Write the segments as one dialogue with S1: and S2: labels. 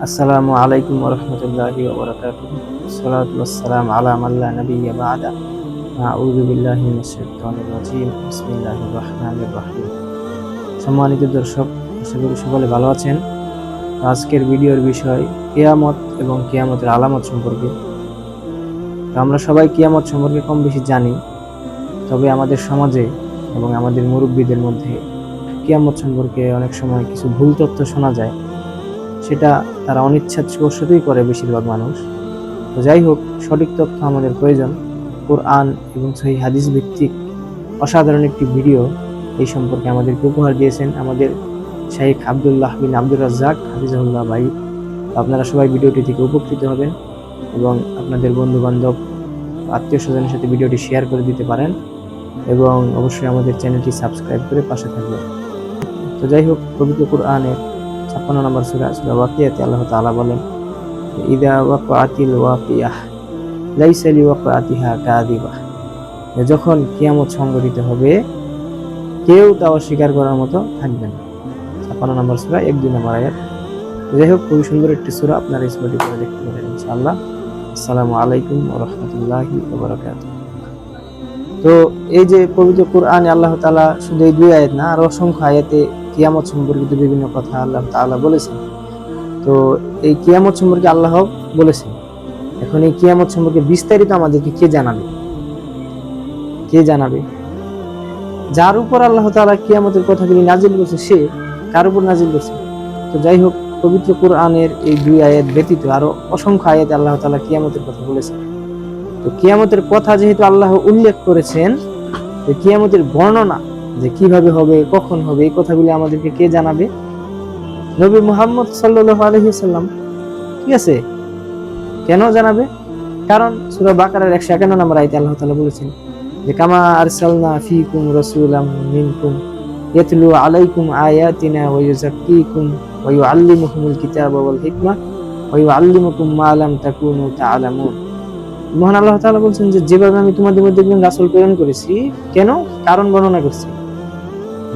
S1: আসসালামু আলাইকুম ওয়া রাহমাতুল্লাহি ওয়া বারাকাতুহু। আসসালাতু ওয়াসসালামু আলা মান লা নাবিয়্যা বা'দা। আউযু বিল্লাহি মিনাশ শাইতানির রাজীম। বিসমিল্লাহির রাহমানির রাহিম। সম্মানিত দর্শক, আশা করি সকলে ভালো আছেন। আজকের ভিডিওর বিষয় কিয়ামত এবং কিয়ামতের আলামত সম্পর্কে। তো আমরা সবাই কিয়ামত সম্পর্কে কম বেশি জানি, তবে আমাদের সমাজে এবং আমাদের মুরব্বীদের মধ্যে কিয়ামত সম্পর্কে অনেক সময় কিছু ভুল তথ্য শোনা যায়। সেটা তারা অনিচ্ছাকৃতই করে বেশিরভাগ মানুষ। তো যাই হোক, সঠিক তথ্য আমাদের প্রয়োজন। কোরআন এবং সহিহ হাদিস ভিত্তিক অসাধারণ একটি ভিডিও এই সম্পর্কে আমাদেরকে উপহার দিয়েছেন আমাদের শাইখ আব্দুল্লাহ বিন আব্দুর রাজ্জাক হাফিজাহুল্লাহ ভাই। আপনারা সবাই ভিডিওটি থেকে উপকৃত হবেন এবং আপনাদের বন্ধু বান্ধব আত্মীয় স্বজনের সাথে ভিডিওটি শেয়ার করে দিতে পারেন এবং অবশ্যই আমাদের চ্যানেলটি সাবস্ক্রাইব করে পাশে থাকবেন। তো যাই হোক, পবিত্র কোরআনের 56 নম্বর সূরা সূরা ওয়াকিয়াতে আল্লাহ তাআলা বলেন, ইযা ওয়াকাআতিল ওয়াকিয়াহ লাইসা লিওয়াকাতিহা কাযিবাহ। যখন কিয়ামত সংঘটিত হবে, কেউ তা অস্বীকার করার মতো থাকবে না। 56 নম্বর সূরা 1-2 নম্বর আয়াত। যাই হোক, খুবই সুন্দর একটি সূরা, আপনারা স্টাডি করে দেখতে পারেন ইনশাআল্লাহ। আসসালামু আলাইকুম ওয়া রাহমাতুল্লাহি ওয়া বারাকাতুহু। তো এই যে পবিত্র কোরআনে আল্লাহ তাআলা শুধু এই 2 আয়াত না, আর অসংখ্য আয়াতে কিয়ামত সম্পর্কিত বিভিন্ন কথা আল্লাহ তাআলা বলেছেন। তো এই কিয়ামত সম্পর্কে আল্লাহ বলেছেন। এখন এই কিয়ামত সম্পর্কে বিস্তারিত আমাদেরকে কে জানাবে? যার উপর আল্লাহ তাআলা কিয়ামতের কথাগুলি নাজিল করেছে, সে কার উপর নাজিল করেছে? তো যাই হোক, পবিত্র কোরআনের এই 2 আয়াত ব্যতীত আরো অসংখ্য আয়াতে আল্লাহ তাআলা কিয়ামতের কথা বলেছেন। তো কিয়ামতের কথা যেহেতু আল্লাহ উল্লেখ করেছেন, তো কিয়ামতের বর্ণনা যে কিভাবে হবে, কখন হবে, এই কথাগুলি আমাদেরকে কে জানাবে? নবী মুহাম্মদ সাল্লাল্লাহু আলাইহি ওয়াসাল্লাম। ঠিক আছে, কেন জানাবে? কারণ সূরা বাকারার 151 নম্বর আয়াতে আল্লাহ তাআলা বলেছেন যে কামা আরসালনা ফীকুম রাসূলাম মিনকুম ইয়াতলু আলাইকুম আয়াতিনা ওয়া ইউযাক্কিকুম ওয়া ইউআল্লিমুকুমুল কিতাবা ওয়াল হিকমা ওয়া ইউআল্লিমুকুম মা লাম তাকুনু তা'লামুন। মহান আল্লাহ তাআলা বলেন যে যেভাবে আমি তোমাদের মধ্যে একজন রাসূল প্রেরণ করেছি, কেন? কারণ বর্ণনা করছি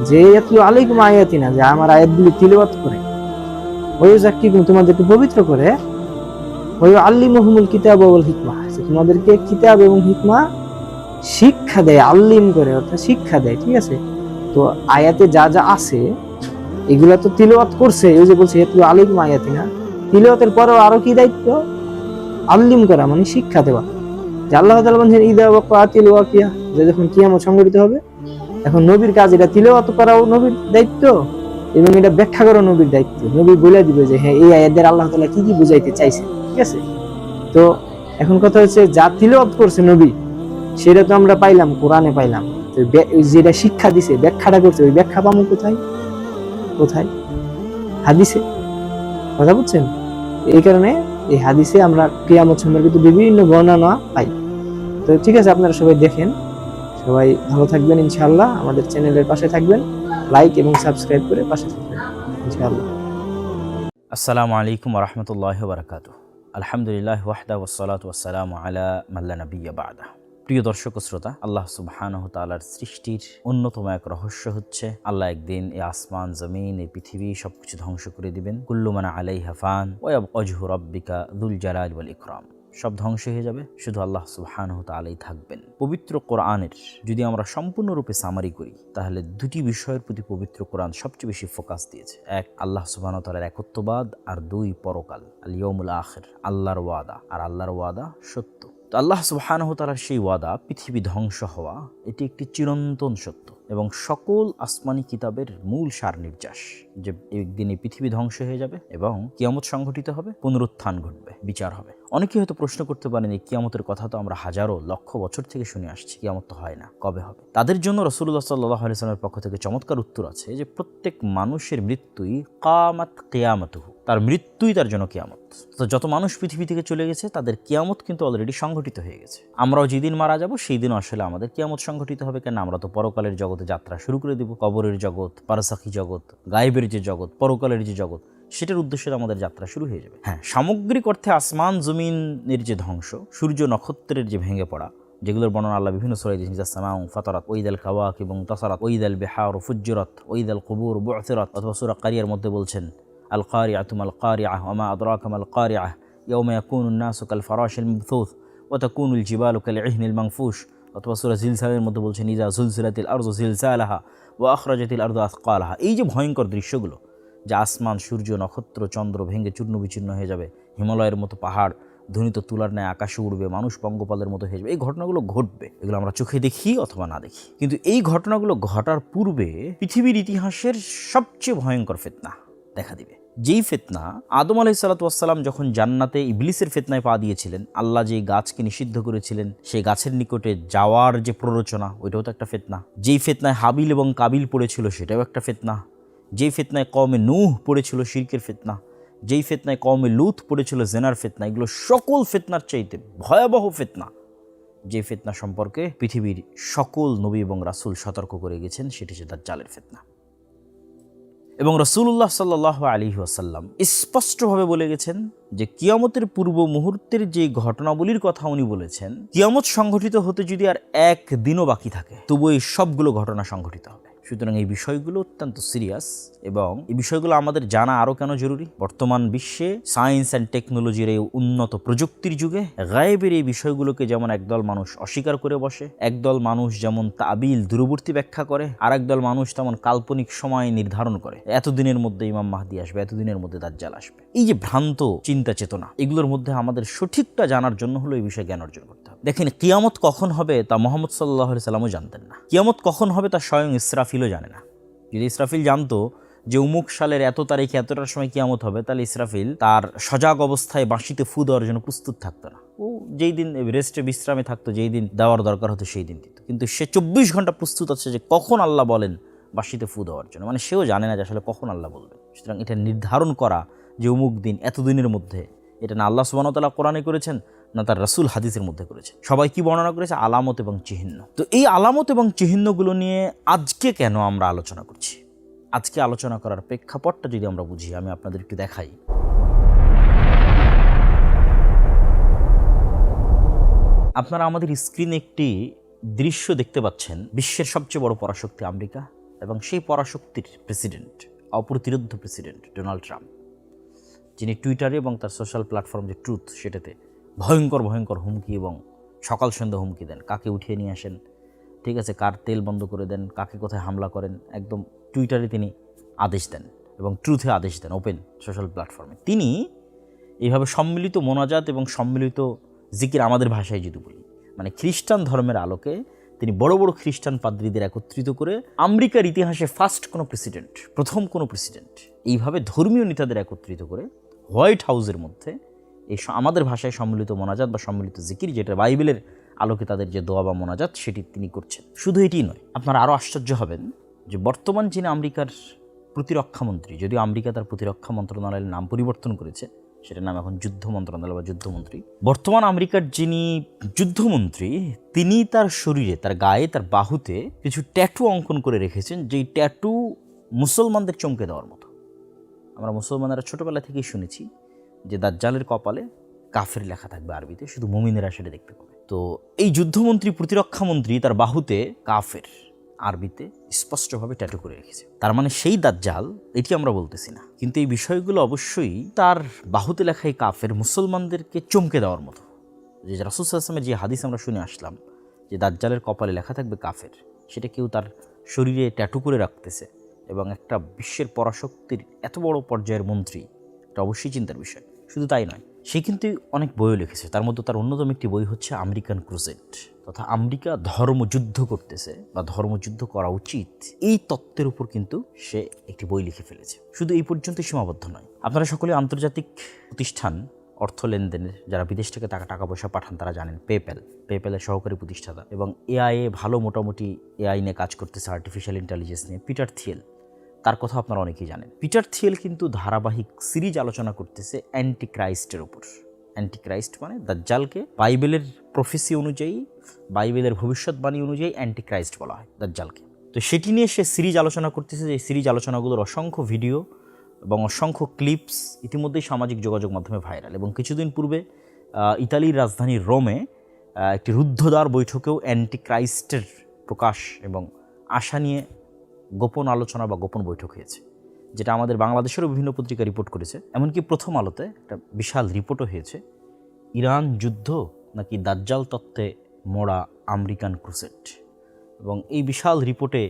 S1: যে ইয়াতলু আলাইকুম আয়াতিনা, যে আমার আয়াতগুলি তিলাওয়াত করে, ওয়া ইউযাক্কিকুম তোমাদেরকে পবিত্র করে, ওয়া ইউআল্লিমুকুমুল কিতাবা ওয়াল হিকমা তোমাদেরকে কিতাব এবং হিকমা শিক্ষা দেয়, আল্লিম করে, অর্থাৎ শিক্ষা দেয়। ঠিক আছে, তো আয়াতে যা যা আছে এগুলা তো তিলাওয়াত করছে, ওই যে বলছে ইয়াতলু আলাইকুম আয়াতিনা, তিলাওয়াতের পরেও আরো কি দায়িত্ব? আল্লিম করা, মানে শিক্ষা দেওয়া। যে আল্লাহ তাআলা বলেন ইযা ওয়াকাআতিল ওয়াকিয়া, যে যখন কিয়ামত সংঘটিত হবে, এখন নবীর কাজ এটা তিলাওয়াত করাও নবীর দায়িত্ব এবং এটা ব্যাখ্যা করা নবীর দায়িত্ব। নবী বলে দিবে যে হ্যাঁ, এই আয়াতের আল্লাহ তাআলা কি কি বুঝাইতে চাইছে। ঠিক আছে, তো এখন কথা হচ্ছে যা তিলাওয়াত করছে নবী, সেটা তো আমরা পাইলাম, কোরআনে পাইলাম। তো যেটা শিক্ষা দিছে, ব্যাখ্যাটা করছে, ওই ব্যাখ্যা পাবো কোথায়? হাদিসে। কথা বুঝছেন? এই কারণে এই হাদিসে আমরা কিয়ামত সম্পর্কিত বিভিন্ন বর্ণনা পাই। তো ঠিক আছে, আপনারা সবাই দেখেন, সবাই ভালো থাকবেন ইনশাআল্লাহ। আমাদের চ্যানেলের পাশে থাকবেন, লাইক এবং সাবস্ক্রাইব করে পাশে থাকবেন ইনশাআল্লাহ।
S2: আসসালামু আলাইকুম ওয়া রাহমাতুল্লাহি ওয়া বারাকাতুহু। আলহামদুলিল্লাহ ওয়াহদা ওয়াসসালাতু ওয়াসসালামু আলা মান লা নাবিয়্যা বা'দা। প্রিয় দর্শক ও শ্রোতা, আল্লাহ সুবহানাহু ওয়া তাআলার সৃষ্টির অন্যতম এক রহস্য হচ্ছে আল্লাহ একদিন এই আসমান, জমিন, এই পৃথিবী সবকিছু ধ্বংস করে দিবেন। কুল্লু মান আলাইহা ফান ওয়া ইয়াবকা ওয়াজহু রাব্বিকা যুল জালালি ওয়াল ইকরাম। সব ধ্বংস হয়ে যাবে, শুধু আল্লাহ সুবহানাহু ওয়া তাআলাই থাকবেন। পবিত্র কোরআনের যদি আমরা সম্পূর্ণরূপে সামারি করি, তাহলে দুটি বিষয়ের প্রতি পবিত্র কোরআন সবচেয়ে বেশি ফোকাস দিয়েছে। এক, আল্লাহ সুবহানাহু ওয়া তাআলার একত্ববাদ, আর 2, পরকাল, আল ইয়াউমুল আখির, আল্লাহর ওয়াদা, আর আল্লাহর ওয়াদা সত্য। তো আল্লাহ সুবহানাহু ওয়া তাআলার সেই ওয়াদা, পৃথিবী ধ্বংস হওয়া, এটি একটি চিরন্তন সত্য এবং সকল আসমানি কিতাবের মূল সার নির্যাস যে একদিন এই পৃথিবী ধ্বংস হয়ে যাবে এবং কিয়ামত সংঘটিত হবে, পুনরুত্থান ঘটবে, বিচার হবে। অনেকে হয়তো প্রশ্ন করতে পারেন, এই কিয়ামতের কথা তো আমরা হাজারো লক্ষ বছর থেকে শুনে আসছি, কিয়ামত তো হয় না, কবে হবে? তাদের জন্য রাসূলুল্লাহ সাল্লাল্লাহু আলাইহি ওয়াসাল্লামের পক্ষ থেকে চমৎকার উত্তর আছে যে প্রত্যেক মানুষের মৃত্যুই কামাত কিয়ামতুহু, তার মৃত্যুই তার জন্য কিয়ামত। তো যত মানুষ পৃথিবী থেকে চলে গেছে, তাদের কিয়ামত কিন্তু অলরেডি সংঘটিত হয়ে গেছে। আমরাও যেদিন মারা যাব, সেই দিন আসলে আমাদের কিয়ামত সংঘটিত হবে। কেন? আমরা তো পরকালের জগতে যাত্রা শুরু করে দেব। কবরের জগৎ, বারজাখী জগৎ, গায়েবের যে জগৎ, পরকালের যে জগৎ, সেটার উদ্দেশ্যে আমাদের যাত্রা শুরু হয়ে যাবে। হ্যাঁ, সামগ্রিক অর্থে আসমান জমিনের যে ধ্বংস, সূর্য নক্ষত্রের যে ভেঙে পড়া, যেগুলোর বর্ণনা আল্লাহ বিভিন্ন সূরায় দিয়েছেন, ইযা সামাউ ফাতারাত, ওয়াইদাল কাওয়াকিব তাসারাত, ওয়াইদাল বিহারু ফুজ্জিরাত, ওয়াইদাল কুবুর বু'থিরাত। অথবা সূরা কারিয়ার মধ্যে বলছেন আল কারিআতু মাল কারিআহ ওয়া মা আদরাকা মাল কারিআহ ইয়াওমা ইয়াকুনুন নাসু কাল ফারাশিল মাবথুথ ওয়া তাকুনুল জিবালু কাল ইহনিল মানফুশ। অথবা সূরা জিলজালের মধ্যে বলছেন ইযা যুলজিলাতিল আরযু জিলজালাহা ওয়া আখরাজাতিল আরযু আথকালাহা। এই যে ভয়ঙ্কর দৃশ্যগুলো, যে আসমান, সূর্য, নক্ষত্র, চন্দ্র ভেঙে চূর্ণ বিচূর্ণ হয়ে যাবে, হিমালয়ের মতো পাহাড় ধ্বনিত তুলার ন্যায় আকাশে উড়বে, মানুষ পঙ্গপালের মতো হয়ে যাবে, এই ঘটনাগুলো ঘটবে। এগুলো আমরা চোখে দেখি অথবা না দেখি, কিন্তু এই ঘটনাগুলো ঘটার পূর্বে পৃথিবীর ইতিহাসের সবচেয়ে ভয়ঙ্কর ফিতনা দেখা দিবে। যেই ফিতনা আদম আলাইহিস সালাতু ওয়াস সালাম যখন জান্নাতে ইবলিসের ফিতনায় পা দিয়েছিলেন, আল্লাহ যে গাছকে নিষিদ্ধ করেছিলেন সেই গাছের নিকটে যাওয়ার যে প্ররোচনা, ওইটাও তো একটা ফিতনা। যেই ফিতনায় হাবিল এবং কাবিল পড়েছিল সেটাও একটা ফিতনা। যেই ফিতনায় কওমে নূহ পড়েছিল শিরকের ফিতনা, যেই ফিতনায় কওমে লূত পড়েছিল জেনার ফিতনা, এগুলো সকল ফিতনার চাইতে ভয়াবহ ফিতনা। যে ফিতনা সম্পর্কে পৃথিবীর সকল নবী এবং রাসূল সতর্ক করে গেছেন, সেটি হচ্ছে দাজ্জালের ফিতনা। এবং রাসূলুল্লাহ সাল্লাল্লাহু আলাইহি ওয়াসাল্লাম স্পষ্টভাবে বলে গেছেন যে কিয়ামতের পূর্ব মুহূর্তের যে ঘটনাবলীর কথা উনি বলেছেন, কিয়ামত সংঘটিত হতে যদি আর একদিনও বাকি থাকে তবু এই সবগুলো ঘটনা সংঘটিত হবে। সুতরাং এই বিষয়গুলো অত্যন্ত সিরিয়াস, এবং এই বিষয়গুলো আমাদের জানা আরও কেন জরুরি। বর্তমান বিশ্বে সায়েন্স অ্যান্ড টেকনোলজির এই উন্নত প্রযুক্তির যুগে গায়েবের এই বিষয়গুলোকে যেমন একদল মানুষ অস্বীকার করে বসে, একদল মানুষ যেমন তাবিল দূরবর্তী ব্যাখ্যা করে, আর একদল মানুষ তেমন কাল্পনিক সময় নির্ধারণ করে এতদিনের মধ্যে ইমাম মাহদি আসবে, এতদিনের মধ্যে দাজ্জাল আসবে। এই যে ভ্রান্ত চিন্তা চেতনা, এগুলোর মধ্যে আমাদের সঠিকটা জানার জন্য হলো এই বিষয়ে জ্ঞান অর্জন করতে হবে। দেখেন, কিয়ামত কখন হবে তা মুহাম্মদ সাল্লাল্লাহু আলাইহি সাল্লামও জানতেন না। কিয়ামত কখন হবে তা স্বয়ং ইসরাফিলও জানে না। যদি ইসরাফিল জানতো যে অমুক সালের এত তারিখে এতটার সময় কিয়ামত হবে, তাহলে ইসরাফিল তার সজাগ অবস্থায় বাঁশিতে ফু দেওয়ার জন্য প্রস্তুত থাকতো না। ও যেই দিন রেস্টে বিশ্রামে থাকতো, যেই দিন দেওয়ার দরকার হতো সেই দিন দিত। কিন্তু সে 24 ঘন্টা প্রস্তুত আছে যে কখন আল্লাহ বলেন বাঁশিতে ফু দেওয়ার জন্য, মানে সেও জানে না যে আসলে কখন আল্লাহ বলবে। সুতরাং এটা নির্ধারণ করা যে অমুক দিন এতদিনের মধ্যে, এটা না আল্লাহ সুবহানাহু ওয়া তাআলা কোরআনে করেছেন, না তার রাসূল হাদিসের মধ্যে করেছে। সবাই কি বর্ণনা করেছে? আলামত এবং চিহ্ন। তো এই আলামত এবং চিহ্নগুলো নিয়ে আজকে কেন আমরা আলোচনা করছি? আজকে আলোচনা করার প্রেক্ষাপটটা যদি আমরা বুঝি, আমি আপনাদের একটু দেখাই। আপনারা আমাদের স্ক্রিনে একটি দৃশ্য দেখতে পাচ্ছেন। বিশ্বের সবচেয়ে বড় পরাশক্তি আমেরিকা, এবং সেই পরাশক্তির প্রেসিডেন্ট, অপ্রতিরোধ্য প্রেসিডেন্ট ডোনাল্ড ট্রাম্প, যিনি টুইটারে এবং তার সোশ্যাল প্ল্যাটফর্ম যে ট্রুথ, সেটাতে ভয়ঙ্কর ভয়ঙ্কর হুমকি এবং সকাল সন্ধ্যা হুমকি দেন। কাকে উঠিয়ে নিয়ে আসেন, ঠিক আছে, কার তেল বন্ধ করে দেন, কাকে কোথায় হামলা করেন, একদম টুইটারে তিনি আদেশ দেন এবং ট্রুথে আদেশ দেন, ওপেন সোশ্যাল প্ল্যাটফর্মে। তিনি এইভাবে সম্মিলিত মোনাজাত এবং সম্মিলিত জিকির, আমাদের ভাষায় যদি বলি, মানে খ্রিস্টান ধর্মের আলোকে তিনি বড় বড় খ্রিস্টান পাদ্রীদের একত্রিত করে, আমেরিকার ইতিহাসে ফার্স্ট কোনো প্রেসিডেন্ট, প্রথম কোনো প্রেসিডেন্ট, এইভাবে ধর্মীয় নেতাদের একত্রিত করে হোয়াইট হাউসের মধ্যে এই আমাদের ভাষায় সম্মিলিত মোনাজাত বা সম্মিলিত জিকির, যেটা বাইবেলের আলোকে তাদের যে দোয়া বা মোনাজাত, সেটি তিনি করছেন। শুধু এটিই নয়, আপনারা আরও আশ্চর্য হবেন যে বর্তমান যিনি আমেরিকার প্রতিরক্ষামন্ত্রী, যদিও আমেরিকা তার প্রতিরক্ষা মন্ত্রণালয়ের নাম পরিবর্তন করেছে, সেটার নাম এখন যুদ্ধ মন্ত্রণালয় বা যুদ্ধমন্ত্রী। বর্তমান আমেরিকার যিনি যুদ্ধমন্ত্রী, তিনি তার শরীরে, তার গায়ে, তার বাহুতে কিছু ট্যাটু অঙ্কন করে রেখেছেন, যেই ট্যাটু মুসলমানদের চমকে দেওয়ার মতো। আমরা মুসলমানেরা ছোটবেলা থেকেই শুনেছি যে দাজ্জালের কপালে কাফের লেখা থাকবে আরবিতে, শুধু মুমিনেরা সেটা দেখতে পাবে। তো এই যুদ্ধমন্ত্রী, প্রতিরক্ষামন্ত্রী, তার বাহুতে কাফের আরবিতে স্পষ্টভাবে ট্যাটু করে রেখেছে। তার মানে সেই দাজ্জাল, এটি আমরা বলতেছি না, কিন্তু এই বিষয়গুলো অবশ্যই তার বাহুতে লেখা এই কাফের মুসলমানদেরকে চমকে দেওয়ার মতো। যে রাসূল সাল্লাল্লাহু আলাইহি ওয়াসাল্লামের যে হাদিস আমরা শুনে আসলাম যে দাজ্জালের কপালে লেখা থাকবে কাফের, সেটা কেউ তার শরীরে ট্যাটু করে রাখতেছে, এবং একটা বিশ্বের পরাশক্তির এত বড় পর্যায়ের মন্ত্রী, এটা অবশ্যই চিন্তার বিষয়। শুধু তাই নয়, সে কিন্তু অনেক বইও লিখেছে। তার মধ্যে তার অন্যতম একটি বই হচ্ছে আমেরিকান ক্রুসেড, তথা আমেরিকা ধর্মযুদ্ধ করতেছে বা ধর্মযুদ্ধ করা উচিত, এই তত্ত্বের উপর কিন্তু সে একটি বই লিখে ফেলেছে। শুধু এই পর্যন্তই সীমাবদ্ধ নয়। আপনারা সকলে আন্তর্জাতিক প্রতিষ্ঠান, অর্থ লেনদেনের, যারা বিদেশ থেকে টাকা পয়সা পাঠান, তারা জানেন পেপ্যালের সহকারী প্রতিষ্ঠাতা, এবং এআই ভালো মোটামুটি এআই নিয়ে কাজ করতেছে, আর্টিফিশিয়াল ইন্টেলিজেন্স নিয়ে, পিটার থিয়েল, তার কথা আপনারা অনেকেই জানেন। পিটার থিয়েল কিন্তু ধারাবাহিক সিরিজ আলোচনা করতেছে অ্যান্টি ক্রাইস্টের উপর। অ্যান্টি ক্রাইস্ট মানে দাজ্জালকে বাইবেলের প্রফেসি অনুযায়ী, বাইবেলের ভবিষ্যৎবাণী অনুযায়ী অ্যান্টি ক্রাইস্ট বলা হয় দাজ্জালকে। তো সেটি নিয়ে সে সিরিজ আলোচনা করতেছে। যে সিরিজ আলোচনাগুলোর অসংখ্য ভিডিও এবং অসংখ্য ক্লিপস ইতিমধ্যেই সামাজিক যোগাযোগ মাধ্যমে ভাইরাল। এবং কিছুদিন পূর্বে ইতালির রাজধানী রোমে একটি রুদ্ধদ্বার বৈঠকেও অ্যান্টিক্রাইস্টের প্রকাশ এবং আশা নিয়ে গোপন আলোচনা বা গোপন বৈঠক হয়েছে, যেটা আমাদের বাংলাদেশেরও বিভিন্ন পত্রিকা রিপোর্ট করেছে। এমনকি প্রথম আলোতে একটা বিশাল রিপোর্টও হয়েছে, ইরান যুদ্ধ নাকি দাজ্জাল তত্ত্বে মোড়া আমেরিকান ক্রুসেড। এবং এই বিশাল রিপোর্টে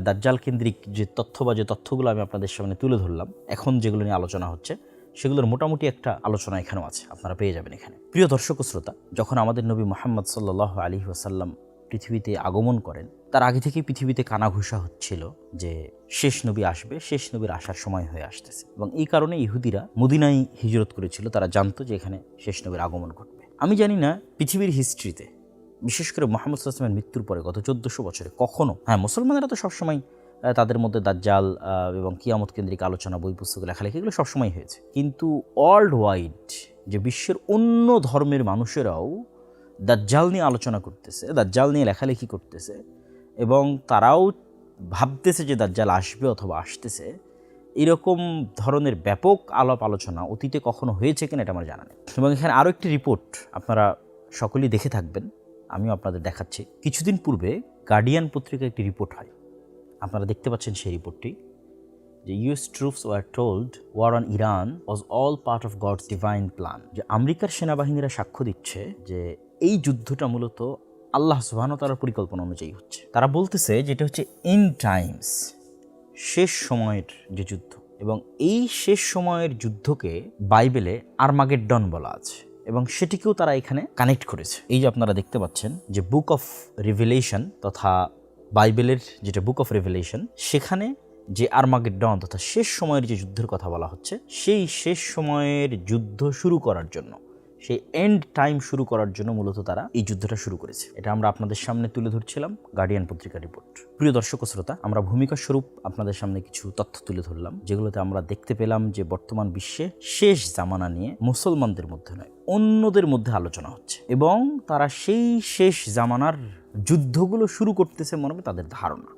S2: দাজ্জাল কেন্দ্রিক যে তথ্য বা যে তথ্যগুলো আমি আপনাদের সামনে তুলে ধরলাম, এখন যেগুলো নিয়ে আলোচনা হচ্ছে সেগুলোর মোটামুটি একটা আলোচনা এখানেও আছে, আপনারা পেয়ে যাবেন এখানে। প্রিয় দর্শক ও শ্রোতা, যখন আমাদের নবী মুহাম্মদ সাল্লাল্লাহু আলাইহি ওয়াসাল্লাম পৃথিবীতে আগমন করেন, তার আগে থেকেই পৃথিবীতে কানাঘুষা হচ্ছিল যে শেষ নবী আসবে, শেষ নবীর আসার সময় হয়ে আসতেছে। এবং এই কারণে ইহুদিরা মদিনায় হিজরত করেছিল, তারা জানতো যে এখানে শেষ নবীর আগমন ঘটবে। আমি জানি না পৃথিবীর হিস্ট্রিতে, বিশেষ করে মুহাম্মদ সাল্লাল্লাহু আলাইহি ওয়াসাল্লামের মৃত্যুর পরে গত 1400 বছরে কখনো, মুসলমানেরা তো সবসময় তাদের মধ্যে দাজ্জাল এবং কিয়ামত কেন্দ্রিক আলোচনা, বই পুস্তক লেখালেখি এগুলো সবসময় হয়েছে, কিন্তু ওয়ার্ল্ড ওয়াইড যে বিশ্বের অন্য ধর্মের মানুষেরাও দাজ্জাল নিয়ে আলোচনা করতেছে, দাজ্জাল নিয়ে লেখালেখি করতেছে এবং তারাও ভাবতেছে যে দাজ্জাল আসবে অথবা আসতেছে, এরকম ধরনের ব্যাপক আলাপ আলোচনা অতীতে কখনো হয়েছে কিনা এটা আমার জানা নেই। এবং এখানে আরও একটি রিপোর্ট আপনারা সকলেই দেখে থাকবেন, আমিও আপনাদের দেখাচ্ছি। কিছুদিন পূর্বে গার্ডিয়ান পত্রিকায় একটি রিপোর্ট হয়, আপনারা দেখতে পাচ্ছেন সেই রিপোর্টটি, যে US troops were told war on Iran was all part of God's divine plan. যে আমেরিকার সেনাবাহিনীরা সাক্ষ্য দিচ্ছে যে এই যুদ্ধটা মূলত আল্লাহ সুবহানাহু ওয়া তাআলার পরিকল্পনা অনুযায়ী হচ্ছে। তারা বলতেছে যে এটা হচ্ছে এন্ড টাইমস, শেষ সময়ের যে যুদ্ধ, এবং এই শেষ সময়ের যুদ্ধকে বাইবেলে আর্মাগেড্ডন বলা আছে এবং সেটিকেও তারা এখানে কানেক্ট করেছে। এই যে আপনারা দেখতে পাচ্ছেন যে বুক অফ রিভিলেশন তথা বাইবেলের যেটা বুক অফ রিভিলেশন, সেখানে যে আর্মাগেড্ডন তথা শেষ সময়ের যে যুদ্ধের কথা বলা হচ্ছে, সেই শেষ সময়ের যুদ্ধ শুরু করার জন্য, সেই এন্ড টাইম শুরু করার জন্য মূলত তারা এই যুদ্ধটা শুরু করেছে। এটা আমরা আপনাদের সামনে তুলে ধরছিলাম গার্ডিয়ান পত্রিকার রিপোর্ট। প্রিয় দর্শক ও শ্রোতা, আমরা ভূমিকা স্বরূপ আপনাদের সামনে কিছু তথ্য তুলে ধরলাম, যেগুলোতে আমরা দেখতে পেলাম যে বর্তমান বিশ্বে শেষ জামানা নিয়ে মুসলমানদের মধ্যে নয়, অন্যদের মধ্যে আলোচনা হচ্ছে এবং তারা সেই শেষ জামানার যুদ্ধগুলো শুরু করতেছে মনে হবে তাদের ধারণা।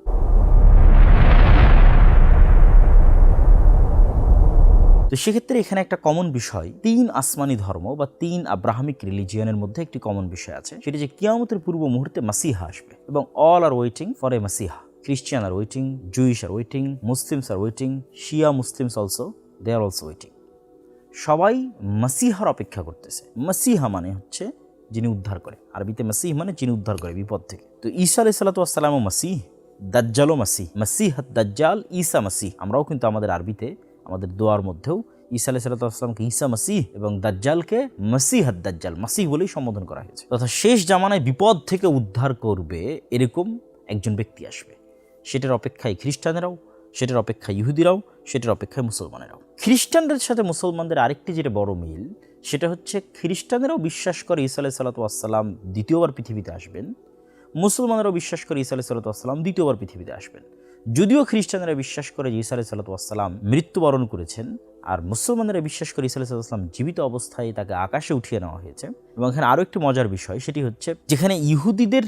S2: তো সেক্ষেত্রে এখানে একটা কমন বিষয়, 3 আসমানি ধর্ম বা 3 আব্রাহামিক রিলিজিয়নের মধ্যে একটি কমন বিষয় আছে, সেটা যে কিয়ামতের পূর্ব মুহূর্তে মাসিহা আসবে এবং all are waiting for a মাসিহা। খ্রিস্টান are waiting, Jewish are waiting, Muslims are waiting, Shia Muslims also, they are also waiting. সবাই মাসিহার অপেক্ষা করতেছে। মাসিহা মানে হচ্ছে যিনি উদ্ধার করে, আরবিতে মাসিহ মানে যিনি উদ্ধার করে বিপদ থেকে। তো ঈসা আলাইহিস সালাতু ওয়াস সালামও মাসিহ, দাজ্জালও মাসিহ, মাসিহ দাজ্জাল, ঈসা মাসিহ। আমরাও কিন্তু আমাদের আরবিতে আমাদের দোয়ার মধ্যেও ঈসা আলাইহিস সালাতু ওয়াস সালামকে ঈসা মাসিহ এবং দাজ্জালকে মাসিহ দাজ্জাল, মাসিহ বলেই সম্বোধন করা হয়েছে। তথা শেষ জামানায় বিপদ থেকে উদ্ধার করবে এরকম একজন ব্যক্তি আসবে, সেটার অপেক্ষায় খ্রিস্টানেরাও, সেটার অপেক্ষায় ইহুদিরাও, সেটার অপেক্ষায় মুসলমানেরাও। খ্রিস্টানদের সাথে মুসলমানদের আরেকটি যেটা বড় মিল, সেটা হচ্ছে খ্রিস্টানেরাও বিশ্বাস করে ঈসা আলাইহিস সালাতু ওয়াস সালাম দ্বিতীয়বার পৃথিবীতে আসবেন, মুসলমানেরাও বিশ্বাস করে ঈসা আলাইহিস সালাতু ওয়াস সালাম দ্বিতীয়বার পৃথিবীতে আসবেন। যদিও খ্রিস্টানেরা বিশ্বাস করে যে ঈসা আলাইহিস সালাতু ওয়াস সালাম মৃত্যুবরণ করেছেন, আর মুসলমানেরা বিশ্বাস করে ঈসা আলাইহিস সালাতু ওয়াস সালাম জীবিত অবস্থায় তাকে আকাশে উঠিয়ে নেওয়া হয়েছে। এবং এখানে আরও একটি মজার বিষয়, সেটি হচ্ছে যেখানে ইহুদিদের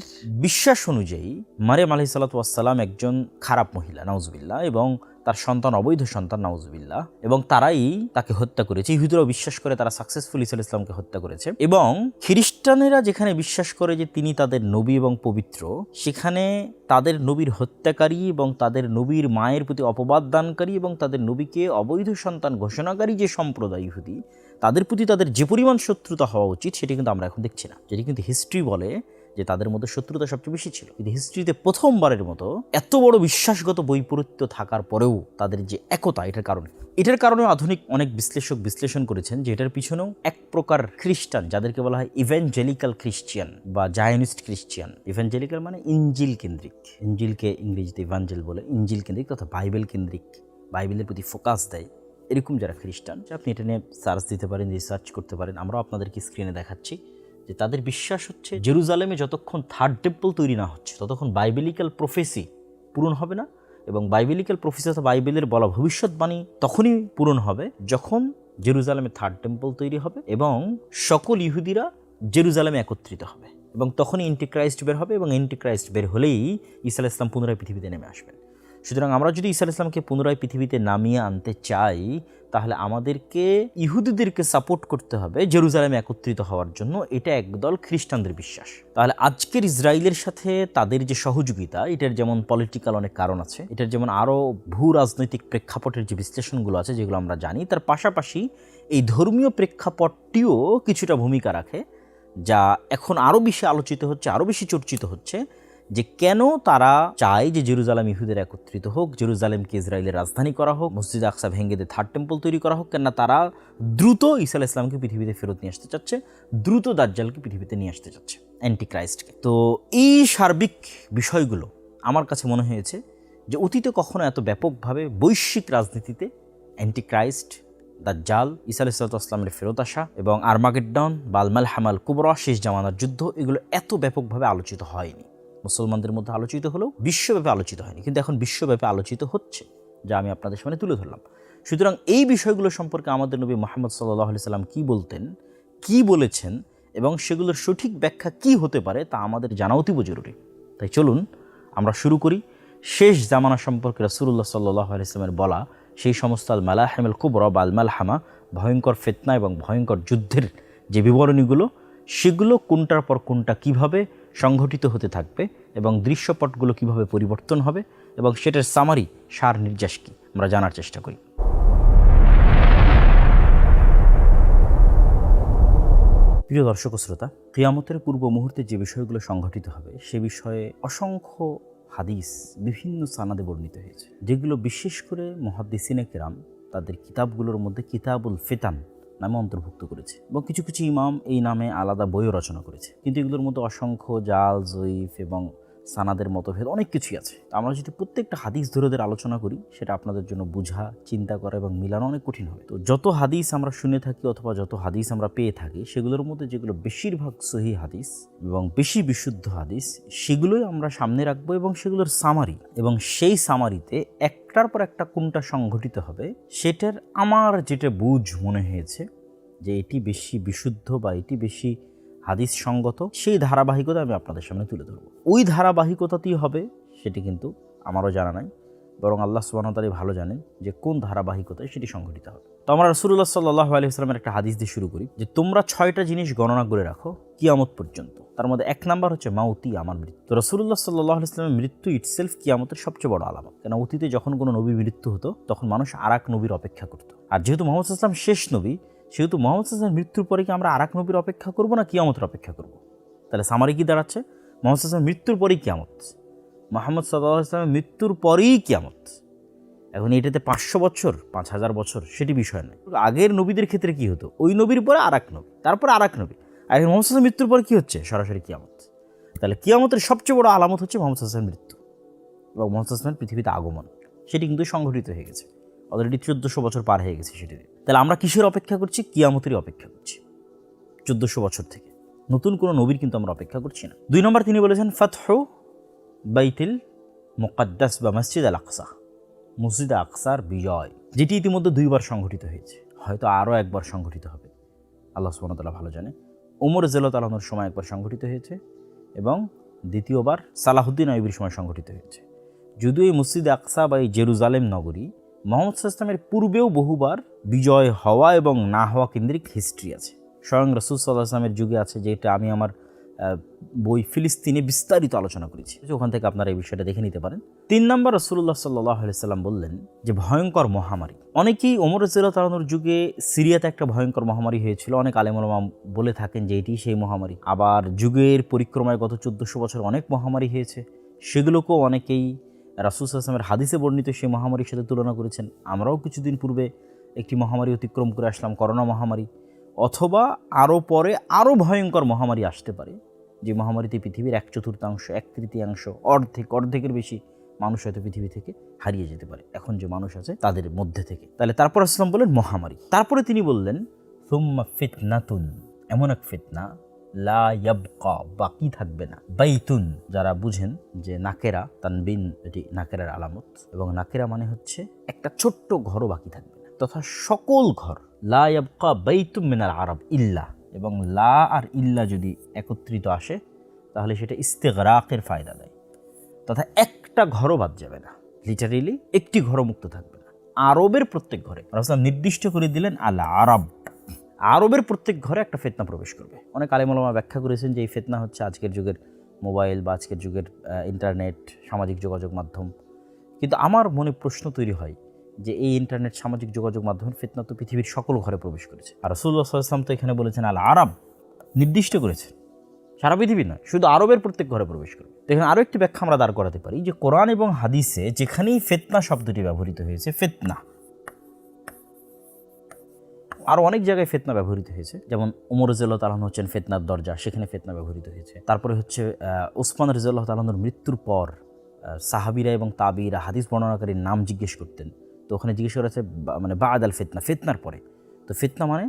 S2: বিশ্বাস অনুযায়ী মারিয়াম আলাইহিস সালাতু ওয়াস সালাম একজন খারাপ মহিলা, নাউজুবিল্লাহ, এবং তার সন্তান অবৈধ সন্তান, নাউজুবিল্লাহ, এবং তারাই তাকে হত্যা করেছে। ইহুদিরাও বিশ্বাস করে তারা সাকসেসফুল ঈসা আলাইহিস সালামকে হত্যা করেছে। এবং খ্রিস্টানেরা যেখানে বিশ্বাস করে যে তিনি তাদের নবী এবং পবিত্র, সেখানে তাদের নবীর হত্যাকারী এবং তাদের নবীর মায়ের প্রতি অপবাদ দানকারী এবং তাদের নবীকে অবৈধ সন্তান ঘোষণাকারী যে সম্প্রদায় ইহুদি, তাদের প্রতি তাদের যে পরিমাণ শত্রুতা হওয়া উচিত সেটি কিন্তু আমরা এখন দেখছি না। যেটি কিন্তু হিস্ট্রি বলে যে তাদের মধ্যে শত্রুতা সবচেয়ে বেশি ছিল। কিন্তু হিস্ট্রিতে প্রথমবারের মতো এত বড় বিশ্বাসগত বৈপরীত্য থাকার পরেও তাদের যে একতা, এটার কারণে আধুনিক অনেক বিশ্লেষক বিশ্লেষণ করেছেন যে এটার পিছনেও এক প্রকার খ্রিস্টান, যাদেরকে বলা হয় ইভ্যাঞ্জেলিক্যাল খ্রিস্টিয়ান বা জায়নিস্ট খ্রিস্টিয়ান। ইভ্যাঞ্জেলিক্যাল মানে ইঞ্জিল কেন্দ্রিক, ইঞ্জিলকে ইংরেজিতে ইভাঞ্জেল বলে, ইঞ্জিল কেন্দ্রিক তথা বাইবেল কেন্দ্রিক, বাইবেলের প্রতি ফোকাস দেয়, এরকম যারা খ্রিস্টান, আপনি এটা নিয়ে সার্চ দিতে পারেন, রিসার্চ করতে পারেন। আমরাও আপনাদেরকে স্ক্রিনে দেখাচ্ছি যে তাদের বিশ্বাস হচ্ছে জেরুজালেমে যতক্ষণ থার্ড টেম্পল তৈরি না হচ্ছে ততক্ষণ বাইবেলিক্যাল প্রফেসি পূরণ হবে না, এবং বাইবেলিক্যাল প্রফেসি অর্থাৎ বাইবেলের বলা ভবিষ্যৎবাণী তখনই পূরণ হবে যখন জেরুজালেমে থার্ড টেম্পল তৈরি হবে এবং সকল ইহুদিরা জেরুজালেমে একত্রিত হবে, এবং তখনই এন্টিক্রাইস্ট বের হবে, এবং এন্টিক্রাইস্ট বের হলেই ঈসা আলাইহিস সালাম পুনরায় পৃথিবীতে নেমে আসবেন। সুতরাং আমরা যদি ঈসা আলাইহিস সালামকে পুনরায় পৃথিবীতে নামিয়ে আনতে চাই, তাহলে আমাদেরকে ইহুদিদেরকে সাপোর্ট করতে হবে জেরুজালেমে একত্রিত হওয়ার জন্য। এটা একদল খ্রিস্টানদের বিশ্বাস। তাহলে আজকের ইসরায়েলের সাথে তাদের যে সহযোগিতা, এটার যেমন পলিটিক্যাল অনেক কারণ আছে, এটার যেমন আরও ভূ রাজনৈতিক প্রেক্ষাপটের যে বিশ্লেষণগুলো আছে যেগুলো আমরা জানি, তার পাশাপাশি এই ধর্মীয় প্রেক্ষাপটটিও কিছুটা ভূমিকা রাখে, যা এখন আরও বেশি আলোচিত হচ্ছে, আরও বেশি চর্চিত হচ্ছে, যে কেন তারা চায় যে জেরুজালেম ইহুদের একত্রিত হোক, জেরুজালেমকে ইসরায়েলের রাজধানী করা হোক, মসজিদ আকসা ভেঙে দিয়ে থার্ড টেম্পল তৈরি করা হোক। কেননা তারা দ্রুত ঈসা আলাইহিস সালামকে পৃথিবীতে ফেরত নিয়ে আসতে চাচ্ছে, দ্রুত দাজ্জালকে পৃথিবীতে নিয়ে আসতে চাচ্ছে, অ্যান্টিক্রাইস্টকে। তো এই সার্বিক বিষয়গুলো আমার কাছে মনে হয়েছে যে অতীতে কখনো এত ব্যাপকভাবে বৈশ্বিক রাজনীতিতে অ্যান্টিক্রাইস্ট, দাজ্জাল, ঈসা আলাইহিস সালামের ফেরত আসা এবং আরমাগেড্ডন, বালমাল হামাল কুবরা, শেষ জামানার যুদ্ধ, এগুলো এত ব্যাপকভাবে আলোচিত হয়নি। মুসলমানদের মধ্যে আলোচিত হলেও বিশ্বব্যাপী আলোচিত হয়নি, কিন্তু এখন বিশ্বব্যাপী আলোচিত হচ্ছে, যা আমি আপনাদের সামনে তুলে ধরলাম। সুতরাং এই বিষয়গুলো সম্পর্কে আমাদের নবী মুহাম্মদ সাল্লাল্লাহু আলাইহি সাল্লাম কী বলতেন, কী বলেছেন এবং সেগুলোর সঠিক ব্যাখ্যা কী হতে পারে তা আমাদের জানা অতীব জরুরি। তাই চলুন আমরা শুরু করি শেষ জামানা সম্পর্কে রাসূলুল্লাহ সাল্লাল্লাহু আলাইহি সাল্লামের বলা সেই সমস্ত আল মালাহিমুল কুবরা বা আল মালহামা, ভয়ঙ্কর ফিতনা এবং ভয়ঙ্কর যুদ্ধের যে বিবরণীগুলো, সেগুলো কোনটার পর কোনটা কিভাবে সংঘটিত হতে থাকবে এবং দৃশ্যপটগুলো কিভাবে পরিবর্তন হবে এবং সেটার সামারি, সার নির্যাস কি, আমরা জানার চেষ্টা করি। প্রিয় দর্শক ও শ্রোতা, কিয়ামতের পূর্ব মুহূর্তে যে বিষয়গুলো সংঘটিত হবে সে বিষয়ে অসংখ্য হাদিস বিভিন্ন সানাদে বর্ণিত হয়েছে, যেগুলো বিশেষ করে মুহাদ্দিসিনে কেরাম তাদের কিতাবগুলোর মধ্যে কিতাবুল ফিতান নামে অন্তর্ভুক্ত করেছে এবং কিছু কিছু ইমাম এই নামে আলাদা বইও রচনা করেছে। কিন্তু এগুলোর মধ্যে অসংখ্য জাল, জয়ীফ এবং সানাদের মতভেদ অনেক কিছুই আছে। আমরা যদি প্রত্যেকটা হাদিস ধরে আলোচনা করি, সেটা আপনাদের জন্য বোঝা, চিন্তা করা এবং মিলানো অনেক কঠিন হবে। তো যত হাদিস আমরা শুনে থাকি অথবা যত হাদিস আমরা পেয়ে থাকি, সেগুলোর মধ্যে যেগুলো বেশিরভাগ সহিহ হাদিস এবং বেশি বিশুদ্ধ হাদিস, সেগুলোই আমরা সামনে রাখবো এবং সেগুলোর সামারি, এবং সেই সামারিতে একটার পর একটা কোনটা সংঘটিত হবে সেটার আমার যেটা বুঝ মনে হয়েছে যে এটি বেশি বিশুদ্ধ বা এটি বেশি হাদিস সঙ্গত, সেই ধারাবাহিকতা আমি আপনাদের সামনে তুলে ধরবো। ওই ধারাবাহিকতাতেই হবে সেটি কিন্তু আমারও জানা নাই, বরং আল্লাহ সুবহানাহু ওয়া তাআলা ভালো জানেন যে কোন ধারাবাহিকতায় সেটি সংঘটিত হবে। তো আমরা রাসূলুল্লাহ সাল্লাল্লাহু আলাইহি ওয়াসাল্লামের একটা হাদিস দিয়ে শুরু করি যে তোমরা 6টা জিনিস গণনা করে রাখো কিয়ামত পর্যন্ত। তার মধ্যে 1 নাম্বার হচ্ছে মাউতি, আমার মৃত্যু। তো রাসূলুল্লাহ সাল্লাল্লাহু আলাইহি ওয়াসাল্লামের মৃত্যু ইটসেলফ কিয়ামতের সবচেয়ে বড় আলামত। কেন অতীতে যখন কোনো নবীর মৃত্যু হতো তখন মানুষ আরেক নবীর অপেক্ষা করত, আর যেহেতু মুহাম্মদ সাল্লাল্লাহু আলাইহি ওয়াসাল্লাম শেষ নবী, সেহেতু মুহাম্মদ সাল্লাল্লাহু আলাইহি ওয়াসাল্লামের মৃত্যুর পরে কি আমরা আরেক নবীর অপেক্ষা করব না কিয়ামতের অপেক্ষা করব? তাহলে সামারি কি দাঁড়াচ্ছে? মুহাম্মদ সাল্লাল্লাহু আলাইহি ওয়াসাল্লামের মৃত্যুর পরেই কিয়ামত, মুহাম্মদ সাল্লাল্লাহু আলাইহি ওয়াসাল্লামের মৃত্যুর পরেই কিয়ামত। এখন এটাতে 500 বছর 5000 বছর সেটি বিষয় নয়। আগের নবীদের ক্ষেত্রে কি হতো, ওই নবীর পরে আরেক নবী, তারপরে আরেক নবী, আর মুহাম্মদ সাল্লাল্লাহু আলাইহি ওয়াসাল্লামের মৃত্যুর পরে কি হচ্ছে? সরাসরি কিয়ামত। তাহলে কিয়ামতের সবচেয়ে বড় আলামত হচ্ছে মুহাম্মদ সাল্লাল্লাহু আলাইহি ওয়াসাল্লামের মৃত্যু এবং মুহাম্মদ সাল্লাল্লাহু আলাইহি ওয়াসাল্লামের পৃথিবীতে আগমন। সেটি কিন্তু সংঘটিত হয়ে গেছে, অলরেডি 1400 বছর পার হয়ে গেছে সেটি। তাহলে আমরা কিসের অপেক্ষা করছি? কিয়ামতেরই অপেক্ষা করছি 1400 বছর থেকে। নতুন কোনো নবীর কিন্তু আমরা অপেক্ষা করছি না। 2 নম্বর তিনি বলেছেন ফাতহু বাইতুল মুকাদ্দাস বা মসজিদ আল আকসা, মসজিদ আকসার বিজয়, যেটি ইতিমধ্যে 2 বার সংঘটিত হয়েছে, হয়তো আরও একবার সংঘটিত হবে, আল্লাহ সুবহানাহু ওয়া তাআলা ভালো জানে। ওমর রাদিয়াল্লাহু তাআলার সময় একবার সংঘটিত হয়েছে এবং দ্বিতীয়বার সালাহুদ্দিন আইয়ুবীর সময় সংঘটিত হয়েছে। যদিও এই মসজিদ আকসা বা এই জেরুজালেম নগরী মুহাম্মদ সাল্লাল্লাহু আলাইহি ওয়াসাল্লামের পূর্বেও বহুবার বিজয় হওয়া এবং না হওয়া কেন্দ্রিক হিস্ট্রি আছে। স্বয়ং রাসূল সাল্লাল্লাহু আলাইহি ওয়াসাল্লামের যুগে আছে, যেটা আমি আমার বই ফিলিস্তিনে বিস্তারিত আলোচনা করেছি, ওখান থেকে আপনারা এই বিষয়টা দেখে নিতে পারেন। 3 নম্বর রাসূলুল্লাহ সাল্লাল্লাহু আলাইহি ওয়াসাল্লাম বললেন যে ভয়ঙ্কর মহামারী। অনেকেই ওমর রাদিয়াল্লাহু তাআলার যুগে সিরিয়াতে একটা ভয়ঙ্কর মহামারী হয়েছিল, অনেক আলেম ওলামা বলে থাকেন যে এটি সেই মহামারী। আবার যুগের পরিক্রমায় গত 1400 বছর অনেক মহামারী হয়েছে, সেগুলোকেও অনেকেই রাসূল সাল্লাল্লাহু আলাইহি ওয়াসাল্লামের হাদিসে বর্ণিত সেই মহামারীর সাথে তুলনা করেছেন। আমরাও কিছুদিন পূর্বে একটি মহামারী অতিক্রম করে আসলাম, করোনা মহামারী, অথবা আরও পরে আরও ভয়ঙ্কর মহামারী আসতে পারে, যে মহামারীতে পৃথিবীর 1/4, 1/3, অর্ধেকের বেশি মানুষ হয়তো পৃথিবী থেকে হারিয়ে যেতে পারে এখন যে মানুষ আছে তাদের মধ্যে থেকে। তাহলে তারপর আসলাম বললেন মহামারী, তারপরে তিনি বললেন সুম্মা ফিতনাতুন, এমন এক ফিতনা লা ইয়াবকা, বাকি থাকবে না, বাইতুন, যারা বুঝেন যে নাকেরা, তানবিন এটি নাকেরার আলামত, এবং নাকেরা মানে হচ্ছে একটা ছোট্ট ঘরও বাকি থাকবে না, তথা সকল ঘর, লা ইয়াবকা বাইতুম মিনাল আরব ইল্লা, এবং লা আর ইল্লা যদি একত্রিত আসে তাহলে সেটা ইস্তেগরাকের ফায়দা দেয়, তথা একটা ঘরও বাদ যাবে না। লিটারেলি একটি ঘরও মুক্ত থাকবে না। আরবের প্রত্যেক ঘরে রাসূল নির্দিষ্ট করে দিলেন আল আরব, আরবের প্রত্যেক ঘরে একটা ফিতনা প্রবেশ করবে। অনেক আলেম ওলামা ব্যাখ্যা করেছেন যে এই ফিতনা হচ্ছে আজকের যুগের মোবাইল বা আজকের যুগের ইন্টারনেট, সামাজিক যোগাযোগ মাধ্যম। কিন্তু আমার মনে প্রশ্ন তৈরি হয় যে এই ইন্টারনেট, সামাজিক যোগাযোগ মাধ্যমের ফিতনা তো পৃথিবীর সকল ঘরে প্রবেশ করেছে। আর রাসূলুল্লাহ সাল্লাল্লাহু আলাইহি ওয়াসাল্লাম তো এখানে বলেছেন আল আরব, নির্দিষ্ট করেছেন সারা পৃথিবী নয়, শুধু আরবের প্রত্যেক ঘরে প্রবেশ করবে। এখানে আরও একটি ব্যাখ্যা আমরা দাঁড় করাতে পারি যে কোরআন এবং হাদিসে যেখানেই ফিতনা শব্দটি ব্যবহৃত হয়েছে, ফিতনা আরও অনেক জায়গায় ফিতনা ব্যবহৃত হয়েছে, যেমন ওমর রাদিয়াল্লাহু তাআলা আনহু হচ্ছেন ফিতনার দরজা, সেখানে ফিতনা ব্যবহৃত হয়েছে। তারপরে হচ্ছে ওসমান রাদিয়াল্লাহু তাআলা আনহুর মৃত্যুর পর সাহাবীরা এবং তাবিঈরা হাদিস বর্ণনাকারীর নাম জিজ্ঞেস করতেন, তো ওখানে জিজ্ঞেস করা হচ্ছে মানে বা'দ আল ফিতনা, ফিতনার পরে। তো ফিতনা মানে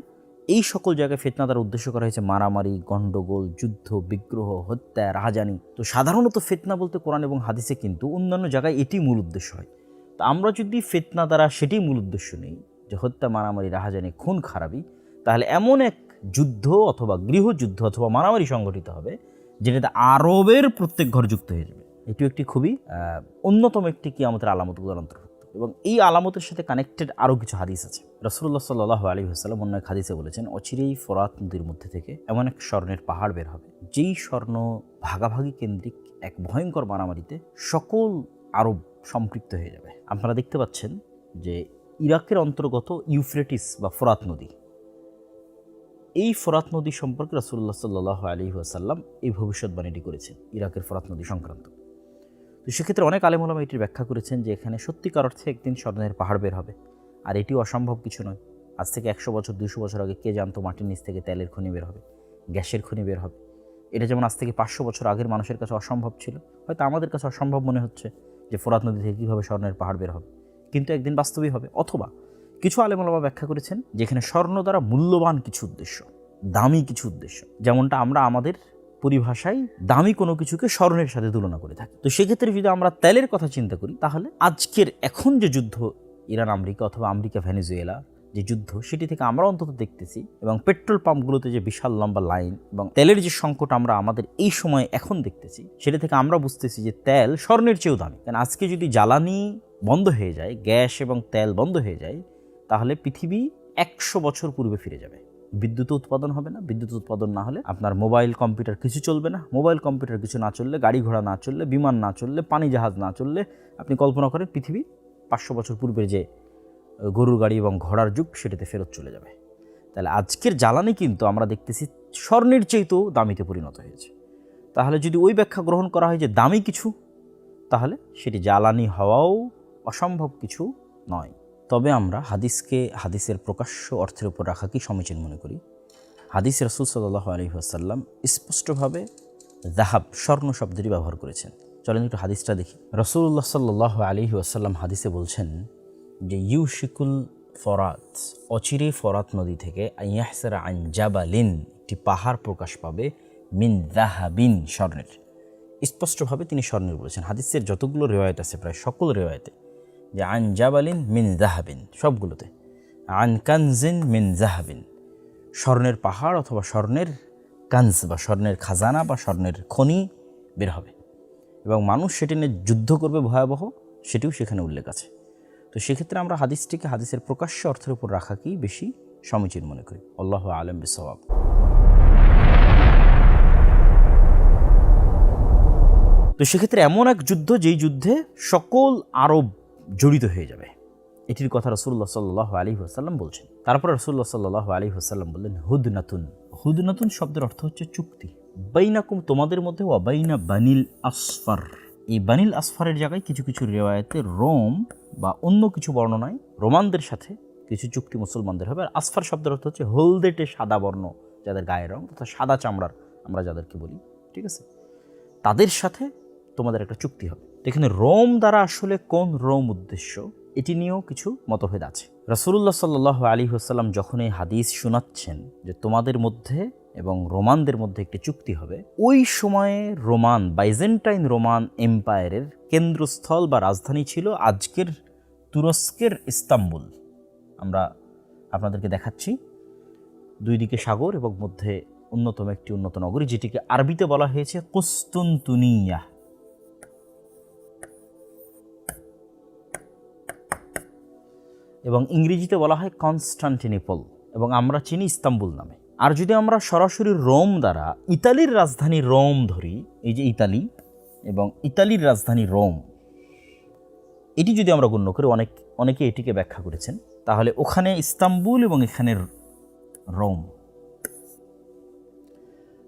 S2: এই সকল জায়গায় ফিতনা দ্বারা উদ্দেশ্য করা হয়েছে মারামারি, গণ্ডগোল, যুদ্ধ, বিগ্রহ, হত্যা, রাহাজানি। তো সাধারণত ফিতনা বলতে কোরআন এবং হাদিসে কিন্তু অন্যান্য জায়গায় এটি মূল উদ্দেশ্য হয়। তো আমরা যদি ফিতনা দ্বারা সেটি মূল উদ্দেশ্য নেই যে হত্যা, মারামারি, রাহাজানি, খুন খারাপি, তাহলে এমন এক যুদ্ধ অথবা গৃহযুদ্ধ অথবা মারামারি সংঘটিত হবে যেটাতে আরবের প্রত্যেক ঘর যুক্ত হয়ে যাবে। এটিও একটি খুবই অন্যতম একটি কিয়ামতের আলামতগুলোর অন্তর্ভুক্ত। এবং এই আলামতের সাথে কানেক্টেড আরও কিছু হাদিস আছে। রাসূলুল্লাহ সাল্লাল্লাহু আলাইহি ওয়াসাল্লাম অন্য এক হাদিসে বলেছেন, অচিরেই ফোরাত নদীর মধ্যে থেকে এমন এক স্বর্ণের পাহাড় বের হবে, যেই স্বর্ণ ভাগাভাগি কেন্দ্রিক এক ভয়ঙ্কর মারামারিতে সকল আরব সম্পৃক্ত হয়ে যাবে। আপনারা দেখতে পাচ্ছেন যে ইরাকের অন্তর্গত ইউফ্রেটিস বা ফোরাত নদী, এই ফোরাত নদী সম্পর্কে রাসূলুল্লাহ সাল্লাল্লাহু আলাইহি ওয়াসাল্লাম এই ভবিষ্যৎবাণীটি করেছেন ইরাকের ফোরাত নদী সংক্রান্ত। তো সেক্ষেত্রে অনেক আলেম ওলামা এটির ব্যাখ্যা করেছেন যে এখানে সত্যিকার অর্থে একদিন স্বর্ণের পাহাড় বের হবে, আর এটিও অসম্ভব কিছু নয়। আজ থেকে 100 বছর 200 বছর আগে কে জানতো মাটির নিচ থেকে তেলের খনি বের হবে, গ্যাসের খনি বের হবে। এটা যেমন আজ থেকে 500 বছর আগের মানুষের কাছে অসম্ভব ছিল, হয়তো আমাদের কাছে অসম্ভব মনে হচ্ছে যে ফোরাত নদী থেকে কীভাবে স্বর্ণের পাহাড় বের হবে, কিন্তু একদিন বাস্তবই হবে। অথবা কিছু আলেম ওলামা ব্যাখ্যা করেছেন যেখানে স্বর্ণ দ্বারা মূল্যবান কিছু উদ্দেশ্য, দামি কিছু উদ্দেশ্য, যেমনটা আমরা আমাদের পরিভাষায় দামি কোনো কিছুকে স্বর্ণের সাথে তুলনা করে থাকি। তো সেক্ষেত্রে যদি আমরা তেলের কথা চিন্তা করি, তাহলে আজকের এখন যে যুদ্ধ ইরান আমেরিকা অথবা আমেরিকা ভেনেজুয়েলা যে যুদ্ধ, সেটি থেকে আমরা অন্তত দেখতেছি, এবং পেট্রোল পাম্পগুলোতে যে বিশাল লম্বা লাইন এবং তেলের যে সংকট আমরা আমাদের এই সময়ে এখন দেখতেছি, সেটা থেকে আমরা বুঝতেছি যে তেল স্বর্ণের চেয়েও দামি। কারণ আজকে যদি জ্বালানি বন্ধ হয়ে যায়, গ্যাস এবং তেল বন্ধ হয়ে যায়, তাহলে পৃথিবী 100 বছর পূর্বে ফিরে যাবে। বিদ্যুৎ উৎপাদন হবে না, বিদ্যুৎ উৎপাদন না হলে আপনার মোবাইল কম্পিউটার কিছু চলবে না, মোবাইল কম্পিউটার কিছু না চললে, গাড়ি ঘোড়া না চললে, বিমান না চললে, পানি জাহাজ না চললে, আপনি কল্পনা করেন পৃথিবী 500 বছর পূর্বের যে গরুর গাড়ি এবং ঘোড়ার যুগ, সেটাতে ফেরত চলে যাবে। তাহলে আজকের জ্বালানি কিন্তু আমরা দেখতেছি স্বর্ণের চেয়েও দামিতে পরিণত হয়েছে। তাহলে যদি ওই ব্যাখ্যা গ্রহণ করা হয় যে দামি কিছু, তাহলে সেটি জ্বালানি হওয়াও অসম্ভব কিছু নয়। তবে আমরা হাদিসকে হাদিসের প্রকাশ্য অর্থের উপর রাখাকেই সমীচীন মনে করি। হাদিসে রাসূল সাল্লাল্লাহু আলাইহি ওয়াসাল্লাম স্পষ্টভাবে যাহাব, স্বর্ণ শব্দটি ব্যবহার করেছেন। চলেন একটু হাদিসটা দেখি। রাসূলুল্লাহ সাল্লাল্লাহু আলাইহি ওয়াসাল্লাম হাদিসে বলছেন যে ইউশিকুল ফরাত, অচিরে ফরাত নদী থেকে আইয়াহসারা আন জাবালিন, একটি পাহাড় প্রকাশ পাবে, মিন যাহাবিন, স্বর্ণের। স্পষ্টভাবে তিনি স্বর্ণের বলেছেন। হাদিসের যতগুলো রিওয়ায়াত আছে প্রায় সকল রিওয়ায়াতে যে আন জাবালিন মিন যাহাবিন, সবগুলোতে আন কানজিন মিন যাহাবিন, স্বর্ণের পাহাড় অথবা স্বর্ণের কানজ বা স্বর্ণের খাজানা বা স্বর্ণের খনি বের হবে, এবং মানুষ সেটি নিয়ে যুদ্ধ করবে ভয়াবহ, সেটিও সেখানে উল্লেখ আছে। তো সেক্ষেত্রে আমরা হাদিসটিকে হাদিসের প্রকাশ্য অর্থের উপর রাখাকেই বেশি সমীচীন মনে করি। আল্লাহু আ'লাম বিসওয়াব। তো সেক্ষেত্রে এমন এক যুদ্ধ, যেই যুদ্ধে সকল আরব জড়িত হয়ে যাবে, এটির কথা রাসূলুল্লাহ সাল্লাল্লাহু আলাইহি ওয়াসাল্লাম বলছেন। তারপর রাসূলুল্লাহ সাল্লাল্লাহু আলাইহি ওয়াসাল্লাম বললেন হুদনাতুন। হুদনাতুন শব্দের অর্থ হচ্ছে চুক্তি। বাইনাকুম, তোমাদের মধ্যে, ওয়া বাইনা বানিল আসফার, এই বানিল আসফারের জায়গায় কিছু কিছু রিওয়ায়াতে রোম বা অন্য কিছু বর্ণনায় রোমানদের সাথে কিছু চুক্তি মুসলমানদের হবে। আর আসফার শব্দের অর্থ হচ্ছে হলদেটে সাদা বর্ণ, যাদের গায়ের রং তথা সাদা চামড়ার আমরা যাদেরকে বলি, ঠিক আছে, তাদের সাথে তোমাদের একটা চুক্তি হবে। এখানে রোম দ্বারা আসলে কোন রোম উদ্দেশ্য, এটি নিয়েও কিছু মতভেদ আছে। রাসূলুল্লাহ সাল্লাল্লাহু আলাইহি ওয়াসাল্লাম যখন এই হাদিস শোনাচ্ছেন যে তোমাদের মধ্যে এবং রোমানদের মধ্যে একটি চুক্তি হবে, ওই সময়ে রোমান, বাইজেন্টাইন রোমান এম্পায়ারের কেন্দ্রস্থল বা রাজধানী ছিল আজকের তুরস্কের ইস্তাম্বুল। আমরা আপনাদেরকে দেখাচ্ছি, দুই দিকে সাগর এবং মধ্যে অন্যতম একটি উন্নত নগরী, যেটিকে আরবিতে বলা হয়েছে কুস্তুনতুনিয়া। এবং ইংরেজিতে বলা হয় কনস্টান্টিনোপল, এবং আমরা চিনি ইস্তাম্বুল নামে। আর যদি আমরা সরাসরি রোম দ্বারা ইতালির রাজধানী রোম ধরি, এই যে ইতালি এবং ইতালির রাজধানী রোম, এটি যদি আমরা গণ্য করি, অনেকে এটিকে ব্যাখ্যা করেছেন, তাহলে ওখানে ইস্তাম্বুল এবং এখানে রোম।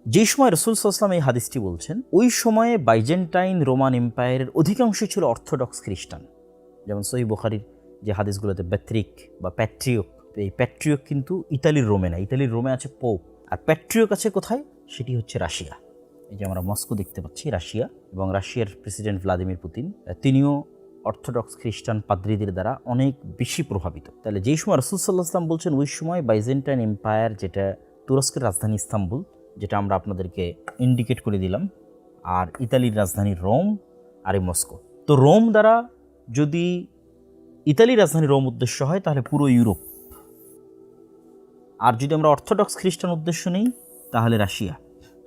S2: যে সময় রাসূল সাল্লাল্লাহু আলাইহি ওয়াসাল্লাম এই হাদিসটি বলছেন, ওই সময়ে বাইজেন্টাইন রোমান এম্পায়ারের অধিকাংশ ছিল অর্থোডক্স খ্রিস্টান। যেমন সহিহ বুখারীর যে হাদিসগুলোতে ব্যাত্রিক বা প্যাট্রিয়ক, এই প্যাট্রিয়ক কিন্তু ইতালির রোমে না, ইতালির রোমে আছে পোপ, আর প্যাট্রিয়ক আছে কোথায়? সেটি হচ্ছে রাশিয়া। এই যে আমরা মস্কো দেখতে পাচ্ছি, রাশিয়া, এবং রাশিয়ার প্রেসিডেন্ট ভ্লাদিমির পুতিন, তিনিও অর্থোডক্স খ্রিস্টান পাদ্রীদের দ্বারা অনেক বেশি প্রভাবিত। তাহলে যেই সময় রাসূল সাল্লাল্লাহু আলাইহি ওয়াসাল্লাম বলছেন, ওই সময় বাইজেন্টাইন এম্পায়ার, যেটা তুরস্কের রাজধানী ইস্তাম্বুল, যেটা আমরা আপনাদেরকে ইন্ডিকেট করে দিলাম, আর ইতালির রাজধানী রোম আর এই মস্কো। তো রোম দ্বারা যদি ইতালির রাজধানী রোম উদ্দেশ্য হয় তাহলে পুরো ইউরোপ, আর যদি আমরা অর্থোডক্স খ্রিস্টান উদ্দেশ্য নেই তাহলে রাশিয়া।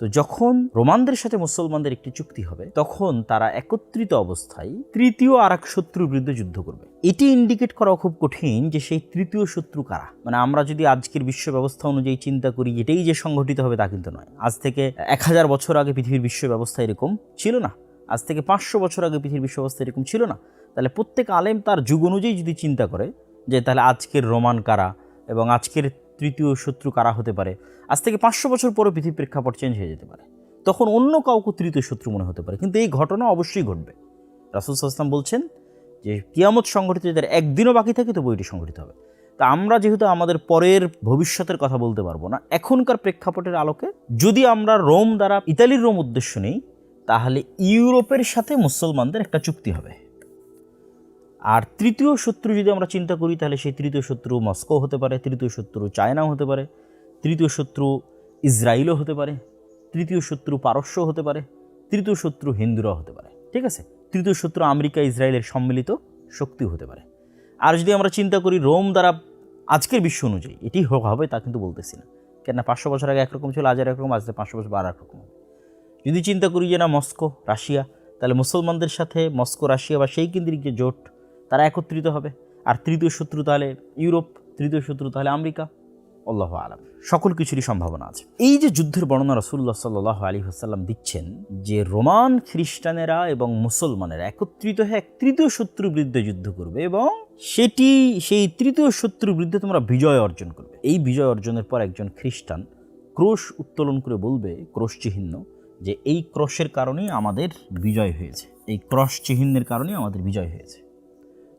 S2: তো যখন রোমানদের সাথে মুসলমানদের একটি চুক্তি হবে, তখন তারা একত্রিত অবস্থায় তৃতীয় আর এক শত্রুর বিরুদ্ধে যুদ্ধ করবে। এটি ইন্ডিকেট করা খুব কঠিন যে সেই তৃতীয় শত্রু কারা। মানে আমরা যদি আজকের বিশ্ব ব্যবস্থা অনুযায়ী চিন্তা করি, এটাই যে সংগঠিত হবে তা কিন্তু নয়। আজ থেকে 1000 বছর আগে পৃথিবীর বিশ্ব ব্যবস্থা এরকম ছিল না, আজ থেকে 500 বছর আগে পৃথিবীর বিশ্ব ব্যবস্থা এরকম ছিল না। তাহলে প্রত্যেক আলেম তার যুগ অনুযায়ী যদি চিন্তা করে যে তাহলে আজকের রোমান কারা এবং আজকের তৃতীয় শত্রু কারা হতে পারে, আজ থেকে 500 বছর পরে পৃথিবীর প্রেক্ষাপট চেঞ্জ হয়ে যেতে পারে, তখন অন্য কাউকে তৃতীয় শত্রু মনে হতে পারে, কিন্তু এই ঘটনা অবশ্যই ঘটবে। রাসূল সাল্লাল্লাহু আলাইহি ওয়াসাল্লাম বলছেন যে কিয়ামত সংঘটিত যদি একদিনও বাকি থাকে তবু এটি সংঘটিত হবে। তা আমরা যেহেতু আমাদের পরের ভবিষ্যতের কথা বলতে পারবো না, এখনকার প্রেক্ষাপটের আলোকে যদি আমরা রোম দ্বারা ইতালির রোম উদ্দেশ্য নেই, তাহলে ইউরোপের সাথে মুসলমানদের একটা চুক্তি হবে। আর তৃতীয় শত্রু যদি আমরা চিন্তা করি, তাহলে সেই তৃতীয় শত্রু মস্কো হতে পারে, তৃতীয় শত্রু চায়নাও হতে পারে, তৃতীয় শত্রু ইসরায়েলও হতে পারে, তৃতীয় শত্রু পারস্য হতে পারে, তৃতীয় শত্রু হিন্দুরাও হতে পারে। ঠিক আছে, তৃতীয় শত্রু আমেরিকা ইসরায়েলের সম্মিলিত শক্তিও হতে পারে। আর যদি আমরা চিন্তা করি রোম দ্বারা আজকের বিশ্ব অনুযায়ী এটি হবে, তা কিন্তু বলতেছি না, কেননা 500 বছর আগে একরকম ছিল, আজ আর একরকম, আজ 500 বছর আর একরকম হবে। যদি চিন্তা করি যে না মস্কো রাশিয়া, তাহলে মুসলমানদের সাথে মস্কো রাশিয়া বা সেই কেন্দ্রিক যে জোট, তারা একত্রিত হবে। আর তৃতীয় শত্রু তাহলে ইউরোপ, তৃতীয় শত্রু তাহলে আমেরিকা, আল্লাহু আলাম। সকল কিছুরই সম্ভাবনা আছে। এই যে যুদ্ধের বর্ণনা রাসূলুল্লাহ সাল্লাল্লাহু আলাইহি ওয়াসাল্লাম দিচ্ছেন, যে রোমান খ্রিস্টানেরা এবং মুসলমানেরা একত্রিত হয়ে এক তৃতীয় শত্রুর বিরুদ্ধে যুদ্ধ করবে এবং সেই তৃতীয় শত্রুর বিরুদ্ধে তোমরা বিজয় অর্জন করবে। এই বিজয় অর্জনের পর একজন খ্রিস্টান ক্রোশ উত্তোলন করে বলবে, ক্রোশ চিহ্ন, যে এই ক্রোশের কারণেই আমাদের বিজয় হয়েছে, এই ক্রস চিহ্নের কারণেই আমাদের বিজয় হয়েছে।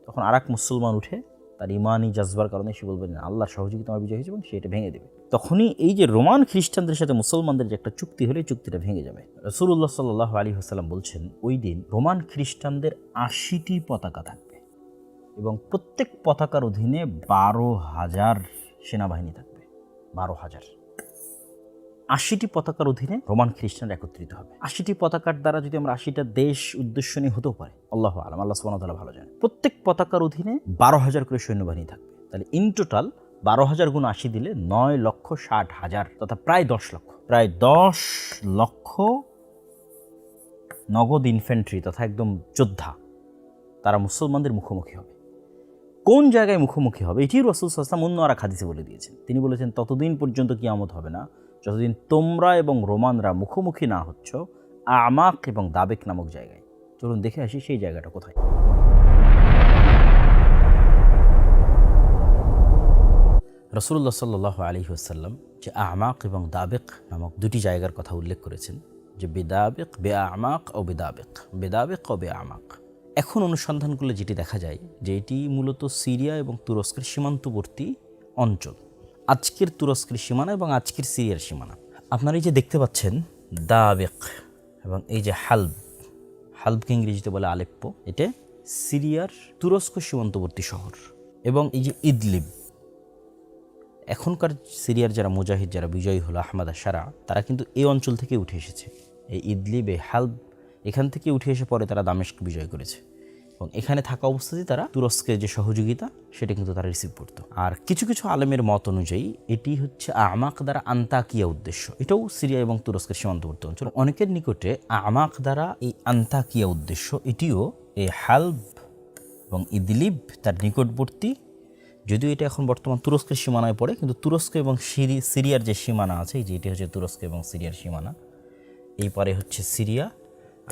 S2: তখন আর এক মুসলমান উঠে তার ইমানি জাজবার কারণে সে বলবে না, আল্লাহর সহযোগিতা আমার বিজয় হয়েছে, এবং সে এটা ভেঙে দেবে। তখনই এই যে রোমান খ্রিস্টানদের সাথে মুসলমানদের যে একটা চুক্তি হলে চুক্তিটা ভেঙে যাবে। রাসূলুল্লাহ সাল্লাল্লাহু আলাইহি ওয়াসাল্লাম বলছেন, ওই দিন রোমান খ্রিস্টানদের 80টি পতাকা থাকবে এবং প্রত্যেক পতাকার অধীনে 12,000 সেনাবাহিনী থাকবে। 12,000, 80টি পতাকার অধীনে রোমান খ্রিস্টানরা একত্রিত হবে। 80টি পতাকার দ্বারা যদি আমরা 80টা দেশ উদ্দেশ্য নিয়ে হতেও পারে, আল্লাহু আলাম, আল্লাহ সুবহানাহু ওয়া তাআলা ভালো জানেন। প্রত্যেক পতাকার অধীনে 12,000 করে সৈন্যবাহিনী থাকবে। তাহলে ইন টোটাল 12,000 গুণ 80 দিলে 9,60,000, তথা প্রায় 10 লক্ষ, প্রায় 10 লক্ষ নগদ ইনফ্যান্ট্রি তথা একদম যোদ্ধা, তারা মুসলমানদের মুখোমুখি হবে। কোন জায়গায় মুখোমুখি হবে এটি রাসূল সাল্লাল্লাহু আলাইহি ওয়াসাল্লাম অন্য আর এক হাদিসে বলে দিয়েছেন। তিনি বলেছেন, ততদিন পর্যন্ত কিয়ামত হবে না যতদিন তোমরা এবং রোমানরা মুখোমুখি না হচ্ছ আমাক এবং দাবেক নামক জায়গায়। চলুন দেখে আসি সেই জায়গাটা কোথায়। রাসূলুল্লাহ সাল্লাল্লাহু আলাইহি ওয়াসাল্লাম যে আমাক এবং দাবেক নামক দুটি জায়গার কথা উল্লেখ করেছেন, যে বেদাবেক, বে আমাক ও বেদাবেক, বেদাবেক ও বে আমাক। এখন অনুসন্ধান করলে যেটি দেখা যায় যে এটি মূলত সিরিয়া এবং তুরস্কের সীমান্তবর্তী অঞ্চল। আজকের তুরস্কের সীমানা এবং আজকের সিরিয়ার সীমানা আপনারা এই যে দেখতে পাচ্ছেন দাবেক, এবং এই যে হালবকে ইংরেজিতে বলে আলেপ্পো, এটা সিরিয়ার তুরস্ক সীমান্তবর্তী শহর। এবং এই যে ইদলিব, এখনকার সিরিয়ার যারা মুজাহিদ, যারা বিজয়ী হলো আহমদ আশারা, তারা কিন্তু এই অঞ্চল থেকে উঠে এসেছে। এই ইদলিব, এই হালব, এখান থেকে উঠে এসে পরে তারা দামেস্ক বিজয় করেছে, এবং এখানে থাকা অবস্থাতেই তারা তুরস্কের যে সহযোগিতা সেটা কিন্তু তারা রিসিভ করতো। আর কিছু কিছু আলেমের মত অনুযায়ী এটি হচ্ছে আমাক দ্বারা আন্তাকিয়া উদ্দেশ্য, এটাও সিরিয়া এবং তুরস্কের সীমান্তবর্তী অঞ্চল। অনেকের নিকটে আমাক দ্বারা এই আন্তাকিয়া উদ্দেশ্য, এটিও এই হালব এবং ইদলিব তার নিকটবর্তী যদিও এটা এখন বর্তমান তুরস্কের সীমানায় পড়ে, কিন্তু তুরস্ক এবং সিরিয়ার যে সীমানা আছে, এই যে এটি হচ্ছে তুরস্ক এবং সিরিয়ার সীমানা, এই পারে হচ্ছে সিরিয়া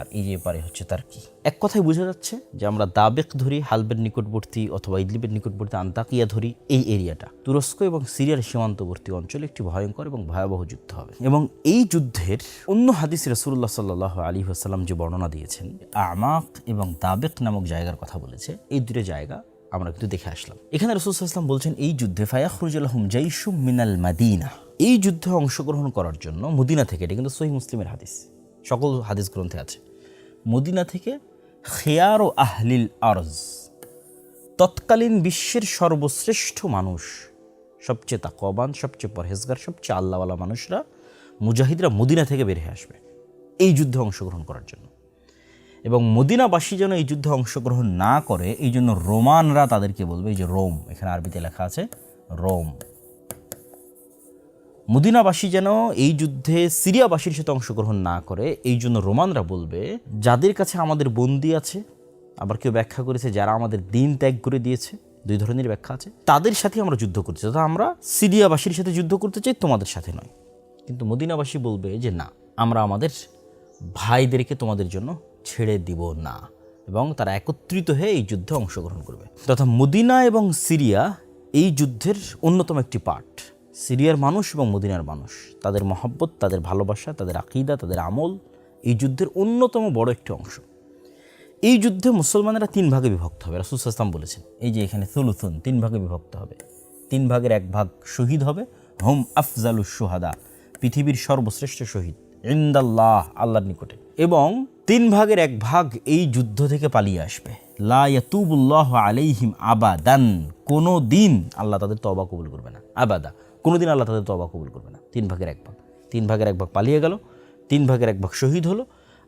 S2: আর এই যে পারে হচ্ছে তার্কি। এক কথায় বোঝা যাচ্ছে যে আমরা দাবেক ধরি, হালবের নিকটবর্তী অথবা ইদলিবের নিকটবর্তী আন্তাকিয়া ধরি, এই এরিয়াটা তুরস্ক এবং সিরিয়ার সীমান্তবর্তী অঞ্চলে একটি ভয়ঙ্কর এবং ভয়াবহ যুদ্ধ হবে। এবং এই যুদ্ধের অন্য হাদিসে রাসূলুল্লাহ সাল্লাল্লাহু আলাইহি ওয়াসাল্লাম যে বর্ণনা দিয়েছেন, আমাক এবং দাবেক নামক জায়গার কথা বলেছে। এই দুটো জায়গা আমরা কিন্তু দেখে আসলাম। এখানে রাসূল সাল্লাল্লাহু আলাইহি ওয়াসাল্লাম বলছেন, এই যুদ্ধে ফায়াখরুজু লাহুম জাইশুম মিনাল মাদিনা, এই যুদ্ধে অংশগ্রহণ করার জন্য মদিনা থেকে, এটা কিন্তু সহিহ মুসলিমের হাদিস, সকল হাদিস গ্রন্থে আছে, মদিনা থেকে খিয়ারু আহলিল আরজ, তৎকালীন বিশ্বের সর্বশ্রেষ্ঠ মানুষ, সবচেয়ে তাকওয়াবান, সবচেয়ে পরহেজগার, সবচেয়ে আল্লাহওয়ালা মানুষরা, মুজাহিদরা মদিনা থেকে বের হয়ে আসবে এই যুদ্ধে অংশগ্রহণ করার জন্য। এবং মদিনাবাসী যেন এই যুদ্ধে অংশগ্রহণ না করে, এই জন্য রোমানরা তাদেরকে বলবে, এই যে রোম, এখানে আরবিতে লেখা আছে রোম, মদিনাবাসী যেন এই যুদ্ধে সিরিয়াবাসীর সাথে অংশগ্রহণ না করে, এই জন্য রোমানরা বলবে, যাদের কাছে আমাদের বন্দী আছে, আবার কেউ ব্যাখ্যা করেছে যারা আমাদের দিন ত্যাগ করে দিয়েছে, দুই ধরনের ব্যাখ্যা আছে, তাদের সাথে আমরা যুদ্ধ করতে চাই, আমরা সিরিয়াবাসীর সাথে যুদ্ধ করতে চাই, তোমাদের সাথে নয়। কিন্তু মদিনাবাসী বলবে যে না, আমরা আমাদের ভাইদেরকে তোমাদের জন্য ছেড়ে দিব না, এবং তারা একত্রিত হয়ে এই যুদ্ধে অংশগ্রহণ করবে। তথা মদিনা এবং সিরিয়া এই যুদ্ধের অন্যতম একটি পার্ট। সিরিয়ার মানুষ এবং মদিনার মানুষ, তাদের মহব্বত, তাদের ভালোবাসা, তাদের আকীদা, তাদের আমল এই যুদ্ধের অন্যতম বড় একটি অংশ। এই যুদ্ধে মুসলমানেরা 3 ভাগে বিভক্ত হবে, রাসূল সাল্লাল্লাহু আলাইহি ওয়াসাল্লাম বলেছেন, এই যে এখানে সুলুসুন, 3 ভাগে বিভক্ত হবে। 3 ভাগের 1 ভাগ শহীদ হবে, হুম আফজালুশ শুহাদা, পৃথিবীর সর্বশ্রেষ্ঠ শহীদ, ইনদাল্লাহ, আল্লাহর নিকটে। এবং 3 ভাগের 1 ভাগ এই যুদ্ধ থেকে পালিয়ে আসবে, লা ইয়াতুবুল্লাহু আলাইহিম আবাদান, কোনো দিন আল্লাহ তাদের তওবা কবুল করবে না, আবাদা, কোনোদিন আল্লাহ তাদের তওবা কবুল করবে না। 3 ভাগের 1 ভাগ, 3 ভাগের 1 ভাগ পালিয়ে গেল, 3 ভাগের 1 ভাগ শহীদ হলো,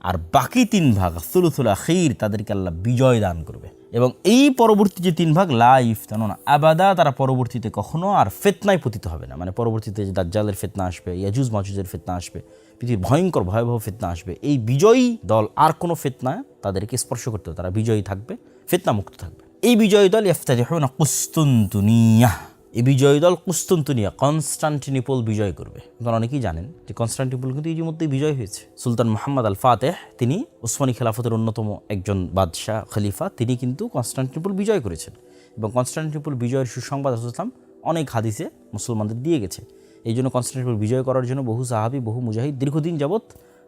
S2: আর বাকি 3 ভাগ সুলুসুল আখির, তাদেরকে আল্লাহ বিজয় দান করবে। এবং এই পরবর্তী যে 3 ভাগ, লা ইফতানুনা আবাদা, তারা পরবর্তীতে কখনো আর ফিতনায় পতিত হবে না। মানে পরবর্তীতে যে দাজ্জালের ফিতনা আসবে, ইয়াজুজ মাজুজের ফিতনা আসবে, পৃথিবীর ভয়ঙ্কর ভয়াবহ ফিতনা আসবে, এই বিজয়ী দল আর কোনো ফিতনা তাদেরকে স্পর্শ করতে হবে, তারা বিজয়ী থাকবে, ফিতনা মুক্ত থাকবে। এই বিজয়ী দল ইফতাতিহুনা কুসতুনতুনিয়াহ, এই বিজয়ী দল কুসতুনতুনিয়া, কনস্টান্টিনোপল বিজয় করবে। আপনারা অনেকেই জানেন যে কনস্টান্টিনোপল কিন্তু এই মধ্যেই বিজয় হয়েছে। সুলতান মুহাম্মদ আল ফাতেহ, তিনি উসমানী খেলাফতের অন্যতম একজন বাদশাহ খলিফা, তিনি কিন্তু কনস্টান্টিনোপল বিজয় করেছেন। এবং কনস্টান্টিনোপল বিজয়ের সুসংবাদ রাসূল সাল্লাল্লাহু আলাইহি ওয়াসাল্লাম অনেক হাদিসে মুসলমানদের দিয়ে গেছে। এই জন্য কনস্টান্টিনোপল বিজয় করার জন্য বহু সাহাবী, বহু মুজাহিদ দীর্ঘদিন যাবৎ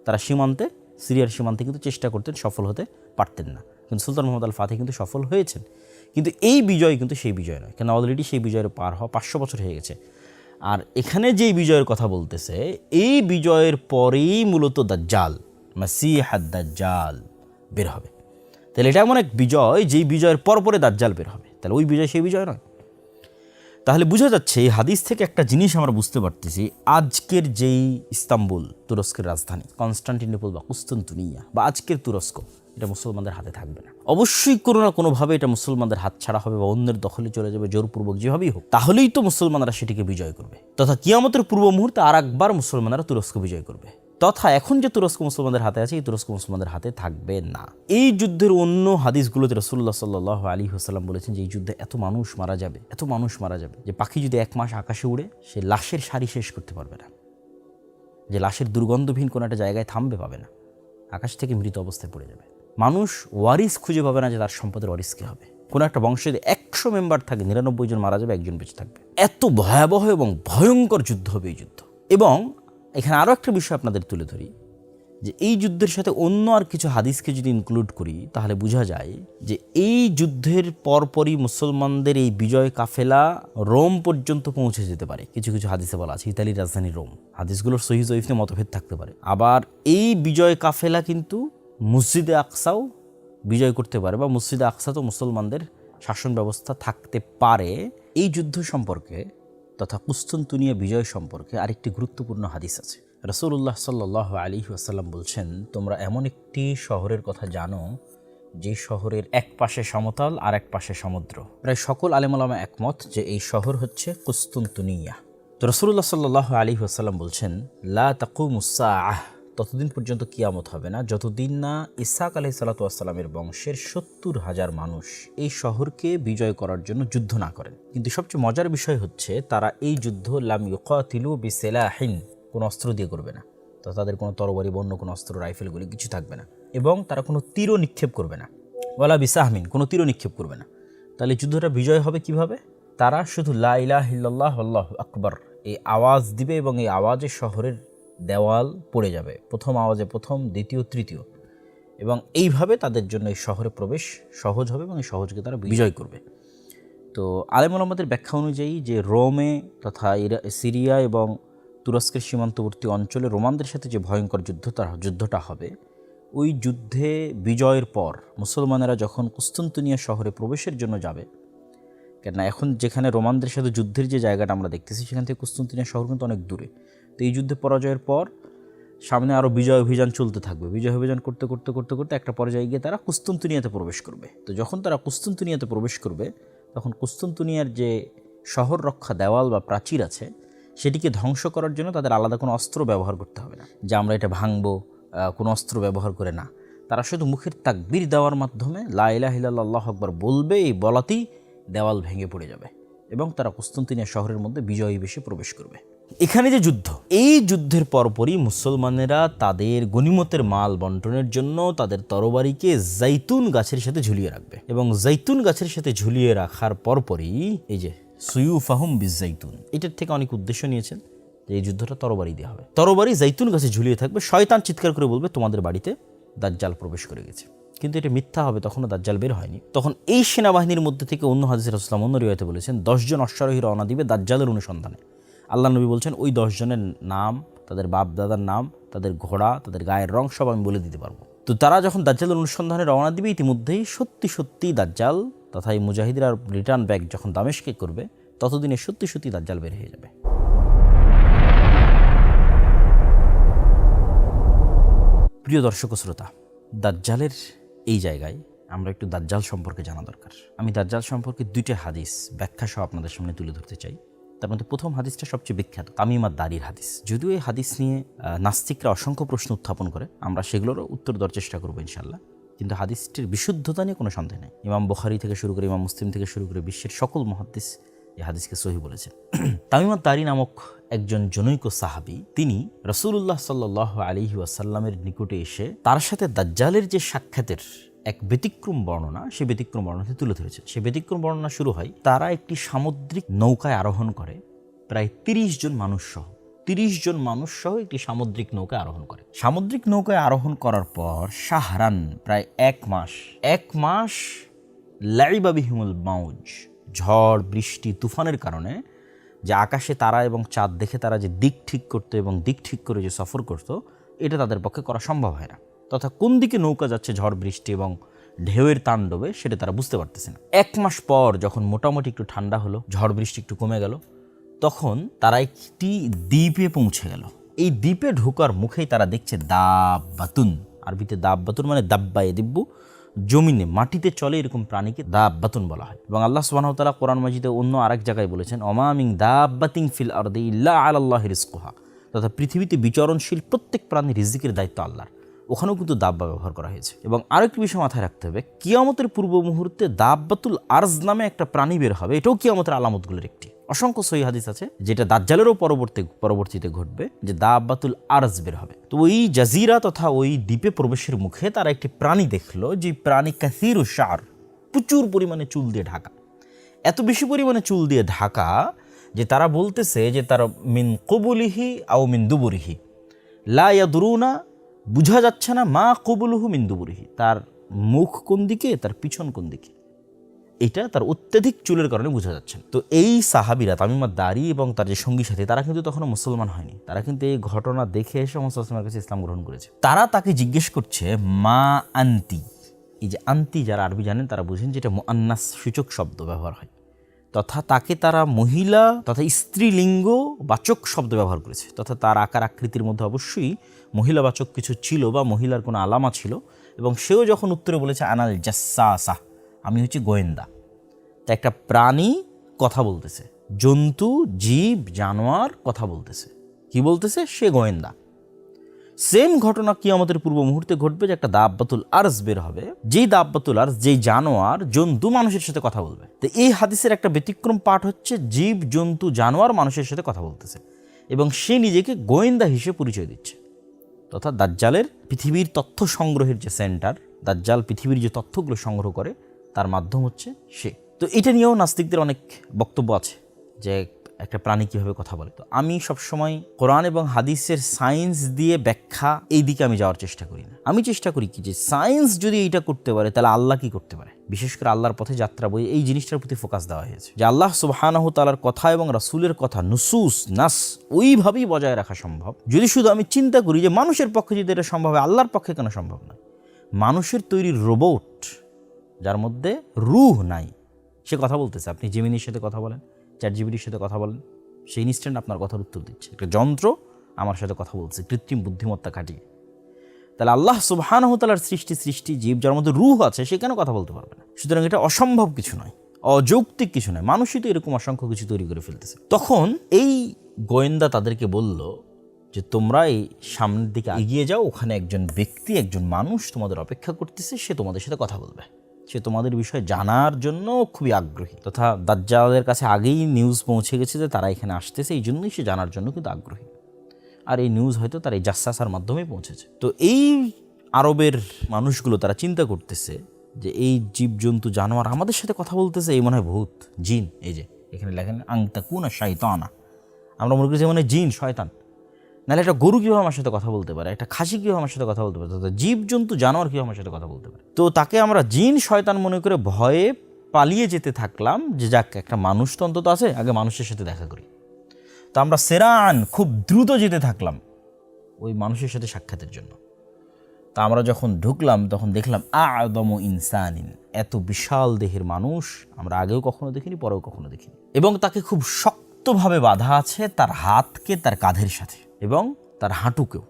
S2: তারা সীমান্তে, সিরিয়ার সীমান্তে কিন্তু চেষ্টা করতেন, সফল হতে পারতেন না। কিন্তু সুলতান মুহাম্মদ আল ফাতেহ কিন্তু সফল হয়েছেন। কিন্তু এই বিজয় কিন্তু সেই বিজয় নয়, কেন অলরেডি সেই বিজয়ের পার হওয়া 500 বছর হয়ে গেছে। আর এখানে যেই বিজয়ের কথা বলতেছে, এই বিজয়ের পরেই মূলত দাজ্জাল, মাসিহ আদ-দাজ্জাল বের হবে। তাহলে এটা এমন এক বিজয়, যেই বিজয়ের পরে দাজ্জাল বের হবে, তাহলে ওই বিজয় সেই বিজয় নয়। তাহলে বোঝা যাচ্ছে এই হাদিস থেকে একটা জিনিস আমরা বুঝতে পারতেছি, আজকের যেই ইস্তাম্বুল, তুরস্কের রাজধানী, কনস্টান্টিনোপল বা কুস্তুনতুনিয়া বা আজকের তুরস্ক, এটা মুসলমানদের হাতে থাকবে না। অবশ্যই কোনো না কোনোভাবে এটা মুসলমানদের হাত ছাড়া হবে বা অন্যের দখলে চলে যাবে, জোরপূর্বক যেভাবেই হোক। তাহলেই তো মুসলমানরা সেটিকে বিজয় করবে, তথা কিয়ামতের পূর্ব মুহূর্তে আর একবার মুসলমানরা তুরস্ক বিজয় করবে। তথা এখন যে তুরস্ক মুসলমানদের হাতে আছে, এই তুরস্ক মুসলমানদের হাতে থাকবে না। এই যুদ্ধের অন্য হাদিসগুলোতে রাসূলুল্লাহ সাল্লাল্লাহু আলাইহি ওয়াসাল্লাম বলেছেন যে এই যুদ্ধে এত মানুষ মারা যাবে, এত মানুষ মারা যাবে, যে পাখি যদি 1 মাস আকাশে উড়ে, সে লাশের সারি শেষ করতে পারবে না, যে লাশের দুর্গন্ধহীন কোনো একটা জায়গায় থামবে পাবে না, আকাশ থেকে মৃত অবস্থায় পড়ে যাবে। মানুষ ওয়ারিস খুঁজে পাবে না যে তার সম্পদের ওয়ারিস কে হবে। কোনো একটা বংশে যদি 100 মেম্বার থাকে, 99 জন মারা যাবে, 1 জন বেঁচে থাকবে। এত ভয়াবহ এবং ভয়ঙ্কর যুদ্ধ হবে এই যুদ্ধ। এবং এখানে আরও একটা বিষয় আপনাদের তুলে ধরি, যে এই যুদ্ধের সাথে অন্য আর কিছু হাদিসকে যদি ইনক্লুড করি, তাহলে বোঝা যায় যে এই যুদ্ধের পরপরই মুসলমানদের এই বিজয় কাফেলা রোম পর্যন্ত পৌঁছে যেতে পারে। কিছু কিছু হাদিসে বলা আছে ইতালির রাজধানী রোম। হাদিসগুলোর সহিহ জয়ীফ নিয়ে মতভেদ থাকতে পারে। আবার এই বিজয় কাফেলা কিন্তু মসজিদে আকসাও বিজয় করতে পারে, বা মসজিদে আকসাতেও মুসলমানদের শাসন ব্যবস্থা থাকতে পারে। এই যুদ্ধ সম্পর্কে তথা কুস্তুনতুনিয়া বিজয় সম্পর্কে আরেকটি গুরুত্বপূর্ণ হাদিস আছে। রাসূলুল্লাহ সাল্লাল্লাহু আলাইহি ওয়াসাল্লাম বলছেন, তোমরা এমন একটি শহরের কথা জানো যে শহরের এক পাশে সমতল আর এক পাশে সমুদ্র। প্রায় সকল আলেম ওলামা একমত যে এই শহর হচ্ছে কুস্তুনতুনিয়া। তো রাসূলুল্লাহ সাল্লাল্লাহু আলাইহি ওয়াসাল্লাম বলছেন, লা তাকুমুস সাআহ, ততদিন পর্যন্ত কিয়ামত হবে না, যতদিন না ইসহাক আলাইহিসসালাতু ওয়াসসালামের বংশের 70,000 মানুষ এই শহরকে বিজয় করার জন্য যুদ্ধ না করেন। কিন্তু সবচেয়ে মজার বিষয় হচ্ছে তারা এই যুদ্ধ লাম ইউকাতিলু বিসিলাহিন, কোনো অস্ত্র দিয়ে করবে না। তো তাদের কোনো তরবারি বা অন্য কোনো অস্ত্র, রাইফেলগুলি কিছু থাকবে না, এবং তারা কোনো তীরও নিক্ষেপ করবে না, ওয়ালা বিসাহমিন, কোনো তীরও নিক্ষেপ করবে না। তাহলে যুদ্ধটা বিজয় হবে কিভাবে? তারা শুধু লা ইলাহা ইল্লাল্লাহ আল্লাহু আকবার এই আওয়াজ দিবে, এবং এই আওয়াজে শহরের দেওয়াল পড়ে যাবে, প্রথম আওয়াজে প্রথম, দ্বিতীয়, তৃতীয়, এবং এইভাবে তাদের জন্য এই শহরে প্রবেশ সহজ হবে এবং এই সহজকে তারা বিজয় করবে। তো আলেম ওলামাদের ব্যাখ্যা অনুযায়ী যে রোমে তথা সিরিয়া এবং তুরস্কের সীমান্তবর্তী অঞ্চলে রোমানদের সাথে যে ভয়ঙ্কর যুদ্ধটা হবে, ওই যুদ্ধে বিজয়ের পর মুসলমানেরা যখন কুস্তুনতুনিয়া শহরে প্রবেশের জন্য যাবে, কেননা এখন যেখানে রোমানদের সাথে যুদ্ধের যে জায়গাটা আমরা দেখতেছি সেখান থেকে কুস্তুনতুনিয়া শহর কিন্তু অনেক দূরে। তো এই যুদ্ধে পরাজয়ের পর সামনে আরও বিজয় অভিযান চলতে থাকবে। বিজয় অভিযান করতে করতে করতে করতে একটা পর্যায়ে গিয়ে তারা কুস্তুনতুনিয়াতে প্রবেশ করবে। তো যখন তারা কুস্তুনতুনিয়াতে প্রবেশ করবে, তখন কুস্তুনতুনিয়ার যে শহর রক্ষা দেওয়াল বা প্রাচীর আছে, সেটিকে ধ্বংস করার জন্য তাদের আলাদা কোনো অস্ত্র ব্যবহার করতে হবে না, যে আমরা এটা ভাঙবো, কোনো অস্ত্র ব্যবহার করে না। তারা শুধু মুখের তাকবীর দেওয়ার মাধ্যমে লা ইলাহা ইল্লাল্লাহ আল্লাহু আকবার বলবে, এই বলাতেই দেওয়াল ভেঙে পড়ে যাবে এবং তারা কুস্তুনতুনিয়া শহরের মধ্যে বিজয়ী বেশে প্রবেশ করবে। এখানে যে যুদ্ধ, এই যুদ্ধের পরপরই মুসলমানেরা তাদের গনিমতের মাল বন্টনের জন্য তাদের তরবারিকে জাইতুন গাছের সাথে ঝুলিয়ে রাখবে, এবং জাইতুন গাছের সাথে ঝুলিয়ে রাখার পরপরই এই যে সুয়ুফাহুম বিজাইতুন, এটার থেকে অনেক উদ্দেশ্য নিয়েছেন যে এই যুদ্ধটা তরবারি দেওয়া হবে। তরবারি জাইতুন গাছে ঝুলিয়ে থাকবে, শয়তান চিৎকার করে বলবে তোমাদের বাড়িতে দাজ্জাল প্রবেশ করে গেছে। কিন্তু এটা মিথ্যা হবে, তখনও দাজ্জাল বের হয়নি। তখন এই সেনাবাহিনীর মধ্যে থেকে অন্য হাদিসে রাসূলুল্লাহ অন্য রিওয়ায়াতে বলেছেন 10 জন অশ্বারোহী রওনা দিবে দাজ্জালের অনুসন্ধানে। আল্লাহ নবী বলছেন ওই 10 জনের নাম, তাদের বাপ দাদার নাম, তাদের ঘোড়া, তাদের গায়ের রং সব আমি বলে দিতে পারবো। তো তারা যখন দাজ্জালের অনুসন্ধানে রওনা দিবে, ইতিমধ্যেই সত্যি সত্যি দাজ্জাল তথা এই মুজাহিদরা রিটার্ন ব্যাক যখন দামেস্কে করবে, ততদিনে সত্যি সত্যি দাজ্জাল বের হয়ে যাবে। প্রিয় দর্শক ও শ্রোতা, দাজ্জালের এই জায়গায় আমরা একটু দাজ্জাল সম্পর্কে জানা দরকার। আমি দাজ্জাল সম্পর্কে 2টা হাদিস ব্যাখ্যা সহ আপনাদের সামনে তুলে ধরতে চাই। তার মধ্যে প্রথম হাদিসটা সবচেয়ে বিখ্যাত, তামিম আদ-দারির হাদিস। যদিও এই হাদিস নিয়ে নাস্তিকরা অসংখ্য প্রশ্ন উত্থাপন করে, আমরা সেগুলোরও উত্তর দেওয়ার চেষ্টা করবো ইনশাআল্লাহ। কিন্তু হাদিসটির বিশুদ্ধতা নিয়ে কোনো সন্দেহ নেই। ইমাম বুখারী থেকে শুরু করে ইমাম মুসলিম থেকে শুরু করে বিশ্বের সকল মুহাদ্দিস এই হাদিসকে সহিহ বলেছেন। তামিম আদ-দারি নামক একজন জনৈক সাহাবী, তিনি রাসূলুল্লাহ সাল্লাল্লাহু আলাইহি ওয়াসাল্লামের নিকটে এসে তার সাথে দাজ্জালের যে সাক্ষাতের এক ব্যতিক্রম বর্ণনা, সেই ব্যতিক্রম বর্ণনাটি তুলে ধরেছে। সেই ব্যতিক্রম বর্ণনা শুরু হয়, তারা একটি সামুদ্রিক নৌকায় আরোহণ করে, প্রায় 30 জন মানুষ সহ একটি সামুদ্রিক নৌকায় আরোহণ করে। সামুদ্রিক নৌকায় আরোহণ করার পর শাহরান, প্রায় 1 মাস লাইবা বিহিমুল মাউজ, ঝড় বৃষ্টি তুফানের কারণে যে আকাশে তারা এবং চাঁদ দেখে তারা যে দিক ঠিক করতো এবং দিক ঠিক করে যে সফর করতো, এটা তাদের পক্ষে করা সম্ভব হয় না। তথা কোন দিকে নৌকা যাচ্ছে ঝড় বৃষ্টি এবং ঢেউয়ের তাণ্ডবে, সেটা তারা বুঝতে পারতেছে না। 1 মাস পর যখন মোটামুটি একটু ঠান্ডা হলো, ঝড় বৃষ্টি একটু কমে গেল, তখন তারা একটি দ্বীপে পৌঁছে গেল। এই দ্বীপে ঢোকার মুখেই তারা দেখছে দাব্বাতুন, আরবিতে দাব্বাতুন মানে দাব্বায়ে দিব্বু, জমিনে মাটিতে চলে এরকম প্রাণীকে দাব্বাতুন বলা হয়। এবং আল্লাহ সুবহানাহু ওয়া তাআলা কোরআন মাজিদে অন্য আরেক জায়গায় বলেছেন ওমা মিন দাব্বাতিন ফিল আরদি ইল্লা আলাল্লাহি রিজকুহা, তথা পৃথিবীতে বিচরণশীল প্রত্যেক প্রাণীর রিজিকের দায়িত্ব আল্লাহর। ওখানেও কিন্তু দাব্বা ব্যবহার করা হয়েছে। এবং আরেকটি বিষয় মাথায় রাখতে হবে, কিয়ামতের পূর্ব মুহূর্তে দাব্বাতুল আরজ নামে একটা প্রাণী বের হবে, এটাও কিয়ামতের আলামতগুলোর একটি। অসংখ্য সহিহ হাদিস আছে যেটা দাজ্জালেরও পরবর্তীতে ঘটবে, যে দাব্বাতুল আরজ বের হবে। তো ওই জাজিরা তথা ওই দ্বীপে প্রবেশের মুখে তারা একটি প্রাণী দেখলো, যে প্রাণী কাসীরু শার, প্রচুর পরিমাণে চুল দিয়ে ঢাকা, এত বেশি পরিমাণে চুল দিয়ে ঢাকা যে তারা বলতেছে যে তার মিন কুবুলিহি আও মিন দুবুরিহি লা ইয়াদরুনা, বুঝা যাচ্ছে না মা কুবুলুহু মিন দুবুরিহি, তার মুখ কোন দিকে, তার পিছন কোন দিকে, এটা তার অত্যাধিক চুলের কারণে বোঝা যাচ্ছে। তো এই সাহাবীরা তামিম আদ-দারি এবং তার যে সঙ্গী সাথী, তারা কিন্তু তখনও মুসলমান হয়নি। তারা কিন্তু এই ঘটনা দেখে এসে মুহাম্মদ সাল্লাল্লাহু আলাইহি ওয়াসাল্লামের কাছে ইসলাম গ্রহণ করেছে। তারা তাকে জিজ্ঞেস করছে মা আনতি, এই যে আনতি যারা আরবি জানেন তারা বুঝেন যেটা মুআন্নাস সূচক শব্দ ব্যবহার হয়, তথা তাকে তারা মহিলা তথা স্ত্রীলিঙ্গ বাচক শব্দ ব্যবহার করেছে, তথা তার আকার আকৃতির মধ্যে অবশ্যই মহিলাবাচক কিছু ছিল বা মহিলার কোনো আলামা ছিল। এবং সেও যখন উত্তরে বলেছে আনাল জাসসাসা, আমি হচ্ছে গোয়েন্দা। তা একটা প্রাণী কথা বলতেছে, জন্তু জীব জানোয়ার কথা বলতেছে, কি বলতেছে? সে গোয়েন্দা। সেম ঘটনা কিয়ামতের পূর্ব মুহূর্তে ঘটবে যে একটা দাব্বাতুল আরজ বের হবে, যেই দাব্বাতুল আরজ, যেই জানোয়ার জন্তু মানুষের সাথে কথা বলবে। তো এই হাদিসের একটা ব্যতিক্রম পাঠ হচ্ছে জীব জন্তু জানোয়ার মানুষের সাথে কথা বলতেছে এবং সে নিজেকে গোয়েন্দা হিসেবে পরিচয় দিচ্ছে। তথা দাজ্জালের পৃথিবীর তথ্য সংগ্রহের যে সেন্টার, দাজ্জাল পৃথিবীর যে তথ্যগুলো সংগ্রহ করে তার মাধ্যম হচ্ছে সে। তো এটা নিয়েও নাস্তিকদের অনেক বক্তব্য আছে যে একটা প্রাণী কীভাবে কথা বলে। তো আমি সবসময় কোরআন এবং হাদিসের সায়েন্স দিয়ে ব্যাখ্যা এই দিকে আমি যাওয়ার চেষ্টা করি না। আমি চেষ্টা করি কি যে সায়েন্স যদি এইটা করতে পারে তাহলে আল্লাহ কি করতে পারে। বিশেষ করে আল্লাহর পথে যাত্রা বই এই জিনিসটার প্রতি ফোকাস দেওয়া হয়েছে যে আল্লাহ সুবহানাহু তাআলার কথা এবং রাসূলের কথা নুসুস নাস ওইভাবেই বজায় রাখা সম্ভব যদি শুধু আমি চিন্তা করি যে মানুষের পক্ষে যদি এটা সম্ভব হয়, আল্লাহর পক্ষে কেন সম্ভব নয়। মানুষের তৈরি রোবট যার মধ্যে রূহ নাই, সে কথা বলতেছে। আপনি জেমিনির সাথে কথা বলেন, চ্যাটজিপিটির সাথে কথা বলেন, সেই ইনস্ট্যান্ট আপনার কথার উত্তর দিচ্ছে। একটা যন্ত্র আমার সাথে কথা বলছে কৃত্রিম বুদ্ধিমত্তা খাটিয়ে। তাহলে আল্লাহ সুবহানাহু তাআলার সৃষ্টি জীব যার মধ্যে রূহ আছে সে কেন কথা বলতে পারবে না? সুতরাং এটা অসম্ভব কিছু নয়, অযৌক্তিক কিছু নয়। মানুষই তো এরকম অসংখ্য কিছু তৈরি করে ফেলতেছে। তখন এই গোয়েন্দা তাদেরকে বলল যে তোমরা এই সামনের দিকে এগিয়ে যাও, ওখানে একজন ব্যক্তি, একজন মানুষ তোমাদের অপেক্ষা করতেছে, সে তোমাদের সাথে কথা বলবে, সে তোমাদের বিষয়ে জানার জন্য খুবই আগ্রহী। তথা দাজ্জালের কাছে আগেই নিউজ পৌঁছে গেছে যে তারা এখানে আসতেছে, এই জন্যই সে জানার জন্য কিন্তু আগ্রহী। আর এই নিউজ হয়তো তার এই জাসাসার মাধ্যমেই পৌঁছেছে। তো এই আরবের মানুষগুলো তারা চিন্তা করতেছে যে এই জীবজন্তু জানোয়ার আমাদের সাথে কথা বলতেছে, এই মনে হয় ভূত, জিন। এই যে এখানে লেখেন আংতাকুনা শাইতানা, আমরা মনে করি যে মানে জিন, শয়তান। নাহলে একটা গরু কীভাবে আমার সাথে কথা বলতে পারে, একটা খাসি কীভাবে আমার সাথে কথা বলতে পারে, জীবজন্তু জানোয়ার কীভাবে আমার সাথে কথা বলতে পারে। তো তাকে আমরা জিন শয়তান মনে করে ভয়ে পালিয়ে যেতে থাকলাম যে যাক একটা মানুষ তো অন্তত আছে, আগে মানুষের সাথে দেখা করি। তো আমরা সেরান খুব দ্রুত যেতে থাকলাম ওই মানুষের সাথে সাক্ষাতের জন্য। তা আমরা যখন ঢুকলাম তখন দেখলাম আ'দমু ইনসানিন, এত বিশাল দেহের মানুষ আমরা আগেও কখনো দেখিনি, পরেও কখনো দেখিনি। এবং তাকে খুব শক্তভাবে বাঁধা আছে, তার হাতকে তার কাঁধের সাথে এবং তার হাঁটুকেও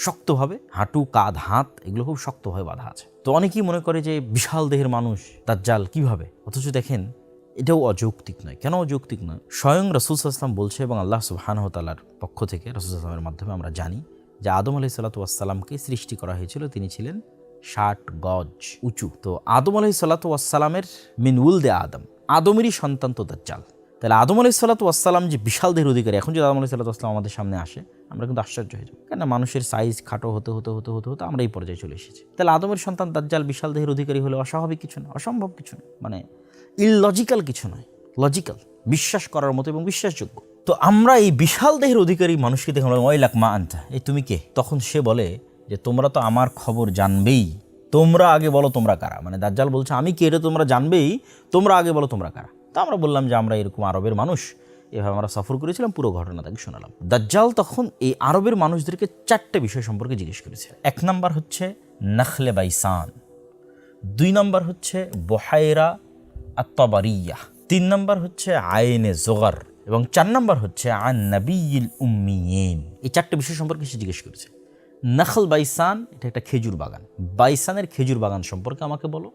S2: শক্তভাবে, হাঁটু, কাঁধ, হাত এগুলো খুব শক্তভাবে বাঁধা আছে। তো অনেকেই মনে করে যে বিশাল দেহের মানুষ দাজ্জাল কিভাবে, অথচ দেখেন এটাও অযৌক্তিক নয়। কেন অযৌক্তিক নয়? স্বয়ং রাসূল সাল্লাল্লাহু আলাইহি ওয়াসাল্লাম বলছে এবং আল্লাহ সুবহানাহু তাআলার পক্ষ থেকে রাসূল সাল্লাল্লাহু আলাইহি ওয়াসাল্লামের মাধ্যমে আমরা জানি যে আদম আলাইহিসসালাতু ওয়াসসালামকে সৃষ্টি করা হয়েছিল, তিনি ছিলেন 60 গজ উঁচু। তো আদম আলাইহিসসালাতু ওয়াসসালামের মিন উলদে আদম, আদমেরই সন্তান তো দাজ্জাল। তাহলে আদম আলাইহিসসালাতু ওয়াসসালাম যে বিশাল দেহের অধিকারী, এখন যদি আদম আলাইহিসসালাতু ওয়াসসালাম আমাদের সামনে আসে আমরা কিন্তু আশ্চর্য হয়ে যাব, কেন মানুষের সাইজ খাটো হতে হতে হতে হতে হতে আমরা এই পর্যায়ে চলে এসেছি। তাহলে আদমের সন্তান দাজ্জাল বিশাল দেহের অধিকারী হলে অস্বাভাবিক কিছু নয়, অসম্ভব কিছু নয়, মানে ইললজিক্যাল কিছু নয়, লজিক্যাল, বিশ্বাস করার মতো এবং বিশ্বাসযোগ্য। তো আমরা এই বিশাল দেহের অধিকারী মানুষকে দেখে আমরা ওয়াইলাক মা আনতা, এই তুমি কে? তখন সে বলে যে তোমরা তো আমার খবর জানবেই, তোমরা আগে বলো তোমরা কারা। মানে দাজ্জাল বলছে আমি কে এটা তোমরা জানবেই, তোমরা আগে বলো তোমরা কারা। তো আমরা বললাম যে আমরা এরকম আরবের মানুষ, এভাবে আমরা সফর করেছিলাম, পুরো ঘটনা তাকে শোনালাম। দাজ্জাল তখন এই আরবের মানুষদেরকে 4টে বিষয় সম্পর্কে জিজ্ঞেস করেছে। 1 নম্বর হচ্ছে নাখলে বাইসান, 2 নম্বর হচ্ছে বহায়রা আত-তাবারিয়া, 3 নম্বর হচ্ছে আইনে জোগার এবং 4 নম্বর হচ্ছে আন নাবিয়িল উম্মিয়িন। এই 4টে বিষয় সম্পর্কে সে জিজ্ঞেস করেছে। নাখল বাইসান এটা একটা খেজুর বাগান, বাইসানের খেজুর বাগান সম্পর্কে আমাকে বলো।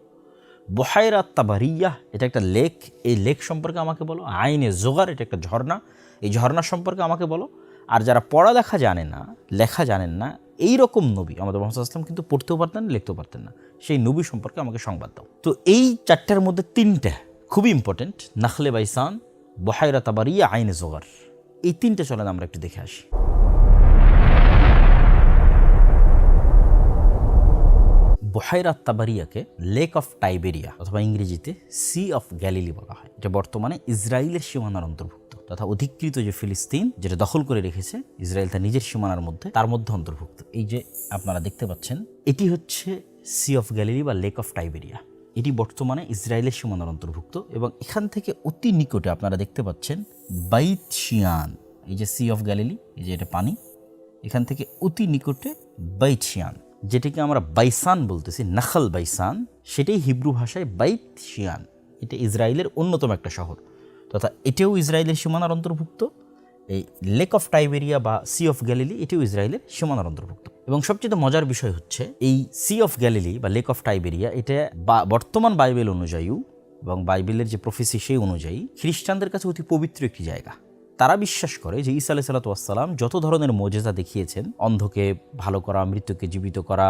S2: বহায়রা তাবারিয়া এটা একটা লেক, এই লেক সম্পর্কে আমাকে বলো। আইনে জোগার এটা একটা ঝর্ণা, এই ঝর্ণা সম্পর্কে আমাকে বলো। আর যারা পড়ালেখা জানে না, লেখা জানেন না, এই রকম নবী, আমাদের মুহাম্মদ সাল্লাল্লাহু আলাইহি ওয়াসাল্লাম কিন্তু পড়তেও পারতেন না, লিখতেও পারতেন না, সেই নবী সম্পর্কে আমাকে সংবাদ দাও। তো এই 4টার মধ্যে 3টে খুবই ইম্পর্টেন্ট, নাখলে বাইসান, বহায়রা তাবারিয়া, আইনে জোগার। এই 3টে চলেন আমরা একটু দেখে আসি। বহায়রা তাবারিয়াকে লেক অফ টাইবেরিয়া অথবা ইংরেজিতে সি অফ গ্যালিলি বলা হয়। এটা বর্তমানে ইসরায়েলের সীমানার অন্তর্ভুক্ত, তথা অধিকৃত যে ফিলিস্তিন যেটা দখল করে রেখেছে ইসরায়েল তার নিজের সীমানার মধ্যে, তার মধ্যে অন্তর্ভুক্ত। এই যে আপনারা দেখতে পাচ্ছেন এটি হচ্ছে সি অফ গ্যালিলি বা লেক অফ টাইবেরিয়া। এটি বর্তমানে ইসরায়েলের সীমানার অন্তর্ভুক্ত এবং এখান থেকে অতি নিকটে আপনারা দেখতে পাচ্ছেন বাইত শিয়ান। এই যে সি অফ গ্যালিলি, এই যে এটা পানি, এখান থেকে অতি নিকটে বাইত শিয়ান, যেটাকে আমরা বাইসান বলতেছি, নাখল বাইসান, সেটাই হিব্রু ভাষায় বাইত শিয়ান। এটা ইসরায়েলের অন্যতম একটা শহর, তথা এটাও ইসরায়েলের সীমানার অন্তর্ভুক্ত। এই লেক অফ টাইবেরিয়া বা সি অফ গ্যালিলি এটিও ইসরায়েলের সীমানার অন্তর্ভুক্ত। এবং সবচেয়ে মজার বিষয় হচ্ছে এই সি অফ গ্যালিলি বা লেক অফ টাইবেরিয়া এটা বর্তমান বাইবেল অনুযায়ী এবং বাইবেলের যে প্রফেসি সেই অনুযায়ী খ্রিস্টানদের কাছে অতি পবিত্র একটি জায়গা। তারা বিশ্বাস করে যে ঈসা আলাইহিস সালাতু ওয়াস সালাম যত ধরনের মুজিজা দেখিয়েছেন, অন্ধকে ভালো করা, মৃত্যুকে জীবিত করা,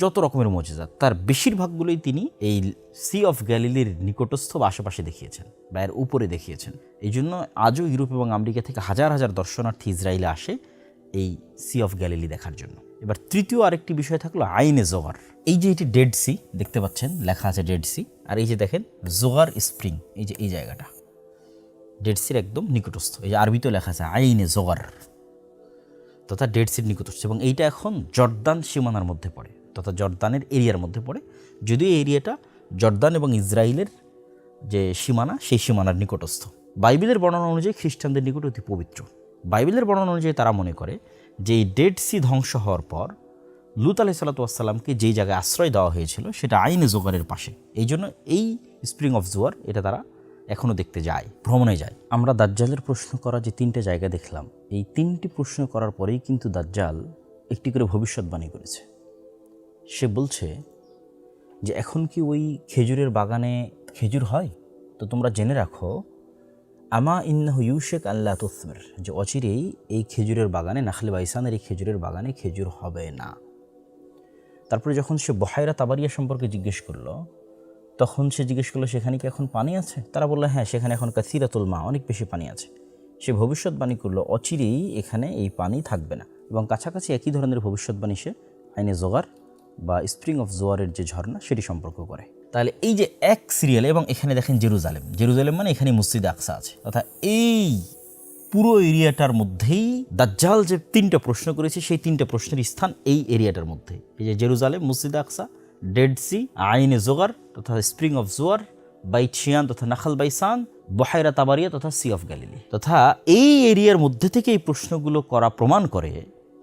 S2: যত রকমের মুজিজা, তার বেশিরভাগগুলোই তিনি এই সি অফ গ্যালিলির নিকটস্থ বা আশেপাশে দেখিয়েছেন বা এর উপরে দেখিয়েছেন। এই জন্য আজও ইউরোপ এবং আমেরিকা থেকে হাজার হাজার দর্শনার্থী ইসরায়েলে আসে এই সি অফ গ্যালিলি দেখার জন্য। এবার তৃতীয় আরেকটি বিষয় থাকলো আইনে জোগার। এই যে এটি ডেড সি দেখতে পাচ্ছেন, লেখা আছে ডেড সি, আর এই যে দেখেন জোগার স্প্রিং, এই যে এই জায়গাটা ডেড সির একদম নিকটস্থ। এই যে আরবিতেও লেখা আছে আইনে জোগার, তথা ডেড সির নিকটস্থ, এবং এইটা এখন জর্দান সীমানার মধ্যে পড়ে, তথা জর্দানের এরিয়ার মধ্যে পড়ে, যদিও এই এরিয়াটা জর্দান এবং ইসরায়েলের যে সীমানা, সেই সীমানার নিকটস্থ। বাইবেলের বর্ণনা অনুযায়ী খ্রিস্টানদের নিকট অতি পবিত্র। বাইবেলের বর্ণনা অনুযায়ী তারা মনে করে যে এই ডেড সি ধ্বংস হওয়ার পর লূত আলাইহিস সালাতু ওয়াস সালামকে যেই জায়গায় আশ্রয় দেওয়া হয়েছিল সেটা আইনে জোগারের পাশে। এই জন্য এই স্প্রিং অফ জোয়ার এটা তারা এখনও দেখতে যায়, ভ্রমণে যায়। আমরা দাজ্জালের প্রশ্ন করা যে 3টে জায়গা দেখলাম, এই 3টি প্রশ্ন করার পরেই কিন্তু দাজ্জাল একটি করে ভবিষ্যৎবাণী করেছে। সে বলছে যে এখন কি ওই খেজুরের বাগানে খেজুর হয়? তো তোমরা জেনে রাখো, আমা ইন্নাহু ইউশেক আল্লাহ তুসমির, যে অচিরেই এই খেজুরের বাগানে, নাখলে বাইসানের এই খেজুরের বাগানে খেজুর হবে না। তারপরে যখন সে বহায়রা তাবারিয়া সম্পর্কে জিজ্ঞেস করলো, তখন সে জিজ্ঞেস করলো সেখানে কি এখন পানি আছে? তারা বললো হ্যাঁ, সেখানে এখন কাসিরাতুল মা, অনেক বেশি পানি আছে। সে ভবিষ্যৎবাণী করলো অচিরেই এখানে এই পানি থাকবে না, এবং কাছাকাছি একই ধরনের ভবিষ্যৎবাণী সে আইনে জোগার বা স্প্রিং অফ জোয়ারের যে ঝর্ণা সেটি সম্পর্ক করে। তাহলে এই যে এক সিরিয়ালে, এবং এখানে দেখেন জেরুজালেম, জেরুজালেম মানে এখানে মসজিদে আকসা আছে, অর্থাৎ এই পুরো এরিয়াটার মধ্যেই দাজ্জাল যে 3টা প্রশ্ন করেছে সেই 3টা প্রশ্নের স্থান এই এরিয়াটার মধ্যে। এই যে জেরুজালেম, মসজিদে আকসা, ডেড সি, আইনে জোগার তথা স্প্রিং অফ জোয়ার, বাইত শিয়ান তথা নাখাল বাইসান, বহায়রা তাবারিয়া তথা সি অফ গ্যালিলি, তথা এই এরিয়ার মধ্যে থেকে এই প্রশ্নগুলো করা প্রমাণ করে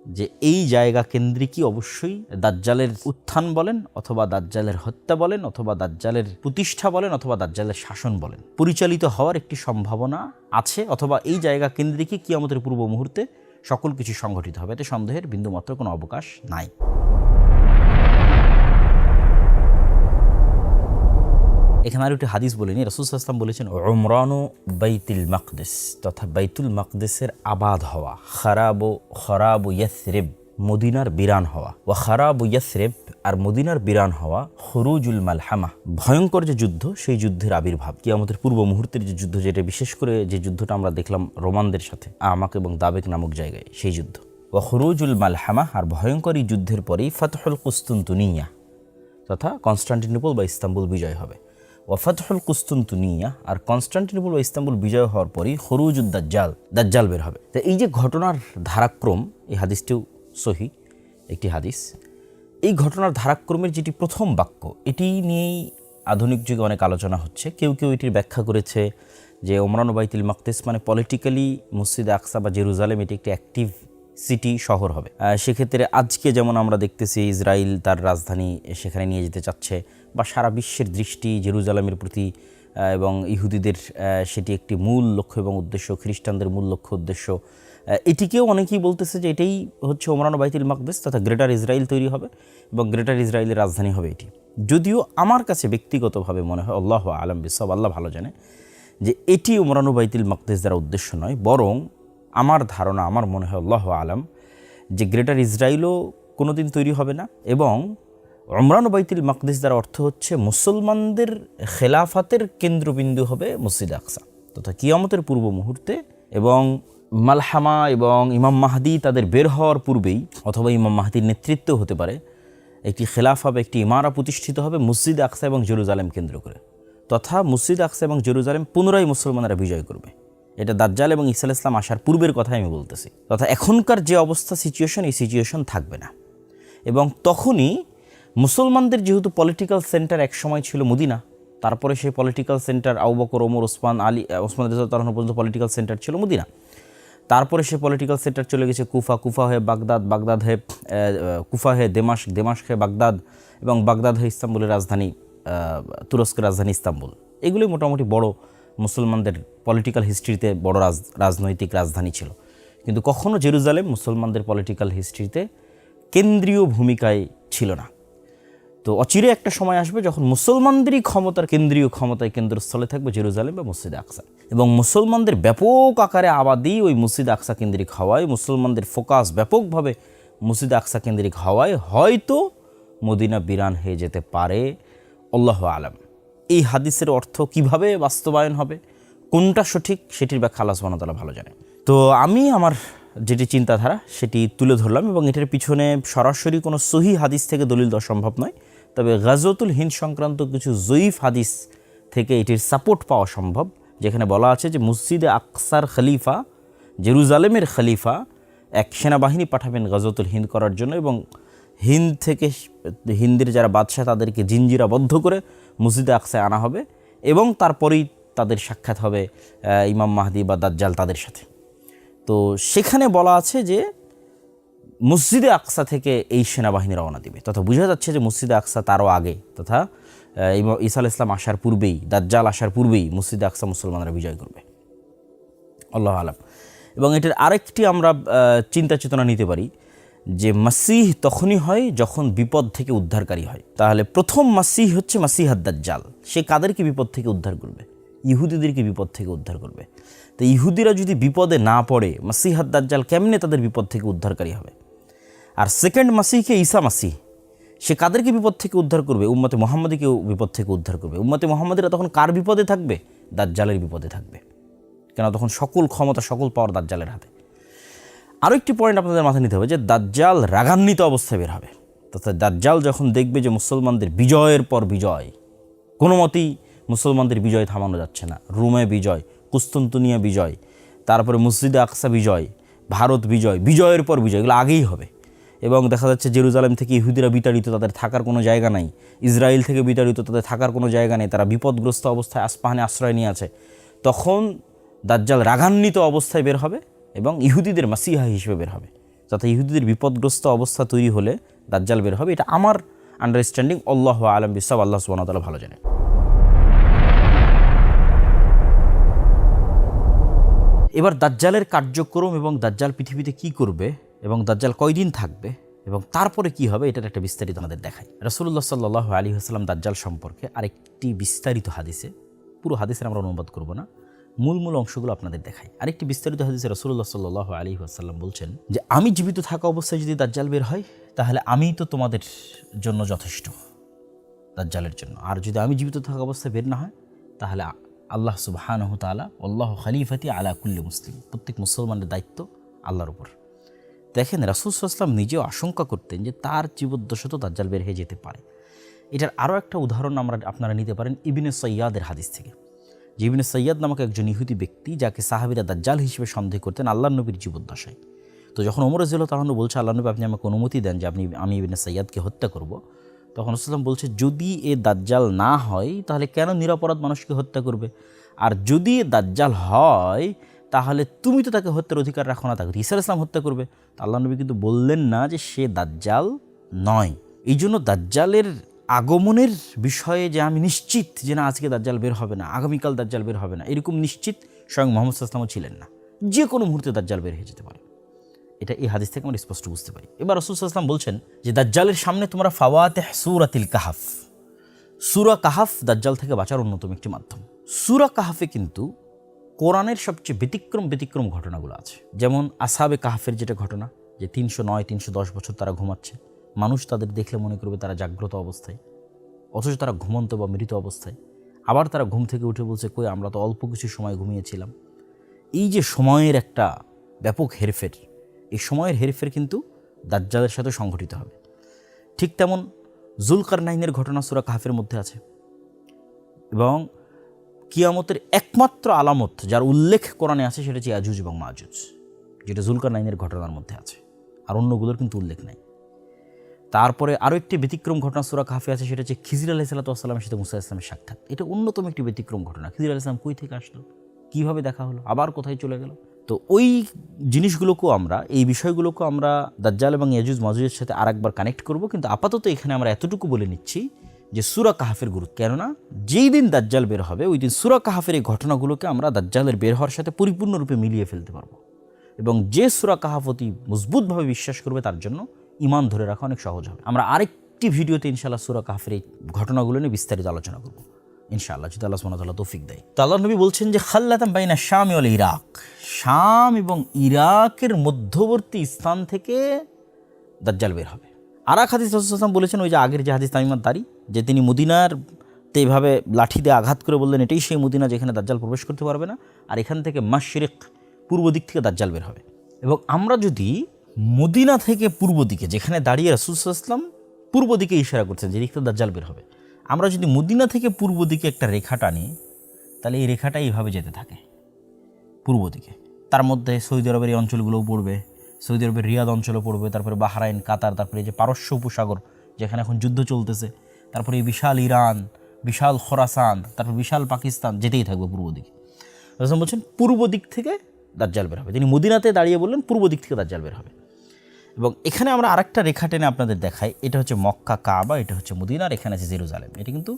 S2: যে এই জায়গা কেন্দ্রিকই অবশ্যই দাজ্জালের উত্থান বলেন, অথবা দাজ্জালের হত্যা বলেন, অথবা দাজ্জালের প্রতিষ্ঠা বলেন, অথবা দাজ্জালের শাসন বলেন, পরিচালিত হওয়ার একটি সম্ভাবনা আছে, অথবা এই জায়গা কেন্দ্রিকই কিয়ামতের পূর্ব মুহূর্তে সকল কিছু সংঘটিত হবে। এতে সন্দেহের বিন্দুমাত্র কোনো অবকাশ নাই। এখানে আর একটি হাদিস বলিনি, রাসূল সাল্লাল্লাহু আলাইহি ওয়াসাল্লাম বলেছেন উমরানু বাইতুল মাকদিস, তথা বাইতুল মাকদিসের আবাদ হওয়া, খরাবু ইয়াসরিব, মদিনার বিরান হওয়া, ওয়া খারাবু ইয়াসরিব, আর মদিনার বিরান হওয়া, খুরুজুল মালহামা, ভয়ঙ্কর যে যুদ্ধ, সেই যুদ্ধের আবির্ভাব, কিয়ামতের পূর্ব মুহূর্তের যে যুদ্ধ, যেটা বিশেষ করে যে যুদ্ধটা আমরা দেখলাম রোমানদের সাথে আমাক এবং দাবেক নামক জায়গায়, সেই যুদ্ধ। ওয়া খুরুজুল মালহামা, আর ভয়ঙ্কর এই যুদ্ধের পরেই ফাতহুল কুস্তুনতুনিয়া, তথা কনস্টান্টিনোপল বা ইস্তাম্বুল বিজয় হবে। ওয়াফাতহুল কুস্তুনতুনিয়া, আর কনস্টান্টিনোপল বা ইস্তাম্বুল বিজয় হওয়ার পরই খরুজুদ দাজ্জাল, দাজ্জাল বের হবে। তো এই যে ঘটনার ধারাক্রম, এই হাদিসটিও সহিহ একটি হাদিস। এই ঘটনার ধারাক্রমের যেটি প্রথম বাক্য, এটি নিয়েই আধুনিক যুগে অনেক আলোচনা হচ্ছে। কেউ কেউ এটির ব্যাখ্যা করেছে যে ওমরান বাইতুল মাকদিস মানে পলিটিক্যালি মসজিদে আকসা বা জেরুজালেম এটি একটি অ্যাক্টিভ সিটি, শহর হবে। সেক্ষেত্রে আজকে যেমন আমরা দেখতেছি ইসরায়েল তার রাজধানী সেখানে নিয়ে যেতে চাচ্ছে, বা সারা বিশ্বের দৃষ্টি জেরুজালেমের প্রতি, এবং ইহুদিদের সেটি একটি মূল লক্ষ্য এবং উদ্দেশ্য, খ্রিস্টানদের মূল লক্ষ্য উদ্দেশ্য। এটিকেও অনেকেই বলতেছে যে এটাই হচ্ছে ওমরান বাইতুল মাকদিস, তথা গ্রেটার ইসরায়েল তৈরি হবে এবং গ্রেটার ইসরায়েলের রাজধানী হবে এটি। যদিও আমার কাছে ব্যক্তিগতভাবে মনে হয়, আল্লাহু আ'লাম বিসওয়াব, আল্লাহ ভালো জানে, যে এটি ওমরান বাইতুল মাকদিস দ্বারা উদ্দেশ্য নয়, বরং আমার ধারণা, আমার মনে হয় আল্লাহু আ'লাম, যে গ্রেটার ইসরায়েলও কোনোদিন তৈরি হবে না, এবং ওমরান বাইতুল মাকদিস দ্বারা অর্থ হচ্ছে মুসলমানদের খেলাফাতের কেন্দ্রবিন্দু হবে মসজিদ আকসা, তথা কিয়ামতের পূর্ব মুহূর্তে, এবং মালহামা এবং ইমাম মাহদি তাদের বের হওয়ার পূর্বেই, অথবা ইমাম মাহদির নেতৃত্ব হতে পারে, একটি খেলাফা বা একটি ইমারা প্রতিষ্ঠিত হবে মসজিদ আকসা এবং জেরুজালেম কেন্দ্র করে, তথা মসজিদ আকসা এবং জেরুজালেম পুনরায় মুসলমানেরা বিজয় করবে। এটা দাজ্জাল এবং ঈসা আলাইহিস সালাম আসার পূর্বের কথাই আমি বলতেছি। তথা এখনকার যে অবস্থা, সিচুয়েশন, এই সিচুয়েশন থাকবে না। এবং তখনই মুসলমানদের যেহেতু পলিটিক্যাল সেন্টার এক সময় ছিল মদিনা, তারপরে সেই পলিটিক্যাল সেন্টার আবু বকর, ওমর, ওসমান রাদিয়াল্লাহু আনহু পর্যন্ত পলিটিক্যাল সেন্টার ছিল মদিনা। তারপরে সে পলিটিক্যাল সেন্টার চলে গেছে কুফা হয়ে বাগদাদ, বাগদাদ হয়ে কুফা হয়ে দেমাশক হয়ে বাগদাদ, এবং বাগদাদ হয়ে ইস্তাম্বুলের রাজধানী, তুরস্কের রাজধানী ইস্তাম্বুল। এগুলি মোটামুটি বড় মুসলমানদের পলিটিক্যাল হিস্ট্রিতে বড় রাজনৈতিক রাজধানী ছিল। কিন্তু কখনো জেরুজালেম মুসলমানদের পলিটিক্যাল হিস্ট্রিতে কেন্দ্রীয় ভূমিকায় ছিল না। তো অচিরে একটা সময় আসবে যখন মুসলমানদেরই ক্ষমতার কেন্দ্রীয় ক্ষমতায় কেন্দ্রস্থলে থাকবে জেরুজালেম বা মসজিদে আকসা, এবং মুসলমানদের ব্যাপক আকারে আবাদি ওই মসজিদে আকসা কেন্দ্রিক হওয়ায়, মুসলমানদের ফোকাস ব্যাপকভাবে মসজিদে আকসা কেন্দ্রিক হওয়ায় হয়তো মদিনা বিরান হয়ে যেতে পারে, আল্লাহু আলাম। এই হাদিসের অর্থ কিভাবে বাস্তবায়ন হবে, কোনটা সঠিক, সেটির ব্যাখ্যা আল্লাহ সুবহানাহু ওয়া তাআলা ভালো জানে। তো আমি আমার যেটি চিন্তাধারা সেটি তুলে ধরলাম, এবং এটার পিছনে সরাসরি কোনো সহিহ হাদিস থেকে দলিল দেওয়া সম্ভব নয়, তবে গাজওয়াতুল হিন্দ সংক্রান্ত কিছু জয়ীফ হাদিস থেকে এটির সাপোর্ট পাওয়া সম্ভব, যেখানে বলা আছে যে মসজিদে আকসার খলিফা, জেরুজালেমের খলিফা এক সেনাবাহিনী পাঠাবেন গাজওয়াতুল হিন্দ করার জন্য, এবং হিন্দ থেকে হিন্দের যারা বাদশাহ তাদেরকে জিঞ্জিরাবদ্ধ করে মসজিদে আকসায় আনা হবে, এবং তারপরেই তাদের সাক্ষাৎ হবে ইমাম মাহদি বা দাজ্জাল তাদের সাথে। তো সেখানে বলা আছে যে মসজিদে আকসা থেকে এই সেনাবাহিনী রওনা দিবে, তথা বোঝা যাচ্ছে যে মসজিদে আকসা তারও আগে, তথা ঈসা আলাইহিস সালাম আসার পূর্বেই, দাজ্জাল আসার পূর্বেই মসজিদে আকসা মুসলমানরা বিজয় করবে, আল্লাহু আলাম। এবং এটার আরেকটি আমরা চিন্তা চেতনা নিতে পারি যে মাসিহ তখনই হয় যখন বিপদ থেকে উদ্ধারকারী হয়। তাহলে প্রথম মাসিহ হচ্ছে মাসিহাদ দাজ্জাল, সে কাদেরকে বিপদ থেকে উদ্ধার করবে? ইহুদিদেরকে বিপদ থেকে উদ্ধার করবে। তো ইহুদিরা যদি বিপদে না পড়ে, মাসিহাদ দাজ্জাল কেমনে তাদের বিপদ থেকে উদ্ধারকারী হবে? আর সেকেন্ড মাসিহকে ঈসা মাসিহ, সে কাদেরকে বিপদ থেকে উদ্ধার করবে? উম্মতে মুহাম্মাদীকেও বিপদ থেকে উদ্ধার করবে। উম্মতে মুহাম্মাদীরা তখন কার বিপদে থাকবে? দাজ্জালের বিপদে থাকবে, কেন তখন সকল ক্ষমতা, সকল পাওয়ার দাজ্জালের হাতে। আরও একটি পয়েন্ট আপনাদের মাথায় নিতে হবে যে দাজ্জাল রাগান্বিত অবস্থায় বের হবে, তথা দাজ্জাল যখন দেখবে যে মুসলমানদের বিজয়ের পর বিজয়, কোনো মতেই মুসলমানদের বিজয় থামানো যাচ্ছে না, রোমে বিজয়, কুস্তুনতুনিয়া বিজয়, তারপরে মসজিদে আকসা বিজয়, ভারত বিজয়, বিজয়ের পর বিজয়, এগুলো আগেই হবে। এবং দেখা যাচ্ছে জেরুজালেম থেকে ইহুদিরা বিতাড়িত, তাদের থাকার কোনো জায়গা নাই। ইসরায়েল থেকে বিতাড়িত, তাদের থাকার কোনো জায়গা নেই, তারা বিপদগ্রস্ত অবস্থায় আসপাহানে আশ্রয় নিয়ে আছে। তখন দাজ্জাল রাগান্বিত অবস্থায় বের হবে এবং ইহুদিদের মাসিহা হিসেবে বের হবে, যাতে ইহুদিদের বিপদগ্রস্ত অবস্থা তৈরি হলে দাজ্জাল বের হবে। এটা আমার আন্ডারস্ট্যান্ডিং, আল্লাহু আলাম বিসওয়াব, আল্লাহ সুবহানাহু ওয়া তাআলা ভালো জানেন। এবার দাজ্জালের কার্যক্রম এবং দাজ্জাল পৃথিবীতে কি করবে এবং দাজ্জাল কয়দিন থাকবে এবং তারপরে কি হবে, এটার একটা বিস্তারিত আমাদের দেখায়। রাসূলুল্লাহ সাল্লাল্লাহু আলাইহি ওয়াসাল্লাম দাজ্জাল সম্পর্কে আরেকটি বিস্তারিত হাদিসে, পুরো হাদিসের আমরা অনুবাদ করব না, মূল অংশগুলো আপনাদের দেখাই। আরেকটি বিস্তারিত হাদিসে রাসূলুল্লাহ সাল্লাল্লাহু আলাইহি ওয়াসাল্লাম বলছেন যে আমি জীবিত থাকা অবস্থায় যদি দাজ্জাল বের হয়, তাহলে আমিই তো তোমাদের জন্য যথেষ্ট দাজ্জালের জন্য, আর যদি আমি জীবিত থাকা অবস্থায় বের না হয়, তাহলে আল্লাহ সুবহানাহু ওয়া তাআলা আল্লাহু খলিফাতি আলা কুল্লি মুসলিম, প্রত্যেক মুসলমানের দায়িত্ব আল্লাহর উপর। দেখেন রাসূল সাল্লাল্লাহু আলাইহি ওয়াসাল্লাম নিজেও আশঙ্কা করতেন যে তার জীবদ্দশাতে দাজ্জাল বের হয়ে যেতে পারে। এটার আরও একটা উদাহরণ আপনারা নিতে পারেন ইবনে সাইয়াদের হাদিস থেকে। যে ইবনে সাইয়াদ নামক একজন ইহুদি ব্যক্তি, যাকে সাহাবীরা দাজ্জাল হিসেবে সন্দেহ করতেন আল্লাহর নবীর জীবদ্দশায়। তো যখন ওমর রাদিয়াল্লাহু তাআলা বলছে আল্লাহ নবী আপনি আমাকে অনুমতি দেন যে আমি ইবনে সাইয়াদকে হত্যা করব, তখন রাসূল সাল্লাল্লাহু আলাইহি ওয়াসাল্লাম বলছে যদি এ দাজ্জাল না হয় তাহলে কেন নিরপরাধ মানুষকে হত্যা করবে? আর যদি এ দাজ্জাল হয় তাহলে তুমি তো তাকে হত্যার অধিকার রাখো না, তাকে ঈসা আলাইহিস সালাম হত্যা করবে। তা আল্লাহ নবী কিন্তু বললেন না যে সে দাজ্জাল নয়। এই জন্য দাজ্জালের আগমনের বিষয়ে যে আমি নিশ্চিত যে না আজকে দাজ্জাল বের হবে না, আগামীকাল দাজ্জাল বের হবে না, এরকম নিশ্চিত স্বয়ং মুহাম্মদ সাল্লাল্লাহু আলাইহি ওয়াসাল্লামও ছিলেন না। যে কোনো মুহূর্তে দাজ্জাল বের হয়ে যেতে পারে, এটা এই হাদিস থেকে আমরা স্পষ্ট বুঝতে পারি। এবার রাসূল সাল্লাল্লাহু আলাইহি ওয়াসাল্লাম বলছেন যে দাজ্জালের সামনে তোমরা ফাওয়াতিহ সূরাতিল কাহাফ, সূরা কাহাফ দাজ্জাল থেকে বাঁচার অন্যতম একটি মাধ্যম। সূরা কাহাফে কিন্তু কোরআনের সবচেয়ে ব্যতিক্রম ঘটনাগুলো আছে। যেমন আসহাবে কাহাফের যেটা ঘটনা, যে 309-310 বছর তারা ঘুমাচ্ছে, মানুষ তাদের দেখলে মনে করবে তারা জাগ্রত অবস্থায়, অথচ তারা ঘুমন্ত বা মৃত অবস্থায়। আবার তারা ঘুম থেকে উঠে বলছে কই আমরা তো অল্প কিছু সময় ঘুমিয়েছিলাম। এই যে সময়ের একটা ব্যাপক হেরফের, এই সময়ের হেরফের কিন্তু দাজ্জালের সাথে সংঘটিত হবে। ঠিক তেমন যুলকারনাইনের ঘটনা সূরা কাহাফের মধ্যে আছে, এবং কিয়ামতের একমাত্র আলামত যার উল্লেখ কোরআনে আছে সেটা হচ্ছে ইয়াজুজ এবং মাজুজ, যেটা যুলকারনাইনের ঘটনার মধ্যে আছে, আর অন্যগুলোর কিন্তু উল্লেখ নাই। তারপরে আরও একটি ব্যতিক্রম ঘটনা সূরা কাহাফে আছে, সেটা হচ্ছে খিজির আলাইহিস সালামের সাথে মুসা ইসলামের সাক্ষাৎ। এটা অন্যতম একটি ব্যতিক্রম ঘটনা। খিজির আলাইহিস সালাম কই থেকে আসলো, কীভাবে দেখা হলো, আবার কোথায় চলে গেল। তো ওই জিনিসগুলোকেও আমরা, এই বিষয়গুলোকেও আমরা দাজ্জাল এবং ইয়াজুজ মাজুজের সাথে আরেকবার কানেক্ট করব, কিন্তু আপাতত এখানে আমরা এতটুকু বলে নিচ্ছি যে সূরা কাহাফের গুরুত্ব। কেননা যেই দিন দাজ্জাল বের হবে ওই দিন সূরা কাহাফের এই ঘটনাগুলোকে আমরা দাজ্জালের বের হওয়ার সাথে পরিপূর্ণরূপে মিলিয়ে ফেলতে পারবো, এবং যে সূরা কাহাফ অতি মজবুতভাবে বিশ্বাস করবে তার জন্য ঈমান ধরে রাখা অনেক সহজ হবে। আমরা আরেকটি আরেকটি ভিডিওতে ইনশাআল্লাহ সূরা কাহফের এই ঘটনাগুলো নিয়ে বিস্তারিত আলোচনা করব ইনশাআল্লাহ, যদি আল্লাহ সুবহানাহু ওয়া তাআলা তৌফিক দেয়। তো আল্লাহ নবী বলছেন যে খাল্লাতাম বাইনা শাম ওয়াল ইরাক, শাম এবং ইরাকের মধ্যবর্তী স্থান থেকে দাজ্জাল বের হবে। আর এক হাদিস রাসূল সাল্লাল্লাহু আলাইহি ওয়াসাল্লাম বলেছেন, ওই যে আগের যে হাদিস তামিমাত দারি, যে তিনি মদিনার এইভাবে লাঠি দিয়ে আঘাত করে বললেন এটাই সেই মদিনা যেখানে দাজ্জাল প্রবেশ করতে পারবে না, আর এখান থেকে মাশরিক পূর্ব দিক থেকে দাজ্জাল বের হবে। এবং আমরা যদি মদিনা থেকে পূর্ব দিকে, যেখানে দাঁড়িয়ে রাসূল সাল্লাল্লাহু আলাইহি ওয়াসাল্লাম পূর্ব দিকে ইশারা করছেন যে দিক থেকে দাজ্জাল বের হবে, আমরা যদি মদিনা থেকে পূর্ব দিকে একটা রেখা টানি, তাহলে এই রেখাটা এইভাবে যেতে থাকে পূর্ব দিকে। তার মধ্যে সৌদি আরবের এই অঞ্চলগুলোও পড়বে, সৌদি আরবের রিয়াদ অঞ্চলও পড়বে, তারপরে বাহরাইন, কাতার, তারপরে এই যে পারস্য উপসাগর যেখানে এখন যুদ্ধ চলতেছে, তারপরে এই বিশাল ইরান, বিশাল খোরাসান, তারপর বিশাল পাকিস্তান, যেতেই থাকবে পূর্ব দিকে। রাসূল বলছেন পূর্ব দিক থেকে দাজ্জাল বের হবে। তিনি মদিনাতে দাঁড়িয়ে বললেন পূর্ব দিক থেকে দাজ্জাল বের হবে। এবং এখানে আমরা আরেকটা রেখা টেনে আপনাদের দেখাই, এটা হচ্ছে মক্কা কাবা, এটা হচ্ছে মদিনার, এখানে আছে জেরুজালেম। এটা কিন্তু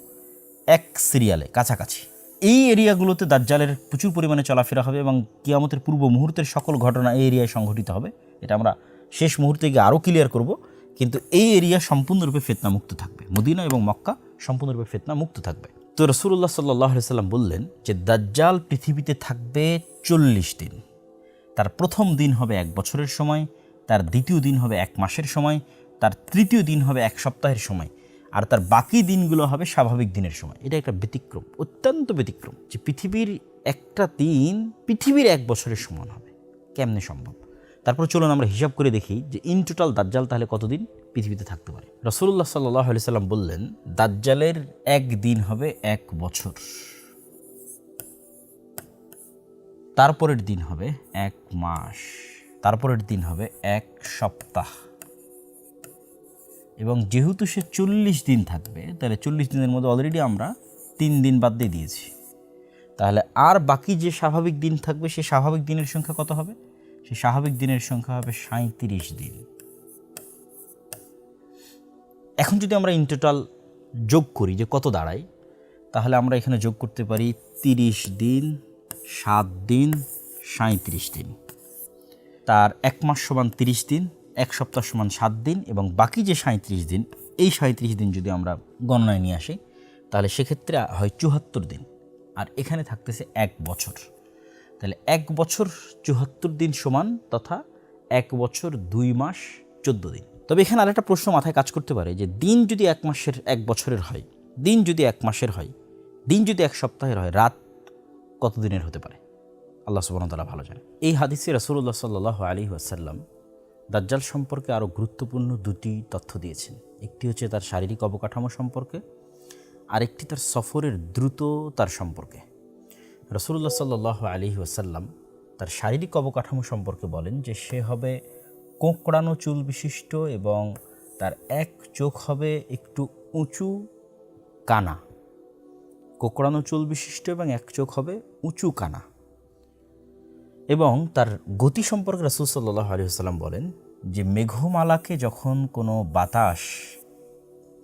S2: এক সিরিয়ালে কাছাকাছি। এই এরিয়াগুলোতে দাজ্জালের প্রচুর পরিমাণে চলাফেরা হবে এবং কিয়ামতের পূর্ব মুহূর্তের সকল ঘটনা এই এরিয়ায় সংঘটিত হবে। এটা আমরা শেষ মুহূর্তে গিয়ে আরও ক্লিয়ার করব, কিন্তু এই এরিয়া সম্পূর্ণরূপে ফিতনামুক্ত থাকবে। মদিনা এবং মক্কা সম্পূর্ণরূপে ফিতনামুক্ত থাকবে। তো রাসূলুল্লাহ সাল্লাল্লাহু আলাইহি ওয়াসাল্লাম বললেন যে দাজ্জাল পৃথিবীতে থাকবে 40 দিন। তার প্রথম দিন হবে 1 বছরের সময়, তার দ্বিতীয় দিন হবে 1 মাসের সময়, তার তৃতীয় দিন হবে 1 সপ্তাহের সময়, আর তার বাকি দিনগুলো হবে স্বাভাবিক দিনের সময়। এটা একটা ব্যতিক্রম, অত্যন্ত ব্যতিক্রম, যে পৃথিবীর একটা দিন পৃথিবীর 1 বছরের সমান হবে। কেমনে সম্ভব? তারপর চলুন আমরা হিসাব করে দেখি যে ইন টোটাল দাজ্জাল তাহলে কতদিন পৃথিবীতে থাকতে পারে। রাসূলুল্লাহ সাল্লাল্লাহু আলাইহি সাল্লাম বললেন দাজ্জালের 1 দিন হবে 1 বছর, তারপরের দিন হবে 1 মাস, তারপরের দিন হবে 1 সপ্তাহ। এবং যেহেতু সে 40 দিন থাকবে, তাহলে 40 দিনের মধ্যে অলরেডি আমরা 3 দিন বাদ দিয়ে দিয়েছি। তাহলে আর বাকি যে স্বাভাবিক দিন থাকবে, সে স্বাভাবিক দিনের সংখ্যা কত হবে? সে স্বাভাবিক দিনের সংখ্যা হবে 37 দিন। এখন যদি আমরা ইন টোটাল যোগ করি যে কত দাঁড়ায়, তাহলে আমরা এখানে যোগ করতে পারি 30 দিন, 7 দিন, 37 দিন। তার 1 মাস সমান 30 দিন, 1 সপ্তাহ সমান 7 দিন, এবং বাকি যে 37 দিন, এই 37 দিন যদি আমরা গণনায় নিয়ে আসি, তাহলে সেক্ষেত্রে হয় 74 দিন, আর এখানে থাকতেছে 1 বছর। তাহলে 1 বছর 74 দিন সমান, তথা 1 বছর 2 মাস 14 দিন। তবে এখানে আরেকটা প্রশ্ন মাথায় কাজ করতে পারে যে দিন যদি 1 মাসের 1 বছরের হয়, দিন যদি 1 মাসের হয়, দিন যদি 1 সপ্তাহের হয়, রাত কত দিনের হতে পারে? আল্লাহ সুবহানাহু ওয়া তাআলা ভালো জানেন। এই হাদিসে রাসূলুল্লাহ সাল্লাল্লাহু আলাইহি ওয়াসাল্লাম দাজ্জাল সম্পর্কে আরও গুরুত্বপূর্ণ 2টি তথ্য দিয়েছেন। একটি হচ্ছে তার শারীরিক অবকাঠামো সম্পর্কে, আরেকটি তার সফরের দ্রুততার সম্পর্কে। রাসূলুল্লাহ সাল্লাল্লাহু আলাইহি ওয়াসাল্লাম তার শারীরিক অবকাঠামো সম্পর্কে বলেন যে সে হবে কোঁকড়ানো চুল বিশিষ্ট এবং তার 1 চোখ হবে একটু উঁচু কানা। কোঁকড়ানো চুল বিশিষ্ট এবং 1 চোখ হবে উঁচু কানা। এবং তার গতি সম্পর্কে রাসূল সাল্লাল্লাহু আলাইহি ওয়াসাল্লাম বলেন যে মেঘমালাকে যখন কোনো বাতাস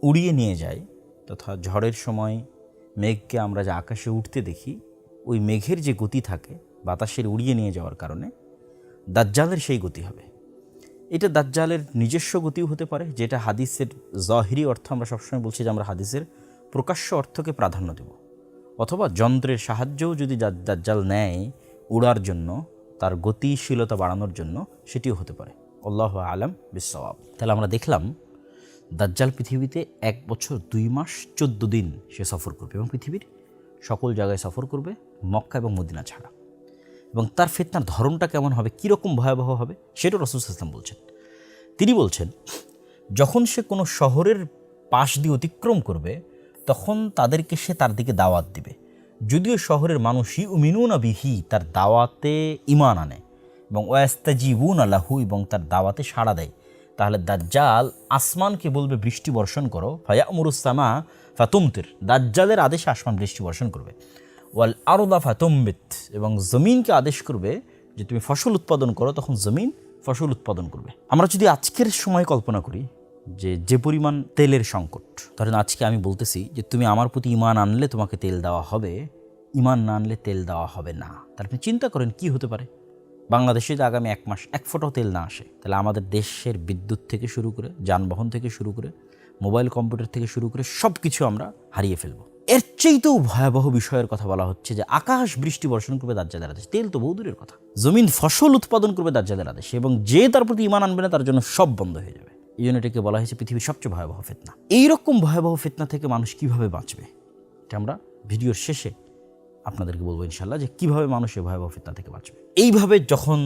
S2: উড়িয়ে নিয়ে যায়, তথা ঝড়ের সময় মেঘকে আমরা যে আকাশে উঠতে দেখি, ওই মেঘের যে গতি থাকে বাতাসের উড়িয়ে নিয়ে যাওয়ার কারণে, দাজ্জালের সেই গতি হবে। এটা দাজ্জালের নিজস্ব গতিও হতে পারে, যেটা হাদিসের জাহিরি অর্থ, আমরা সবসময় বলছি যে আমরা হাদিসের প্রকাশ্য অর্থকে প্রাধান্য দেব, অথবা যন্ত্রের সাহায্যও যদি দাজ্জাল নেয় উড়ার জন্য, তার গতিশীলতা বাড়ানোর জন্য, সেটিও হতে পারে। আল্লাহু আ'লাম বিস-সাওয়াব। তাহলে আমরা দেখলাম দাজ্জাল পৃথিবীতে 1 বছর 2 মাস 14 দিন সে সফর করবে এবং পৃথিবীর সকল জায়গায় সফর করবে, মক্কা এবং মদিনা ছাড়া। এবং তার ফিতনার ধরনটা কেমন হবে, কীরকম ভয়াবহ হবে, সেটাও রাসূল সাল্লাল্লাহু আলাইহি ওয়াসাল্লাম বলছেন। তিনি বলছেন যখন সে কোনো শহরের পাশ দিয়ে অতিক্রম করবে, তখন তাদেরকে সে তার দিকে দাওয়াত দিবে। যদিও শহরের মানুষ ইউমিনুনা বিহি, তার দাওয়াতে ঈমান আনে, এবং ওয়াস্তাজিবুনা লাহু, এবং তার দাওয়াতে সাড়া দেয়, তাহলে দাজ্জাল আসমানকে বলবে বৃষ্টি বর্ষণ করো, ফায়ামুরুস সামা ফাতুমতির, দাজ্জালের আদেশে আসমান বৃষ্টি বর্ষণ করবে। ওয়াল আরদা ফাতুমবিত, এবং জমিনকে আদেশ করবে যে তুমি ফসল উৎপাদন করো, তখন জমিন ফসল উৎপাদন করবে। আমরা যদি আজকের সময় কল্পনা করি যে পরিমাণ তেলের সংকট, ধরেন আজকে আমি বলতেছি যে তুমি আমার প্রতি ঈমান আনলে তোমাকে তেল দেওয়া হবে, ঈমান না আনলে তেল দেওয়া হবে না। তাহলে আপনি চিন্তা করেন কি হতে পারে। বাংলাদেশে যে আগামী 1 মাস 1 ফোঁটাও তেল না আসে, তাহলে আমাদের দেশের বিদ্যুৎ থেকে শুরু করে, যানবাহন থেকে শুরু করে, মোবাইল কম্পিউটার থেকে শুরু করে সব কিছু আমরা হারিয়ে ফেলবো। এর চেয়েতেও ভয়াবহ বিষয়ের কথা বলা হচ্ছে যে আকাশ বৃষ্টি বর্ষণ করবে দাজ্জালের আদেশ। তেল তো বহু দূরের কথা, জমিন ফসল উৎপাদন করবে দাজ্জালের আদেশ, এবং যে তার প্রতি ঈমান আনবে না তার জন্য সব বন্ধ হয়ে যাবে। এই জন্য এটাকে বলা হয়েছে পৃথিবীর সবচেয়ে ভয়াবহ ফিতনা। এইরকম ভয়াবহ ফিতনা থেকে মানুষ কিভাবে বাঁচবে, এটা আমরা ভিডিওর শেষে আপনাদেরকে বলবো ইনশাল্লাহ, যে কিভাবে মানুষ এই ভয়াবহ ফিতনা থেকে বাঁচবে। এইভাবে যখন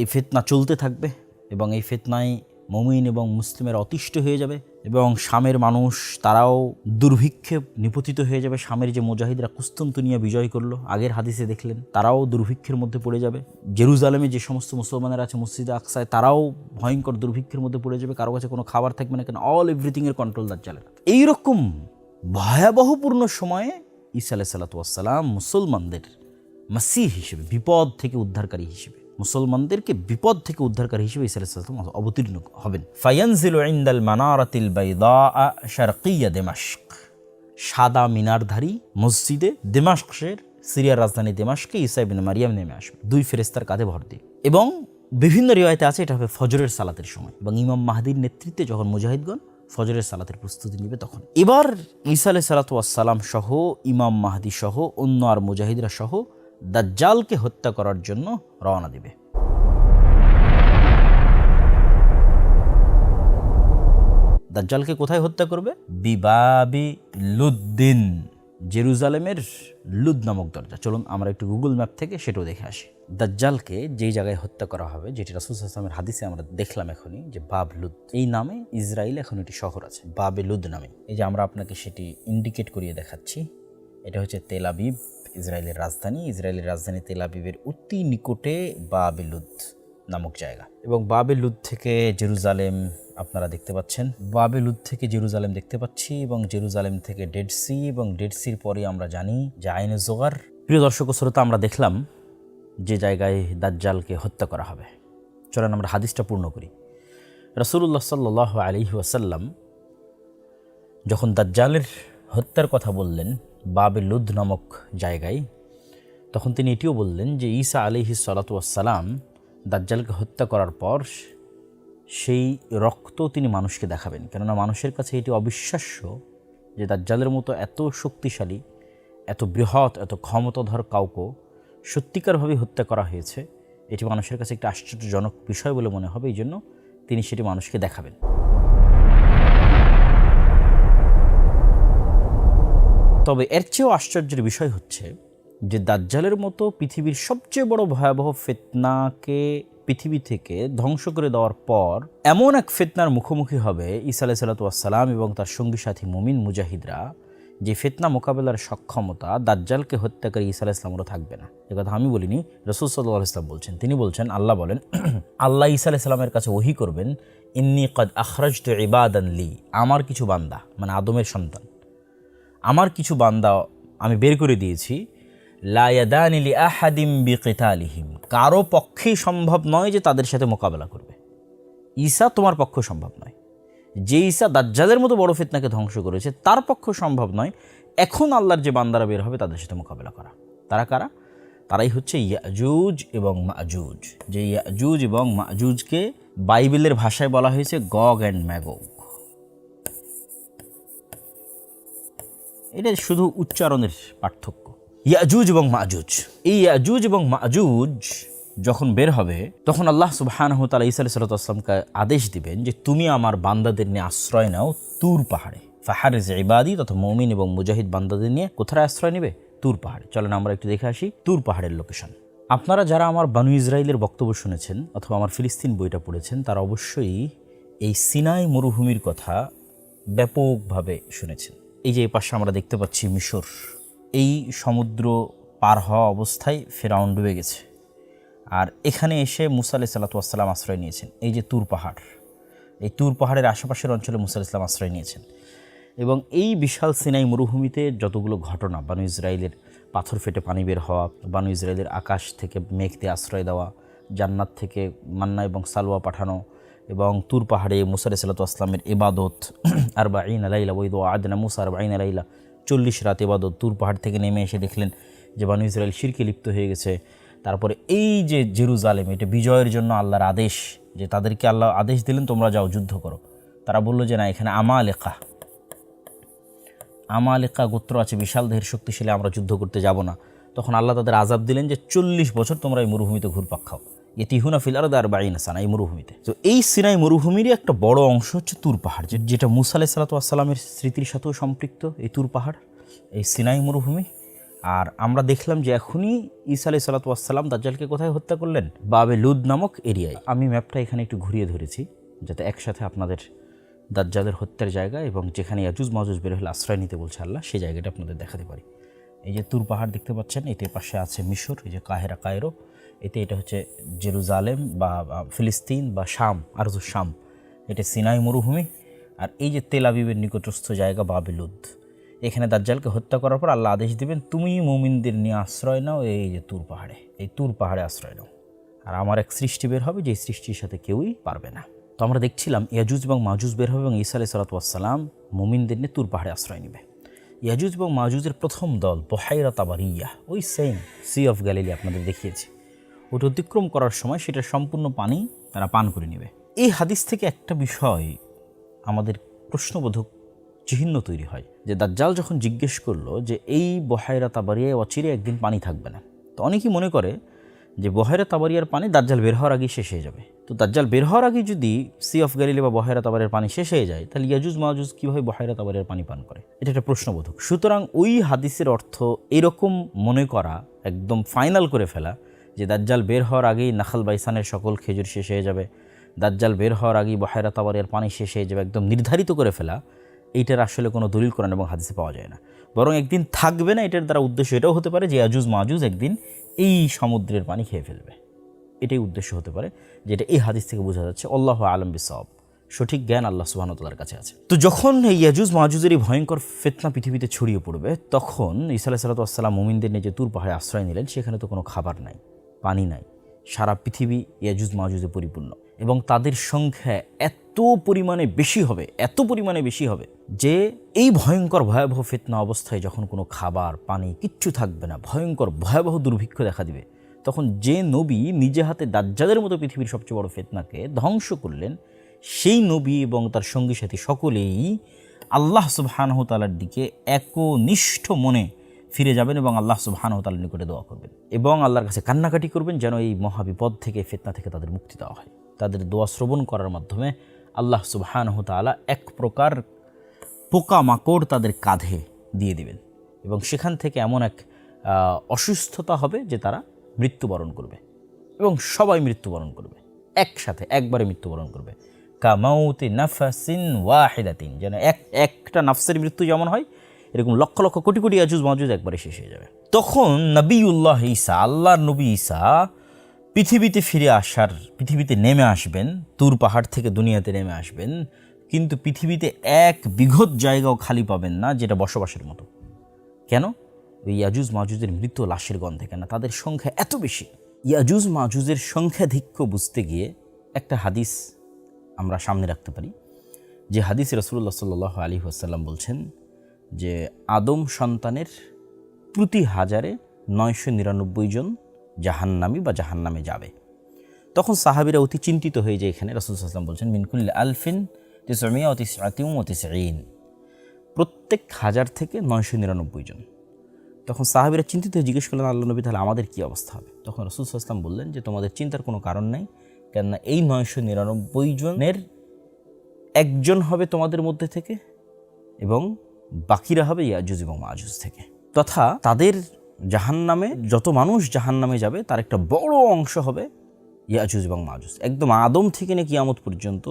S2: এই ফিতনা চলতে থাকবে এবং এই ফিতনায় মুমিন এবং মুসলিমের অতিষ্ঠ হয়ে যাবে এবং শামের মানুষ তারাও দুর্ভিক্ষে নিপতিত হয়ে যাবে। শামের যে মুজাহিদরা কুস্তন্তনিয়া বিজয় করলো, আগের হাদিসে দেখলেন, তারাও দুর্ভিক্ষের মধ্যে পড়ে যাবে। জেরুজালেমে যে সমস্ত মুসলমানেরা আছে মসজিদে আকসায়, তারাও ভয়ঙ্কর দুর্ভিক্ষের মধ্যে পড়ে যাবে। কারো কাছে কোনো খাবার থাকবে না, কেন অল এভরিথিংয়ের কন্ট্রোল দাজ্জালের। এইরকম ভয়াবহপূর্ণ সময়ে ঈসা আলাইহিস সালাতু ওয়াস সালাম মুসলমানদের মাসীহ হিসেবে, বিপদ থেকে উদ্ধারকারী হিসেবে, মুসলমানদেরকে বিপদ থেকে উদ্ধারকারী হিসেবে ঈসা আলাইহিস সালাম অবতীর্ণ হবেন। ফায়ানজিলু ইনদাল মানারাতিল বাইদা শারকিয়া দিমাশক, সাদা মিনারধারী মসজিদে দিমাশকের, সিরিয়ার রাজধানী দিমাশকে ঈসা ইবনে মারিয়াম নেমে আসবে 2 ফেরেশতার কাঁধে ভর দিয়ে। এবং বিভিন্ন রিওয়ায়াতে আছে এটা হবে ফজরের সালাতের সময়, এবং ইমাম মাহদির নেতৃত্বে যখন মুজাহিদগণ ফজরের সালাতের প্রস্তুতি নেবে তখন। এবার ঈসা আলাইহিস সালাতু ওয়াস সালাম সহ ইমাম মাহদি সহ অন্য আর মুজাহিদরা সহ দাজ্জালকে হত্যা করার জন্য রওনা দিবে। দাজ্জালকে কোথায় হত্যা করবে? বিবাবি লুদ্দিন, জেরুজালেমের লুদ নামক দরজা। চলুন আমরা একটু গুগল ম্যাপ থেকে সেটাও দেখে আসি। দাজ্জালকে যেই জায়গায় হত্যা করা হবে, যেটি রাসূল সাল্লাল্লাহু আলাইহি ওয়াসাল্লামের হাদিসে আমরা দেখলাম এখনই, যে বাব লুদ, এই নামে ইসরায়েলে এখন একটি শহর আছে বাবে লুদ নামে। এই যে আমরা আপনাকে সেটি ইন্ডিকেট করিয়ে দেখাচ্ছি, এটা হচ্ছে তেল আবিব, ইসরায়েলের রাজধানী। ইসরায়েলের রাজধানী তেল আবিবের অতি নিকটে বাবে লুদ নামক জায়গা। এবং বাবে লুদ থেকে জেরুজালেম আপনারা দেখতে পাচ্ছেন, বাবে লুদ থেকে জেরুজালেম দেখতে পাচ্ছি, এবং জেরুজালেম থেকে ডেড সি, এবং ডেড সির পরে আমরা জানি যে আইনে জোগার। প্রিয় দর্শক ও শ্রোতা, আমরা দেখলাম যে জায়গায় দাজ্জালকে হত্যা করা হবে। চলেন আমরা হাদিসটা পূর্ণ করি। রাসূলুল্লাহ সাল্লাল্লাহু আলাইহি ওয়াসাল্লাম যখন দাজ্জালের হত্যার কথা বললেন বাবে লুদ নামক জায়গায়, তখন তিনি এটিও বললেন যে ঈসা আলাইহিস সালাতু ওয়াস সালাম দাজ্জালকে হত্যা করার পর সেই রক্ত তিনি মানুষকে দেখাবেন। কেননা মানুষের কাছে এটি অবিশ্বাস্য যে দাজ্জালের মতো এত শক্তিশালী, এত বৃহৎ, এত ক্ষমতাধর কাউকে সত্যিকারভাবে হত্যা করা হয়েছে। এটি মানুষের কাছে একটি আশ্চর্যজনক বিষয় বলে মনে হবে, এই জন্য তিনি সেটি মানুষকে দেখাবেন। তবে এর চেয়েও আশ্চর্যের বিষয় হচ্ছে যে দাজ্জালের মতো পৃথিবীর সবচেয়ে বড় ভয়াবহ ফিতনাকে পৃথিবী থেকে ধ্বংস করে দেওয়ার পর এমন এক ফিতনার মুখোমুখি হবে ঈসা আলাইহিস সালাতু ওয়াস সালাম এবং তার সঙ্গী সাথী মুমিন মুজাহিদরা, যে ফিতনা মোকাবেলার সক্ষমতা দাজ্জালকে হত্যাকারী ঈসা আলাইহিস সালামেরও থাকবে না। এ কথা আমি বলিনি, রাসূল সাল্লাল্লাহু আলাইহি ওয়াসাল্লাম বলছেন। তিনি বলছেন, আল্লাহ বলেন, আল্লাহ ঈসা আলাইহিস সালামের কাছে ওহী করবেন, ইন্নী কদ আখরাজতু ইবাদান লি, আমার কিছু বান্দা, মানে আদমের সন্তান, আমার কিছু বান্দা আমি বের করে দিয়েছি, লা ইয়াদানি লি আহাদিম বিকিতালিহিম, কারো পক্ষেই সম্ভব নয় যে তাদের সাথে মোকাবেলা করবে। ঈসা তোমার পক্ষে সম্ভব নয়। যে ঈসা দাজ্জালের মতো বড় ফিতনাকে ধ্বংস করেছে তার পক্ষে সম্ভব নয় এখন আল্লাহর যে বান্দারা বের হবে তাদের সাথে মোকাবেলা করা। তারা কারা? তারাই হচ্ছে ইয়াজুজ এবং মাজুজ। যে ইয়াজুজ এবং মাজুজকে বাইবেলের ভাষায় বলা হয়েছে গগ অ্যান্ড ম্যাগগ। এটা শুধু উচ্চারণের পার্থক্য। ইয়াজুজ এবং মাজুজ, এই ইয়াজুজ এবং মাজুজ যখন বের হবে তখন আল্লাহ সুবহানাহু ওয়া তাআলা ঈসা আলাইহিস সালাতু ওয়াস সালামকে আদেশ দিবেন যে তুমি আমার বান্দাদের নিয়ে আশ্রয় নাও তুর পাহাড়ে। ফাহারিজ ইবাদি, তথা মুমিন এবং মুজাহিদ বান্দাদের নিয়ে কোথায় আশ্রয় নেবে? তুর পাহাড়ে। চলেন আমরা একটু দেখে আসি তুর পাহাড়ের লোকেশন। আপনারা যারা আমার বানু ইসরাইলের বক্তব্য শুনেছেন অথবা আমার ফিলিস্তিন বইটা পড়েছেন তারা অবশ্যই এই সিনাই মরুভূমির কথা ব্যাপকভাবে শুনেছেন। এই যে এই পাশে আমরা দেখতে পাচ্ছি মিশর, এই সমুদ্র পার হওয়া অবস্থায় ফেরাউন ডুবে গেছে, আর এখানে এসে মুসা আলাইহিস সালাতু ওয়াস সালাম আশ্রয় নিয়েছেন। এই যে তুর পাহাড়, এই তুর পাহাড়ের আশেপাশের অঞ্চলে মুসা আলাইহিস সালাম আশ্রয় নিয়েছেন। এবং এই বিশাল সিনাই মরুভূমিতে যতগুলো ঘটনা, বানু ইসরাইলের পাথর ফেটে পানি বের হওয়া, বানু ইসরাইলের আকাশ থেকে মেঘ দিয়ে আশ্রয় দেওয়া, জান্নাত থেকে মান্না এবং সালওয়া পাঠানো, এবং তুর পাহাড়ে মুসা আলাইহিস সালাতু ওয়াস সালামের ইবাদত, আরবাঈনা লাইলা ওয়াইদ আদনা মুসা আরবাঈনা লাইলা, 40 রাত ইবাদত। তুর পাহাড় থেকে নেমে এসে দেখলেন যে বানু ইসরাইল শিরকে লিপ্ত হয়ে গেছে। তারপরে এই যে জেরুজালেম, এটা বিজয়ের জন্য আল্লাহর আদেশ, যে তাদেরকে আল্লাহ আদেশ দিলেন তোমরা যাও যুদ্ধ করো। তারা বলল যে না, এখানে আমালেকা গোত্র আছে, বিশাল দেহের শক্তিশালী, আমরা যুদ্ধ করতে যাব না। তখন আল্লাহ তাদের আযাব দিলেন যে 40 বছর তোমরা এই মরুভূমিতে ঘুরপাক খাও। ইতিহুনা ফিল আরদি 40 সানা, এই মরুভূমিতে। তো এই সিনাই মরুভূমিরই একটা বড় অংশ হচ্ছে তুর পাহাড়, যেটা মূসা আলাইহিস সালাতু ওয়াস সালামের স্মৃতির সাথেও সম্পৃক্ত, এই তুর পাহাড়, এই সিনাই মরুভূমি। আর আমরা দেখলাম যে এখনই ঈসা আলাইহিস সালাতু ওয়াস সালাম দাজ্জালকে কোথায় হত্যা করলেন? বাবে লুদ নামক এরিয়ায়। আমি ম্যাপটা এখানে একটু ঘুরিয়ে ধরেছি যাতে একসাথে আপনাদের দাজ্জালের হত্যার জায়গা এবং যেখানে ইয়াজুজ মাজুজ বের হলে আশ্রয় নিতে বলছে আল্লাহ, সেই জায়গাটা আপনাদের দেখাতে পারি। এই যে তুর পাহাড় দেখতে পাচ্ছেন, এতে পাশে আছে মিশর, এই যে কায়রো, এতে এটা হচ্ছে জেরুজালেম বা ফিলিস্তিন বা শাম, আরজু শাম, এটা সিনাই মরুভূমি। আর এই যে তেল আবিবের নিকটস্থ জায়গা বাবে লুদ। এখানে দাজ্জালকে হত্যা করার পর আল্লাহ আদেশ দিবেন, তুমি মুমিনদের নিয়ে আশ্রয় নাও এই যে তুর পাহাড়ে, এই তুর পাহাড়ে আশ্রয় নাও। আর আমার এক সৃষ্টি বের হবে, যে সৃষ্টির সাথে কেউই পারবে না। তো আমরা দেখছিলাম ইয়াজুজ এবং মাজুজ বের হবে এবং ঈসা আলাইহিস সালাতু ওয়াস সালাম মুমিনদের নিয়ে তুর পাহাড়ে আশ্রয় নেবে। ইয়াজুজ এবং মাজুজের প্রথম দল বুহাইরা তাবারিয়া, ওই সেম সি অফ গ্যালিলি আপনাদের দেখিয়েছি, ওটা অতিক্রম করার সময় সেটা সম্পূর্ণ পানি তারা পান করে নেবে। এই হাদিস থেকে একটা বিষয় আমাদের প্রশ্নবোধক চিহ্ন তৈরি হয়, যে দাজ্জাল যখন জিজ্ঞেস করলো যে এই বুহাইরা তাবারিয়ায় অচিরে একদিন পানি থাকবে না, তো অনেকেই মনে করে যে বুহাইরা তাবারিয়ার পানি দাজ্জাল বের হওয়ার আগেই শেষ হয়ে যাবে। তো দাজ্জাল বের হওয়ার আগে যদি সি অফ গ্যালিলি বা বুহাইরা তাবারিয়ার পানি শেষ হয়ে যায়, তাহলে ইয়াজুজ মাজুজ কীভাবে বুহাইরা তাবারিয়ার পানি পান করে? এটা একটা প্রশ্নবোধক। সুতরাং ওই হাদিসের অর্থ এরকম মনে করা, একদম ফাইনাল করে ফেলা যে দাজ্জাল বের হওয়ার আগেই নাখাল বাইসানের সকল খেজুর শেষ হয়ে যাবে, দাজ্জাল বের হওয়ার আগেই বুহাইরা তাবারিয়ার পানি শেষ হয়ে যাবে, একদম নির্ধারিত করে ফেলা, এইটার আসলে কোনো দলিল কোরআন এবং হাদিসে পাওয়া যায় না। বরং একদিন থাকবে না, এটার দ্বারা উদ্দেশ্য এটাও হতে পারে যে ইয়াজুজ মাজুজ একদিন এই সমুদ্রের পানি খেয়ে ফেলবে, এটাই উদ্দেশ্য হতে পারে, যেটা এই হাদিস থেকে বোঝা যাচ্ছে। আল্লাহু আ'লাম বিসওয়াব, সঠিক জ্ঞান আল্লাহ সুবহানাহু ওয়া তাআলার কাছে আছে। তো যখন এই ইয়াজুজ মাজুজের এই ভয়ঙ্কর ফিতনা পৃথিবীতে ছড়িয়ে পড়বে, তখন ঈসা আলাইহিস সালাতু ওয়াস সালাম মুমিনদের নিয়ে যে তুর পাহাড়ে আশ্রয় নিলেন, সেখানে তো কোনো খাবার নাই, পানি নাই, সারা পৃথিবী ইয়াজুজ মাজুজে পরিপূর্ণ এবং তাদের সংখ্যা এত পরিমাণে বেশি হবে যে এই ভয়ঙ্কর ভয়াবহ ফিতনা অবস্থায় যখন কোনো খাবার পানি কিচ্ছু থাকবে না, ভয়ঙ্কর ভয়াবহ দুর্ভিক্ষ দেখা দিবে, তখন যে নবী নিজে হাতে দাজ্জালের মতো পৃথিবীর সবচেয়ে বড় ফিতনাকে ধ্বংস করলেন, সেই নবী এবং তার সঙ্গী সাথী সকলেই আল্লাহ সুবহানাহু ওয়া তাআলার দিকে একনিষ্ঠ মনে ফিরে যাবেন এবং আল্লাহ সুবহানাহু ওয়া তাআলার নিকটে দোয়া করবেন এবং আল্লাহর কাছে কান্নাকাটি করবেন যেন এই মহাবিপদ থেকে, ফিতনা থেকে তাদের মুক্তি দেওয়া হয়। তাদের দোয়া শ্রবণ করার মাধ্যমে আল্লাহ সুবহানাহু ওয়া তাআলা এক প্রকার পোকামাকড় তাদের কাঁধে দিয়ে দিবেন এবং সেখান থেকে এমন এক অসুস্থতা হবে যে তারা মৃত্যুবরণ করবে এবং সবাই মৃত্যুবরণ করবে, একসাথে একবারে মৃত্যুবরণ করবে। কামাউতি নাফসিন ওয়াহিদাতিন, যেন একটা নাফসের মৃত্যু যেমন হয়, এরকম লক্ষ লক্ষ কোটি কোটি ইয়াজুজ মাজুজ একবারে শেষ হয়ে যাবে। তখন নবিউল্লাহ ঈসা, আল্লাহর নবী ঈসা পৃথিবীতে নেমে আসবেন, তুর পাহাড় থেকে দুনিয়াতে নেমে আসবেন, কিন্তু পৃথিবীতে এক বিঘত জায়গাও খালি পাবেন না যেটা বসবাসের মতো। কেন? ওই ইয়াজুজ মাজুজের মৃত লাশের গন্ধে। কেন? তাদের সংখ্যা এত বেশি। ইয়াজুজ মাজুজের সংখ্যাধিক্য বুঝতে গিয়ে একটা হাদিস আমরা সামনে রাখতে পারি, যে হাদিসে রাসূলুল্লাহ সাল্লাল্লাহু আলাইহি ওয়াসাল্লাম বলছেন যে আদম সন্তানের প্রতি 1000-এ 999 জন জাহান্নামী বা জাহান্নামে যাবে। তখন সাহাবীরা অতি চিন্তিত হয়ে যায়। এখানে রাসূল সাল্লাল্লাহু আলাইহি ওয়াসাল্লাম বলছেন মিনকুল্লি আলফিন 999, প্রত্যেক 1000 থেকে 999 জন। তখন সাহাবীরা চিন্তিত হয়ে জিজ্ঞেস করলেন, আল্লাহ নবী, তাহলে আমাদের কী অবস্থা হবে? তখন রাসূল সাল্লাল্লাহু আলাইহি ওয়াসাল্লাম বললেন যে তোমাদের চিন্তার কোনো কারণ নেই, কেননা এই 999 জনের একজন হবে তোমাদের মধ্যে থেকে এবং বাকিরা হবে ইয়াজুজ এবং মাজুজ থেকে। তথা তাদের জাহান্নামে, যত মানুষ জাহান্নামে যাবে তার একটা বড় অংশ হবে ইয়াজুজ এবং মাজুজ। একদম আদম থেকে নিয়ে কিয়ামত পর্যন্ত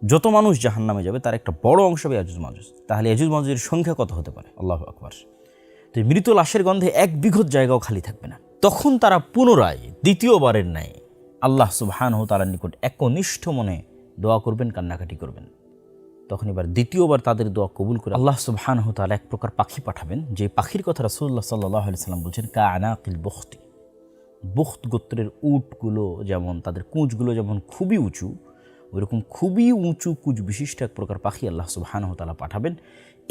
S2: যত মানুষ জাহান্নামে যাবে তার একটা বড় অংশ হবে ইয়াজুজ মাজুজ। তাহলে ইয়াজুজ মাজুজের সংখ্যা কত হতে পারে? আল্লাহু আকবার। তো মৃত লাশের গন্ধে এক বিঘত জায়গাও খালি থাকবে না। তখন তারা পুনরায় দ্বিতীয়বারের ন্যায় আল্লাহ সুবহানাহু ওয়া তাআলার নিকট একনিষ্ঠ মনে দোয়া করবেন, কান্নাকাটি করবেন। তখন এবার দ্বিতীয়বার তাদের দোয়া কবুল করে আল্লাহ সুবহানাহু ওয়া তাআলা এক প্রকার পাখি পাঠাবেন, যে পাখির কথা রাসূলুল্লাহ সাল্লাল্লাহু আলাইহি ওয়াসাল্লাম বলছেন কাআনাকিল বুখতি। বুখত গোত্রের উটগুলো যেমন, তাদের কুঁচগুলো যেমন খুবই উঁচু, ওইরকম খুবই উঁচু কুঁচ বিশিষ্ট এক প্রকার পাখি আল্লাহ সুবহানাহু ওয়া তাআলা পাঠাবেন।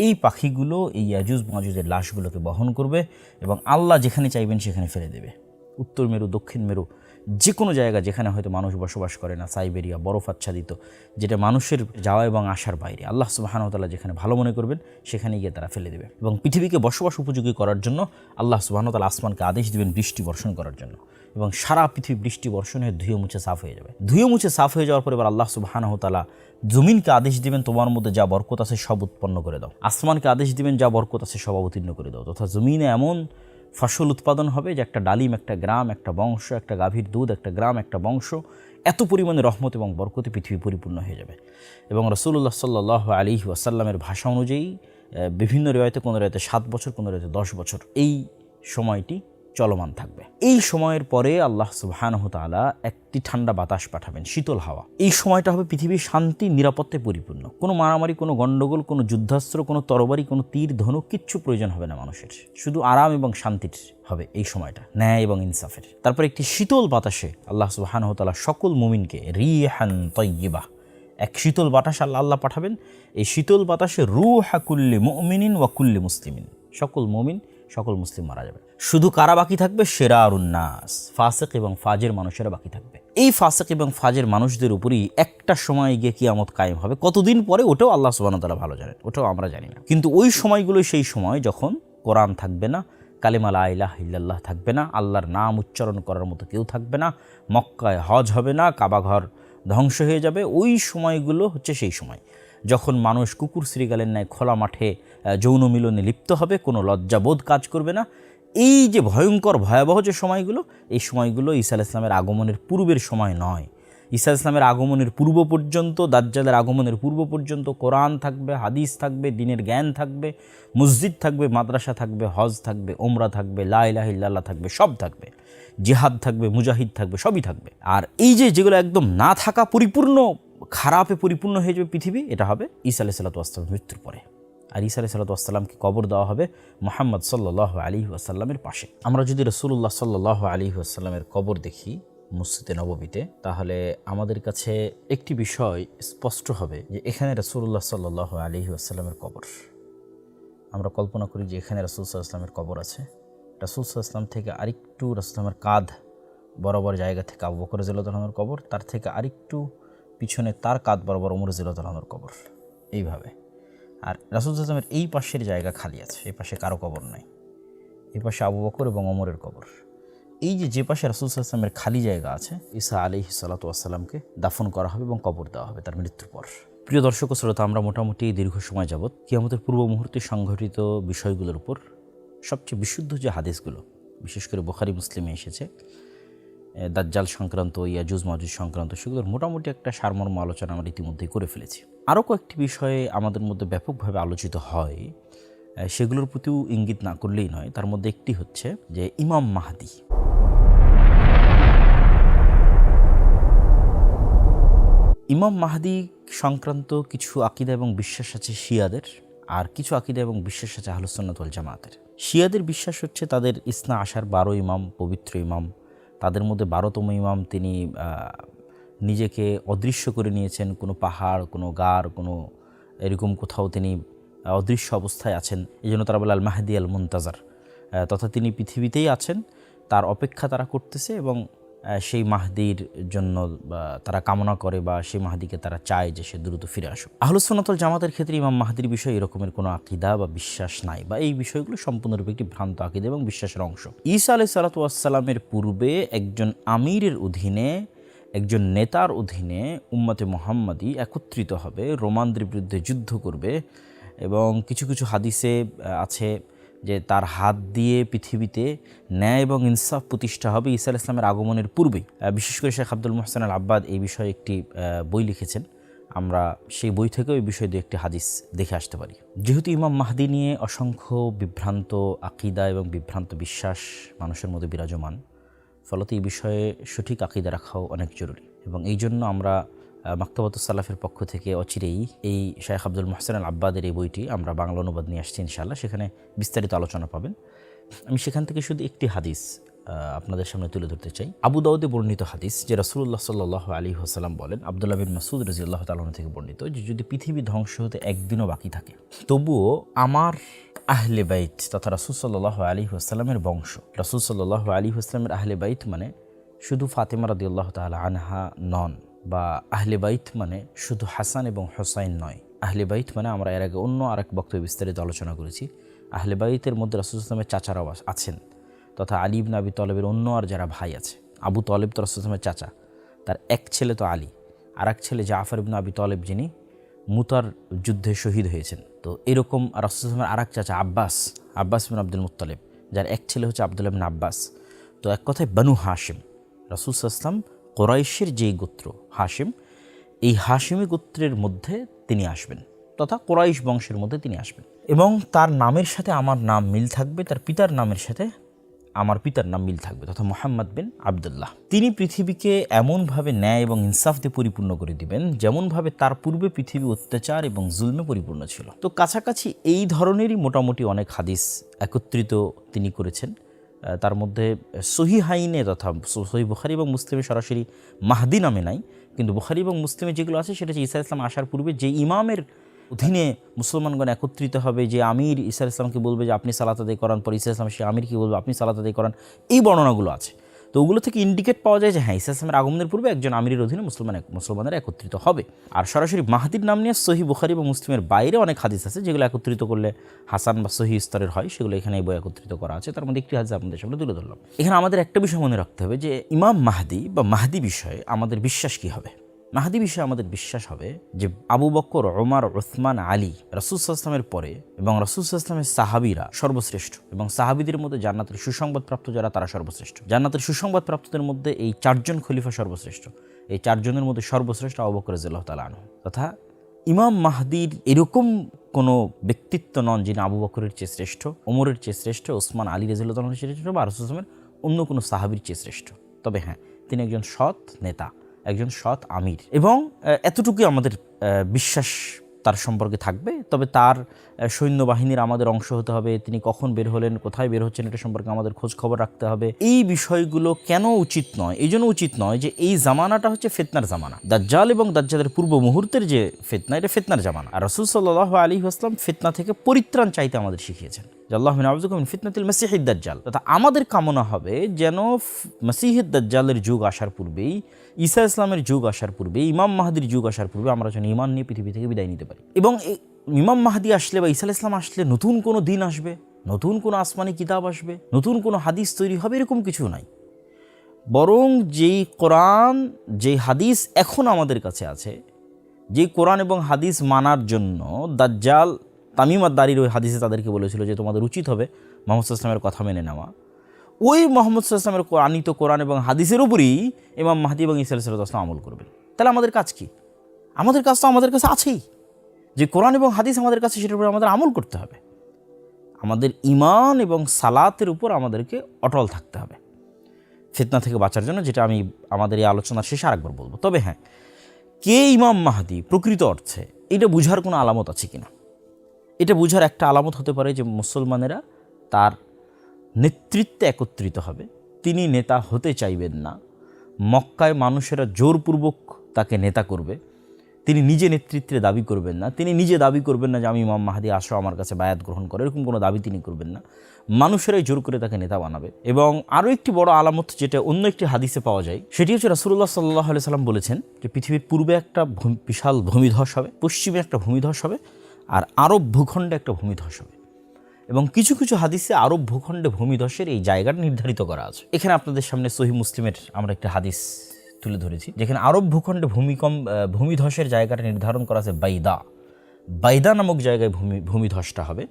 S2: এই পাখিগুলো এই ইয়াজুজ মাজুজের লাশগুলোকে বহন করবে এবং আল্লাহ যেখানে চাইবেন সেখানে ফেলে দেবে। উত্তর মেরু, দক্ষিণ মেরু, যে কোনো জায়গা যেখানে হয়তো মানুষ বসবাস করে না, সাইবেরিয়া, বরফ আচ্ছাদিত, যেটা মানুষের যাওয়া এবং আসার বাইরে, আল্লাহ সুবহানাহু ওয়া তাআলা যেখানে ভালো মনে করবেন সেখানে গিয়ে তারা ফেলে দেবে। এবং পৃথিবীকে বসবাস উপযোগী করার জন্য আল্লাহ সুবহানাহু ওয়া তাআলা আসমানকে আদেশ দিবেন বৃষ্টি বর্ষণ করার জন্য, এবং সারা পৃথিবী বৃষ্টি বর্ষণ হয়ে ধুয়ে মুছে সাফ হয়ে যাবে। ধুয়ে মুছে সাফ হয়ে যাওয়ার পর এবার আল্লাহ সুবহানাহু ওয়া তাআলা জমিনকে আদেশ দিবেন তোমার মধ্যে যা বরকত আছে সব উৎপন্ন করে দাও। আসমানকে আদেশ দিবেন যা বরকত আছে সব অবতীর্ণ করে দাও, তথা জমিনে এমন ফসল উৎপাদন হবে যে একটা ডালিম, একটা গ্রাম, একটা বংশ, একটা গাভীর দুধ, একটা গ্রাম, একটা বংশ, এত পরিমাণে রহমত এবং বরকতে পৃথিবী পরিপূর্ণ হয়ে যাবে। এবং রাসূলুল্লাহ সাল্লাল্লাহু আলাইহি ওয়াসাল্লামের ভাষা অনুযায়ী বিভিন্ন রিওয়ায়েতে, কোনো রিওয়ায়েতে 7 বছর, কোনো রিওয়ায়েতে 10 বছর এই সময়টি চলমান থাকবে। এই সময়ের পরে আল্লাহ সুবহানাহু ওয়া তাআলা একটি ঠান্ডা বাতাস পাঠাবেন, শীতল হাওয়া। এই সময়টা হবে পৃথিবীর শান্তি, নিরাপত্তায় পরিপূর্ণ। কোনো মারামারি, কোনো গণ্ডগোল, কোনো যুদ্ধাস্ত্র, কোনো তরবারি, কোনো তীর, ধনুক কিচ্ছু প্রয়োজন হবে না মানুষের। শুধু আরাম এবং শান্তির হবে এই সময়টা, ন্যায় এবং ইনসাফের। তারপর একটি শীতল বাতাসে আল্লাহ সুবহানাহু ওয়া তাআলা সকল মুমিনকে রিহান তাইয়্যিবা, এক শীতল বাতাস আল্লাহ পাঠাবেন। এই শীতল বাতাসে রূহা কুল্লি মুমিনিন ওয়া কুল্লি মুসলিমিন, সকল মুমিন, সকল মুসলিম মারা যাবে। শুধু কারা বাকি থাকবে? শিরারুন নাস, ফাসিক এবং ফাজের মানুষেরা বাকি থাকবে। এই ফাসিক এবং ফাজের মানুষদের উপরই একটা সময় গিয়ে কিয়ামত কায়েম হবে। কতদিন পরে ওটাও আল্লাহ সুবহানাহু ওয়া তাআলা ভালো জানেন, ওটাও আমরা জানি না। কিন্তু ওই সময়গুলো সেই সময় যখন কোরআন থাকবে না, কালিমা লা ইলাহা ইল্লাল্লাহ থাকবে না, আল্লাহর নাম উচ্চারণ করার মতো কেউ থাকবে না, মক্কায় হজ হবে না, কাবা ঘর ধ্বংস হয়ে যাবে। ওই সময়গুলো হচ্ছে সেই সময় যখন মানুষ কুকুর শ্রীগালের ন্যায় খোলা মাঠে যৌন মিলনে লিপ্ত হবে, কোনো লজ্জাবোধ কাজ করবে না। এই যে ভয়ঙ্কর ভয়াবহ যে সময়গুলো, এই সময়গুলো ঈসা আলাইহিস সালামের আগমনের পূর্বের সময় নয়। ঈসা আলাইহিস সালামের আগমনের পূর্ব পর্যন্ত, দাজ্জালের আগমনের পূর্ব পর্যন্ত কোরআন থাকবে, হাদিস থাকবে, দ্বীনের জ্ঞান থাকবে, মসজিদ থাকবে, মাদ্রাসা থাকবে, হজ থাকবে, ওমরা থাকবে, লা ইলাহা ইল্লাল্লাহ থাকবে, সব থাকবে, জিহাদ থাকবে, মুজাহিদ থাকবে, সবই থাকবে। আর এই যে যেগুলো একদম না থাকা, পরিপূর্ণ খারাপে পরিপূর্ণ হয়ে যাবে পৃথিবী, এটা হবে ঈসা আলাইহিস সালামের মৃত্যুর পরে। আর ঈসা আলাইহিস সালামকে কবর দেওয়া হবে মুহাম্মদ সাল্লাল্লাহু আলাইহি ওয়াসাল্লামের পাশে। আমরা যদি রাসূলুল্লাহ সাল্লাল্লাহু আলাইহি ওয়াসাল্লামের কবর দেখি মসজিদে নববীতে, তাহলে আমাদের কাছে একটি বিষয় স্পষ্ট হবে যে এখানে রাসূলুল্লাহ সাল্লাল্লাহু আলাইহি ওয়াসাল্লামের কবর। আমরা কল্পনা করি যে এখানে রাসূল সাল্লাল্লাহু আলাইহি ওয়াসাল্লামের কবর আছে। রাসূল সাল্লাল্লাহু আলাইহি ওয়াসাল্লাম থেকে আরেকটু, রাসূলের কাঁধ বরাবর জায়গা থেকে আবু বকর রাদিয়াল্লাহু আনহুর কবর, তার থেকে আরেকটু পিছনে তার কাঁধ বরাবর ওমর রাদিয়াল্লাহু আনহুর কবর, এইভাবে। আর রাসূল সাল্লাল্লাহু আলাইহি ওয়াসাল্লামের এই পাশের জায়গা খালি আছে, এই পাশে কারো কবর নাই, এই পাশে আবু বকর এবং ওমরের কবর। এই যে পাশে রাসূল সাল্লাল্লাহু আলাইহি ওয়াসাল্লামের খালি জায়গা আছে, ঈসা আলাইহিস সালাতু ওয়াস সালামকে দাফন করা হবে এবং কবর দেওয়া হবে তার মৃত্যুর পর। প্রিয় দর্শক ও শ্রোতা, আমরা মোটামুটি দীর্ঘ সময় যাবত কিয়ামতের পূর্ব মুহূর্তে সংঘটিত বিষয়গুলোর উপর সবচেয়ে বিশুদ্ধ যে হাদিসগুলো, বিশেষ করে বুখারী মুসলিমে এসেছে, দাজ্জাল সংক্রান্ত, ইয়াজুজ মাজুজ সংক্রান্ত, সেগুলোর মোটামুটি একটা সারমর্ম আলোচনা আমরা ইতিমধ্যেই করে ফেলেছি। আরও কয়েকটি বিষয়ে আমাদের মধ্যে ব্যাপকভাবে আলোচিত হয়, সেগুলোর প্রতিও ইঙ্গিত না করলেই নয়। তার মধ্যে একটি হচ্ছে যে ইমাম মাহদী। ইমাম মাহদী সংক্রান্ত কিছু আকীদা এবং বিশ্বাস আছে শিয়াদের, আর কিছু আকীদা এবং বিশ্বাস আছে আহলুস সুন্নাত ওয়াল জামাতের। শিয়াদের বিশ্বাস হচ্ছে তাদের ইসনা আশার 12 ইমাম, পবিত্র ইমাম, তাদের মধ্যে 12তম ইমাম তিনি নিজেকে অদৃশ্য করে নিয়েছেন, কোনো পাহাড়, কোনো গার, কোনো এরকম কোথাও তিনি অদৃশ্য অবস্থায় আছেন। এই জন্য তারা বলে আল মাহদি আল মুনতাজার, তথা তিনি পৃথিবীতেই আছেন, তার অপেক্ষা তারা করতেছে এবং সেই মাহদির জন্য তারা কামনা করে বা সেই মাহদিকে তারা চায় যে সে দ্রুত ফিরে আসুক। আহলুস সুন্নাত ওয়াল জামাতের ক্ষেত্রে ইমাম মাহদির বিষয়ে এরকমের কোনো আকীদা বা বিশ্বাস নাই, বা এই বিষয়গুলো সম্পূর্ণরূপে একটি ভ্রান্ত আকীদা এবং বিশ্বাসের অংশ। ঈসা আলাইহিস সালাতু ওয়াস সালামের পূর্বে একজন আমিরের অধীনে, একজন নেতার অধীনে উম্মতে মুহাম্মাদি একত্রিত হবে, রোমানদের বিরুদ্ধে যুদ্ধ করবে, এবং কিছু কিছু হাদিসে আছে যে তার হাত দিয়ে পৃথিবীতে ন্যায় এবং ইনসাফ প্রতিষ্ঠা হবে ঈসা আলাইহিস সালামের আগমনের পূর্বেই। বিশেষ করে শেখ আব্দুল মুহসিন আল আব্বাদ এই বিষয়ে একটি বই লিখেছেন, আমরা সেই বই থেকেও এই বিষয়ে একটি হাদিস দেখে আসতে পারি। যেহেতু ইমাম মাহদী নিয়ে অসংখ্য বিভ্রান্ত আকীদা এবং বিভ্রান্ত বিশ্বাস মানুষের মধ্যে বিরাজমান, ফলত এই বিষয়ে সঠিক আকীদা রাখাও অনেক জরুরি, এবং এই জন্য আমরা মাকতাবাতুস সালাফের পক্ষ থেকে অচিরেই এই শেখ আব্দুল মুহসিন আল আব্বাদের এই বইটি আমরা বাংলা অনুবাদ নিয়ে আসছি ইনশাআল্লাহ, সেখানে বিস্তারিত আলোচনা পাবেন। আমি সেখান থেকে শুধু একটি হাদিস আপনাদের সামনে তুলে ধরতে চাই। আবু দাউদে বর্ণিত হাদিস, যে রাসূলুল্লাহ সাল্লাল্লাহু আলাইহি ওয়াসাল্লাম বলেন, আব্দুল্লাহ বিন মাসউদ রাদিয়াল্লাহু তাআলা থেকে বর্ণিত, যে যদি পৃথিবী ধ্বংস হতে একদিনও বাকি থাকে, তবুও আমার আহলে বাইত তথা রাসূল সাল্লাল্লাহু আলাইহি ওয়াসাল্লামের বংশ, রাসূল সাল্লাল্লাহু আলাইহি ওয়াসাল্লামের আহলে বাইত মানে শুধু ফাতেমা রাদিয়াল্লাহু তাআলা আনহা নন, বা আহলে বাইত মানে শুধু হাসান এবং হোসাইন নয়। আহলে বাইত মানে আমরা এর আগে অন্য আরেক বক্তব্যে বিস্তারিত আলোচনা করেছি, আহলে বাইতের মধ্যে রাসূল সাল্লাল্লাহু আলাইহি ওয়াসাল্লামের চাচারাও আছেন, তথা আলী ইবনে আবি তালেবের অন্য আর যারা ভাই আছে। আবু তালেব তো রাসূল সাল্লাল্লাহু আলাইহি ওয়াসাল্লামের চাচা, তার এক ছেলে তো আলী, আর এক ছেলে জাফর ইবনে আবি তালেব, যিনি মুতার যুদ্ধে শহীদ হয়েছেন। তো এরকম রাসূল সাল্লাল্লাহু আলাইহি ওয়াসাল্লামের আরেক চাচা আব্বাস ইবনে আব্দুল মুত্তালিব, যার এক ছেলে হচ্ছে আব্দুল্লাহ ইবনে আব্বাস। তো এক কথায় বানু হাশিম, রাসূল সাল্লাল্লাহু আলাইহি ওয়াসাল্লাম কুরাইশের যেই গোত্র হাশিম, এই হাশিমি গোত্রের মধ্যে তিনি আসবেন, তথা কুরাইশ বংশের মধ্যে তিনি আসবেন, এবং তার নামের সাথে আমার নাম মিল থাকবে, তার পিতার নামের সাথে আমার পিতার নাম মিল থাকবে, তথা মুহাম্মদ বিন আবদুল্লাহ। তিনি পৃথিবীকে এমনভাবে ন্যায় এবং ইনসাফ দিয়ে পরিপূর্ণ করে দিবেন যেমনভাবে তার পূর্বে পৃথিবী অত্যাচার এবং জুলমে পরিপূর্ণ ছিল। তো কাছাকাছি এই ধরনেরই মোটামুটি অনেক হাদিস একত্রিত তিনি করেছেন। তার মধ্যে সহিহাইনে তথা সহিহ বুখারী এবং মুসলিমে সরাসরি মাহদি নামে নাই, কিন্তু বুখারী এবং মুসলিমে যেগুলো আছে সেটা হচ্ছে ঈসা ইসলাম আসার পূর্বে যে ইমামের অধীনে মুসলমানগণ একত্রিত হবে, যে আমির ঈসা ইসলামকে বলবে যে আপনি সালাত আদায় করান, পর ঈসা ইসলাম সে আমিরকে বলবে আপনি সালাত আদায় করান, এই বর্ণনাগুলো আছে। তো ওগুলো থেকে ইন্ডিকেট পাওয়া যায় যে হ্যাঁ, ঈসা ইসলামের আগমনের পূর্বে একজন আমিরের অধীনে মুসলমানেরা একত্রিত হবে। আর সরাসরি মাহদির নাম নিয়ে সহিহ বুখারী এবং মুসলিমের বাইরে অনেক হাদিস আছে যেগুলো একত্রিত করলে হাসান বা সহিহ স্তরের হয়, সেগুলো এখানে এই বই একত্রিত করা আছে। তার মধ্যে একটি হাদিস আপনাদের সামনে তুলে ধরলাম। এখানে আমাদের একটা বিষয় মনে রাখতে হবে যে ইমাম মাহদি বা মাহদি বিষয়ে আমাদের বিশ্বাস কী হবে। মাহদি বিষয়ে আমাদের বিশ্বাস হবে যে আবু বকর, ওমর, উসমান, আলী রাসূল সাল্লাল্লাহু আলাইহি ওয়াসাল্লামের পরে এবং রাসূল সাল্লাল্লাহু আলাইহি ওয়াসাল্লামের সাহাবীরা সর্বশ্রেষ্ঠ, এবং সাহাবীদের মধ্যে জান্নাতের সুসংবাদপ্রাপ্ত যারা তারা সর্বশ্রেষ্ঠ। জান্নাতের সুসংবাদপ্রাপ্তদের মধ্যে এই চারজন খলিফা সর্বশ্রেষ্ঠ। এই চারজনের মধ্যে সর্বশ্রেষ্ঠ আবু বকর রাদিয়াল্লাহু তাআলা আনহু, তথা ইমাম মাহদির এরকম কোনো ব্যক্তিত্ব নন যিনি আবু বকরের চেয়ে শ্রেষ্ঠ, ওমরের চেয়ে শ্রেষ্ঠ, ওসমান, আলী রাদিয়াল্লাহু তাআলার চেয়ে শ্রেষ্ঠ, বা রাসূল সাল্লাল্লাহু আলাইহি ওয়াসাল্লামের অন্য কোনো সাহাবীর চেয়ে শ্রেষ্ঠ। তবে হ্যাঁ, তিনি একজন সৎ নেতা, একজন সৎ আমির, এবং এতটুকুই আমাদের বিশ্বাস তার সম্পর্কে থাকবে। তবে তার সৈন্যবাহিনীর আমাদের অংশ হতে হবে, তিনি কখন বের হলেন, কোথায় বের হচ্ছেন, এটা সম্পর্কে আমাদের খোঁজ খবর রাখতে হবে। এই বিষয়গুলো কেন উচিত নয়? এই জন্য উচিত নয় যে এই জামানাটা হচ্ছে ফিতনার জামানা। দাজ্জাল এবং দাজ্জালের পূর্ব মুহূর্তের যে ফিতনা, এটা ফিতনার জামানা। আর রাসূল সাল্লাল্লাহু আলাইহি ওয়াসাল্লাম ফিতনা থেকে পরিত্রাণ চাইতে আমাদের শিখিয়েছেন, আল্লাহু নাউযুবিকা মিন ফিতনাতিল মাসিহিদ দাজ্জাল। তথা আমাদের কামনা হবে যেন মাসিহিদ দাজ্জালের যুগ আসার পূর্বেই, ঈসা ইসলামের যুগ আসার পূর্বে, ইমাম মাহদির যুগ আসার পূর্বে আমরা যেন ঈমান নিয়ে পৃথিবী থেকে বিদায় নিতে পারি। এবং ইমাম মাহদি আসলে বা ঈসা ইসলাম আসলে নতুন কোনো দিন আসবে, নতুন কোনো আসমানি কিতাব আসবে, নতুন কোনো হাদিস তৈরি হবে, এরকম কিছু নাই। বরং যেই কোরআন, যেই হাদিস এখন আমাদের কাছে আছে, যেই কোরআন এবং হাদিস মানার জন্য দাজ্জাল তামিম আদ-দারির ওই হাদিসে তাদেরকে বলেছিল যে তোমাদের উচিত হবে মুহাম্মদ সাল্লাল্লাহু আলাইহি ওয়াসাল্লামের কথা মেনে নেওয়া, ওই মুহাম্মদ সাল্লাল্লাহু আলাইহি ওয়াসাল্লামের আনিত কোরআন এবং হাদিসের উপরই ইমাম মাহদি এবং ঈসা আলাইহিস সালাম আমল করবেন। তাহলে আমাদের কাজ কি? আমাদের কাজ তো আমাদের কাছে আছেই, যে কোরআন এবং হাদিস আমাদের কাছে, সেটার উপর আমাদের আমল করতে হবে। আমাদের ঈমান এবং সালাতের উপর আমাদেরকে অটল থাকতে হবে ফিতনা থেকে বাঁচার জন্য, যেটা আমি আমাদের এই আলোচনার শেষে আরেকবার বলবো। তবে হ্যাঁ, কে ইমাম মাহদি প্রকৃত অর্থে, এটা বুঝার কোনো আলামত আছে কিনা? এটা বুঝার একটা আলামত হতে পারে যে মুসলমানেরা তার নেতৃত্বে একত্রিত হবে। তিনি নেতা হতে চাইবেন না, মক্কায় মানুষেরা জোরপূর্বক তাকে নেতা করবে, তিনি নিজে নেতৃত্বে দাবি করবেন না, তিনি নিজে দাবি করবেন না যে আমি ইমাম মাহদি, আসো আমার কাছে বায়াত গ্রহণ করে, এরকম কোনো দাবি তিনি করবেন না। মানুষেরাই জোর করে তাকে নেতা বানাবে। এবং আরও একটি বড় আলামত যেটা অন্য একটি হাদিসে পাওয়া যায়, সেটি হচ্ছে রাসূলুল্লাহ সাল্লাল্লাহু আলাইহি সাল্লাম বলেছেন যে পৃথিবীর পূর্বে একটা বিশাল ভূমিধস হবে, পশ্চিমে একটা ভূমিধস হবে, আর আরব ভূখণ্ডে একটা ভূমিধস হবে। এবং কিছু কিছু হাদিসে আরব ভূখণ্ডে ভূমিধসের এই জায়গাটা নির্ধারিত করা আছে। এখানে আপনাদের সামনে সহিহ মুসলিমের আমরা একটা হাদিস তুলে ধরেছি, যেখানে আরব ভূখণ্ডে ভূমিধসের জায়গাটা নির্ধারণ করা আছে বাইদা নামক জায়গায় ভূমিধসটা হবে।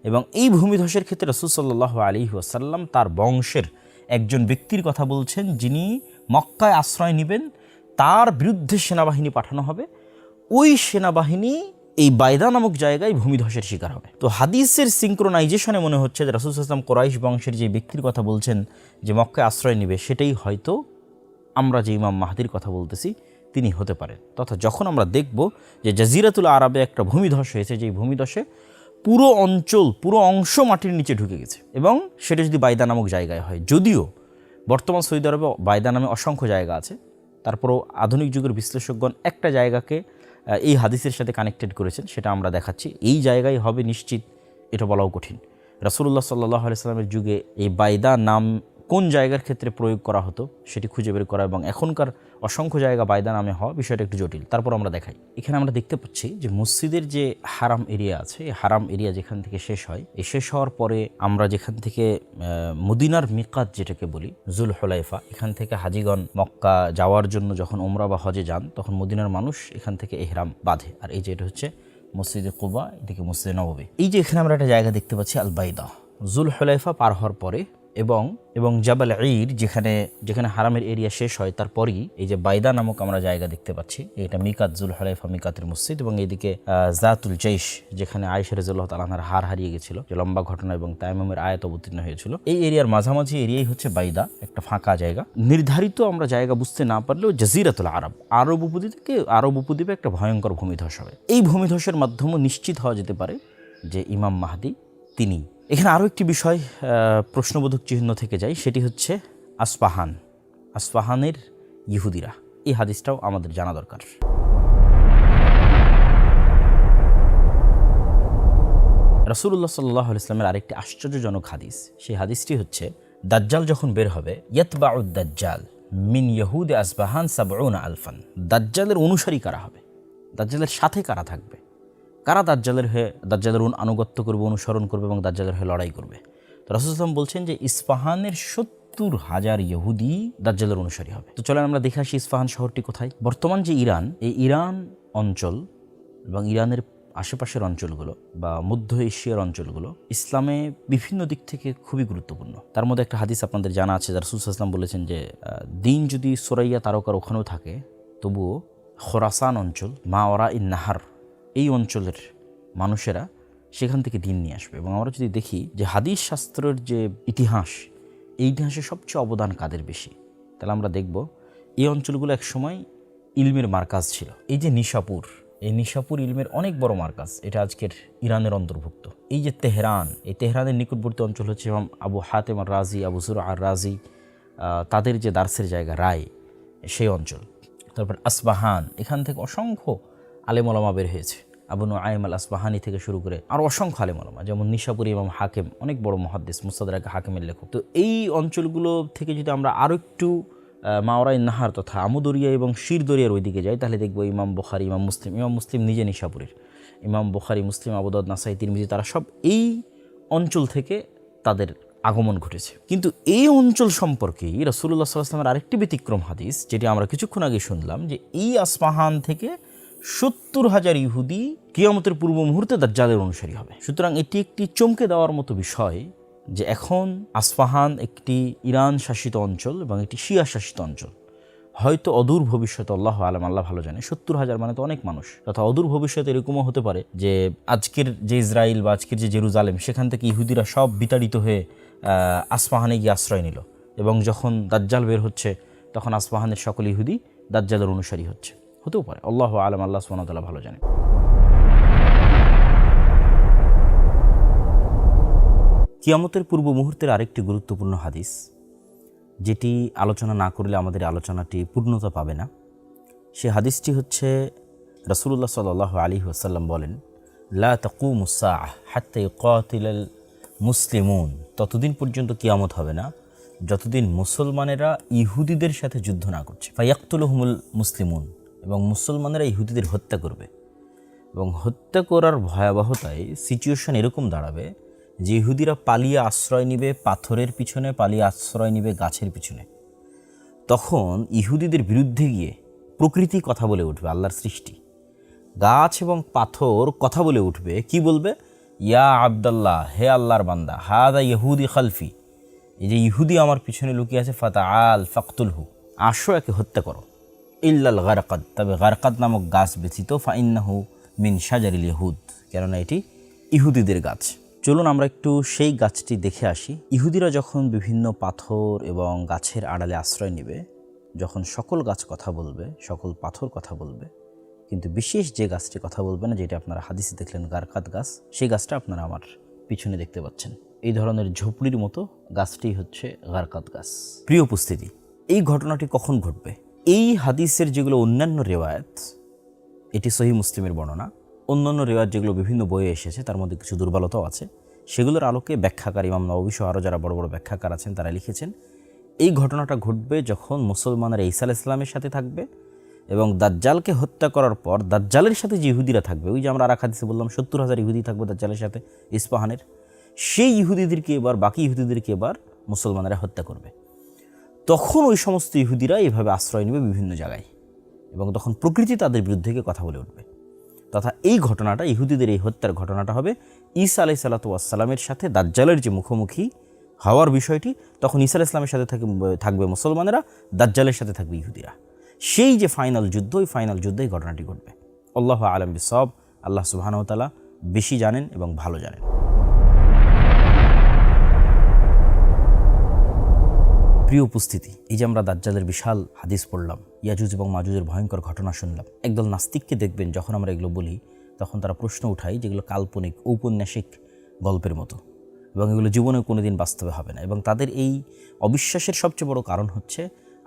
S2: এবং এই ভূমিধসের ক্ষেত্রে রাসূল সাল্লাল্লাহু আলাইহি ওয়াসাল্লাম তার বংশের একজন ব্যক্তির কথা বলছেন, যিনি মক্কায় আশ্রয় নেবেন, তার বিরুদ্ধে সেনাবাহিনী পাঠানো হবে, ওই সেনাবাহিনী এই বাইদা নামক জায়গায় ভূমিধসের শিকার হবে। তো হাদিসের সিনক্রোনাইজেশনে মনে হচ্ছে যে রাসূল সাল্লাল্লাহু আলাইহি ওয়াসাল্লাম কুরাইশ বংশের যে ব্যক্তির কথা বলছেন যে মক্কায় আশ্রয় নেবে, সেটাই হয়তো আমরা যে ইমাম মাহদির কথা বলতেছি তিনি হতে পারেন। তথা যখন আমরা দেখব যে জাজিরাতুল আরবে একটা ভূমিধস হয়েছে, যেই ভূমিধসে পুরো অংশ মাটির নিচে ঢুকে গেছে, এবং সেটা যদি বাইদা নামক জায়গায় হয়, যদিও বর্তমান সৌদি আরবে বাইদা নামে অসংখ্য জায়গা আছে, তারপরও আধুনিক যুগের বিশ্লেষকগণ একটা জায়গাকে এই হাদিসের সাথে কানেক্টেড করেছেন, সেটা আমরা দেখাচ্ছি। এই জায়গায় হবে নিশ্চিত, এটা বলাও কঠিন। রাসূলুল্লাহ সাল্লাল্লাহু আলাইহি ওয়াসাল্লামের যুগে এই বাইদা নাম কোন জায়গার ক্ষেত্রে প্রয়োগ করা হতো সেটি খুঁজে বের করা, এবং এখনকার অসংখ্য জায়গা বায়দা নামে হওয়া বিষয়টা একটু জটিল। তারপর আমরা দেখাই, এখানে আমরা দেখতে পাচ্ছি যে মসজিদের যে হারাম এরিয়া আছে, এই হারাম এরিয়া যেখান থেকে শেষ হয়, এই শেষ হওয়ার পরে আমরা যেখান থেকে মদিনার মিকাত যেটাকে বলি জুল হুলাইফা, এখান থেকে হাজিগণ মক্কা যাওয়ার জন্য যখন উমরা বা হজে যান তখন মদিনার মানুষ এখান থেকে ইহরাম বাঁধে। আর এই যে এটা হচ্ছে মসজিদে কুবা, এদিকে মসজিদে নববী। এই যে এখানে আমরা একটা জায়গা দেখতে পাচ্ছি আল বাইদা, জুল হুলাইফা পার হওয়ার পরে এবং জাবাল ঈদ যেখানে হারামের এরিয়া শেষ হয় তারপরই এই যে বাইদা নামক আমরা জায়গা দেখতে পাচ্ছি। এটা মিকাত, জুল হুলাইফা মিকাতের মসজিদ, এবং এইদিকে জাতুল জৈশ যেখানে আয়েশা রাদিয়াল্লাহু তাআলা আনহার হার হারিয়ে গেছিল, যে লম্বা ঘটনা এবং তায়াম্মুমের আয়াত অবতীর্ণ হয়েছিল। এই এরিয়ার মাঝামাঝি এরিয়াই হচ্ছে বাইদা, একটা ফাঁকা জায়গা। নির্ধারিত আমরা জায়গা বুঝতে না পারলেও জাজিরাতুল আরব, আরব উপদ্বীপে একটা ভয়ঙ্কর ভূমিধস হবে। এই ভূমিধসের মাধ্যমে নিশ্চিত হওয়া যেতে পারে যে ইমাম মাহদি তিনি। এখানে আরও একটি বিষয় প্রশ্নবোধক চিহ্ন থেকে যায়, সেটি হচ্ছে আসফাহানের ইহুদিরা। এই হাদিসটাও আমাদের জানা দরকার। রাসূলুল্লাহ সাল্লাল্লাহু আলাইহি ওয়াসাল্লামের আরেকটি আশ্চর্যজনক হাদিস, সেই হাদিসটি হচ্ছে দাজ্জাল যখন বের হবে, ইয়াতবাউদ দাজ্জাল মিন ইয়াহুদি আসবাহান ৭০ আলফান। দাজ্জালের অনুসারী কারা হবে, দাজ্জালের সাথে কারা থাকবে, কারা দাজ্জালের আনুগত্য করবে, অনুসরণ করবে এবং দাজ্জালের হয়ে লড়াই করবে। তো রাসূল সাল্লাল্লাহু আলাইহি ওয়াসাল্লাম বলছেন যে ইস্পাহানের ৭০,০০০ ইহুদি দাজ্জালের অনুসারী হবে। তো চলেন আমরা দেখে আসি ইস্পাহান শহরটি কোথায়। বর্তমান যে ইরান, এই ইরান অঞ্চল এবং ইরানের আশেপাশের অঞ্চলগুলো বা মধ্য এশিয়ার অঞ্চলগুলো ইসলামে বিভিন্ন দিক থেকে খুবই গুরুত্বপূর্ণ। তার মধ্যে একটা হাদিস আপনাদের জানা আছে, রাসূল সাল্লাল্লাহু আলাইহি ওয়াসাল্লাম বলেছেন যে দিন যদি সুরাইয়া তারকার ওখানেও থাকে, তবুও খোরাসান অঞ্চল, মাওয়ারা ইন নাহার, এই অঞ্চলের মানুষেরা সেখান থেকে দিন নিয়ে আসবে। এবং আমরা যদি দেখি যে হাদিস শাস্ত্রের যে ইতিহাস, এই ইতিহাসে সবচেয়ে অবদান কাদের বেশি, তাহলে আমরা দেখব এই অঞ্চলগুলো একসময় ইলমের মার্কাজ ছিল। এই যে নিশাপুর, এই নিশাপুর ইলমের অনেক বড় মার্কাজ, এটা আজকের ইরানের অন্তর্ভুক্ত। এই যে তেহরান, এই তেহরানের নিকটবর্তী অঞ্চল হচ্ছে এবং আবু হাতেম আর রাজি, আবু জুরআ আর রাজি, তাদের যে দার্সের জায়গা রায়, সেই অঞ্চল। তারপর আসবাহান, এখান থেকে অসংখ্য আলেম ওলামা বের হয়েছে, আবু নুআইম আল আসবাহানি থেকে শুরু করে আরও অসংখ্য আলেম ওলামা, যেমন নিশাপুরি ইমাম হাকিম, অনেক বড় মুহাদ্দিস, মুস্তাদরাক হাকিমের লেখক। তো এই অঞ্চলগুলো থেকে যদি আমরা আরও একটু মাওরাই নাহার তথা আমুদরিয়া এবং শিরদরিয়ার ওইদিকে যাই, তাহলে দেখবো ইমাম বুখারী, ইমাম মুসলিম নিজে নিশাপুরের, ইমাম বুখারী, মুসলিম, আবু দাউদ, নাসাই, তিরমিজি, তারা সব এই অঞ্চল থেকে তাদের আগমন ঘটেছে। কিন্তু এই অঞ্চল সম্পর্কেই রাসূলুল্লাহ সাল্লাল্লাহু আলাইহি ওয়াসাল্লামের আরেকটি ব্যতিক্রম হাদিস, যেটি আমরা কিছুক্ষণ আগে শুনলাম, যে এই আসফাহান থেকে ৭০,০০০ ইহুদি কিয়ামতের পূর্ব মুহূর্তে দাজ্জালের অনুসারী হবে। সুতরাং এটি একটি চমকে দেওয়ার মতো বিষয় যে এখন আসফাহান একটি ইরান শাসিত অঞ্চল এবং একটি শিয়া শাসিত অঞ্চল। হয়তো অদূর ভবিষ্যতে, আল্লাহ আলাম, আল্লাহ ভালো জানে, ৭০,০০০ মানে তো অনেক মানুষ, তথা অদূর ভবিষ্যতে এরকমও হতে পারে যে আজকের যে ইসরায়েল বা আজকের যে জেরুজালেম, সেখান থেকে ইহুদিরা সব বিতাড়িত হয়ে আসফাহানে গিয়ে আশ্রয় নিল, এবং যখন দাজ্জাল বের হচ্ছে তখন আসফাহানের সকল ইহুদি দাজ্জালের অনুসারী হচ্ছে। হতেও পারে, আল্লাহ আলাম, আল্লাহ সুবহানাহু ওয়া তাআলা ভালো জানে। কিয়ামতের পূর্ব মুহূর্তের আরেকটি গুরুত্বপূর্ণ হাদিস, যেটি আলোচনা না করলে আমাদের আলোচনাটি পূর্ণতা পাবে না, সে হাদিসটি হচ্ছে রাসূলুল্লাহ সাল্লাল্লাহু আলাইহি ওয়াসাল্লাম বলেন, লা তাকুমুস সাআহ হাত্তা ইউকাতিলাল মুসলিমুন, ততদিন পর্যন্ত কিয়ামত হবে না যতদিন মুসলমানেরা ইহুদিদের সাথে যুদ্ধ না করছে। ফায়াকতুলুহুমুল মুসলিমুন, এবং মুসলমানেরা ইহুদিদের হত্যা করবে, এবং হত্যা করার ভয়াবহতায় সিচুয়েশন এরকম দাঁড়াবে যে ইহুদিরা পালিয়ে আশ্রয় নিবে পাথরের পিছনে, পালিয়ে আশ্রয় নিবে গাছের পিছনে। তখন ইহুদিদের বিরুদ্ধে গিয়ে প্রকৃতি কথা বলে উঠবে, আল্লাহর সৃষ্টি গাছ এবং পাথর কথা বলে উঠবে। কি বলবে? ইয়া আবদাল্লাহ, হে আল্লাহর বান্দা, হাদা ইহুদি খালফি, এই যে ইহুদি আমার পিছনে লুকিয়ে আছে, ফাতাআল ফাকতুলহু, আসো একে হত্যা করো। ইল্লাল গারকাদ, তবে গারকাদ নামক গাছ ব্যতীত, ফাইন্নাহু মিন শাজারিল ইহুদ, কেননা এটি ইহুদিদের গাছ। চলুন আমরা একটু সেই গাছটি দেখে আসি। ইহুদিরা যখন বিভিন্ন পাথর এবং গাছের আড়ালে আশ্রয় নেবে, যখন সকল গাছ কথা বলবে, সকল পাথর কথা বলবে, কিন্তু বিশেষ যে গাছটি কথা বলবে না, যেটা আপনারা হাদিসে দেখলেন গারকাদ গাছ, সেই গাছটা আপনারা আমার পিছনে দেখতে পাচ্ছেন। এই ধরনের ঝোপড়ির মতো গাছটি হচ্ছে গারকাদ গাছ। প্রিয় উপস্থিতি, এই ঘটনাটি কখন ঘটবে? এই হাদিসের যেগুলো অন্যান্য রেওয়ায়াত, এটি সহিহ মুসলিমের বর্ণনা, অন্যান্য রেওয়ায়াত যেগুলো বিভিন্ন বইয়ে এসেছে তার মধ্যে কিছু দুর্বলতাও আছে, সেগুলোর আলোকে ব্যাখ্যাকার ইমাম নববী সহ আরও যারা বড় বড় ব্যাখ্যাকার আছেন তারা লিখেছেন এই ঘটনাটা ঘটবে যখন মুসলমানরা ঈসা আলাইহিস সালামের সাথে থাকবে এবং দাজ্জালকে হত্যা করার পর দাজ্জালের সাথে যে ইহুদিরা থাকবে, ওই যে আমরা আর এক হাদিসে বললাম 70,000 ইহুদি থাকবে দাজ্জালের সাথে ইস্পাহানের, সেই ইহুদিদেরকে এবার বাকি ইহুদিদেরকে এবার মুসলমানরা হত্যা করবে। তখন ওই সমস্ত ইহুদিরা এভাবে আশ্রয় নেবে বিভিন্ন জায়গায় এবং তখন প্রকৃতি তাদের বিরুদ্ধে গিয়ে কথা বলে উঠবে। তথা এই ঘটনাটা, ইহুদিদের এই হত্যার ঘটনাটা হবে ঈসা আলাইহিস সালামের সাথে দাজ্জালের যে মুখোমুখি হওয়ার বিষয়টি, তখন ঈসা আলাইহিস সালামের সাথে থাকবে মুসলমানেরা, দাজ্জালের সাথে থাকবে ইহুদিরা। সেই যে ফাইনাল যুদ্ধ, ওই ফাইনাল যুদ্ধে এই ঘটনাটি ঘটবে। আল্লাহু আ'লাম বিসওয়াব। আল্লাহ সুবহানাহু ওয়া তাআলা বেশি জানেন এবং ভালো জানেন। প্রিয় উপস্থিতি, এই যে আমরা দাজ্জালের বিশাল হাদিস পড়লাম, ইয়াজুজ এবং মাজুজের ভয়ঙ্কর ঘটনা শুনলাম, একদল নাস্তিককে দেখবেন যখন আমরা এগুলো বলি তখন তারা প্রশ্ন উঠায় যেগুলো কাল্পনিক ঔপন্যাসিক গল্পের মতো এবং এগুলো জীবনে কোনোদিন বাস্তবে হবে না। এবং তাদের এই অবিশ্বাসের সবচেয়ে বড় কারণ হচ্ছে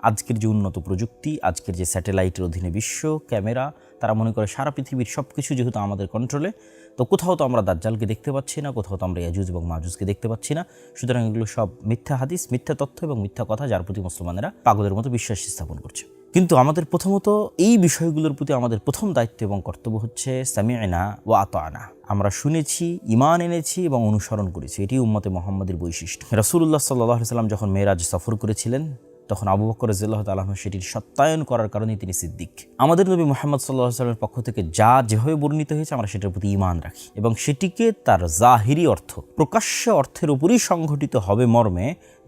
S2: আজকের যে উন্নত প্রযুক্তি, আজকের যে স্যাটেলাইটের অধীনে বিশ্ব, ক্যামেরা, তারা মনে করে সারা পৃথিবীর সব কিছু যেহেতু আমাদের কন্ট্রোলে, তো কোথাও তো আমরা দাজ্জালকে দেখতে পাচ্ছি না, কোথাও তো আমরা ইয়াজুজ এবং মাজুজকে দেখতে পাচ্ছি না। সুতরাং এগুলো সব মিথ্যা হাদিস, মিথ্যা তথ্য এবং মিথ্যা কথা, যার প্রতি মুসলমানেরা পাগলের মতো বিশ্বাস স্থাপন করছে। কিন্তু আমাদের প্রথমত এই বিষয়গুলোর প্রতি আমাদের প্রথম দায়িত্ব এবং কর্তব্য হচ্ছে সামি'না ওয়া আতা'না। আমরা শুনেছি, ঈমান এনেছি এবং অনুসরণ করেছি। এটি উম্মতে মুহাম্মাদের বৈশিষ্ট্য। রাসূলুল্লাহ সাল্লাল্লাহু আলাইহি ওয়াসাল্লাম যখন মেরাজ সফর করেছিলেন, তখন আবু বকর রাদিয়াল্লাহু তাআলা আনহু সেটির সত্যায়ন করার কারণেই তিনি সিদ্দিক। আমাদের নবী মুহাম্মদ সাল্লাল্লাহু আলাইহি ওয়াসাল্লামের পক্ষ থেকে যা যেভাবে বর্ণিত হয়েছে, আমরা সেটার প্রতি ঈমান রাখি এবং সেটিকে তার জাহিরি অর্থ, প্রকাশ্য অর্থের উপরই সংঘটিত হবে মর্মে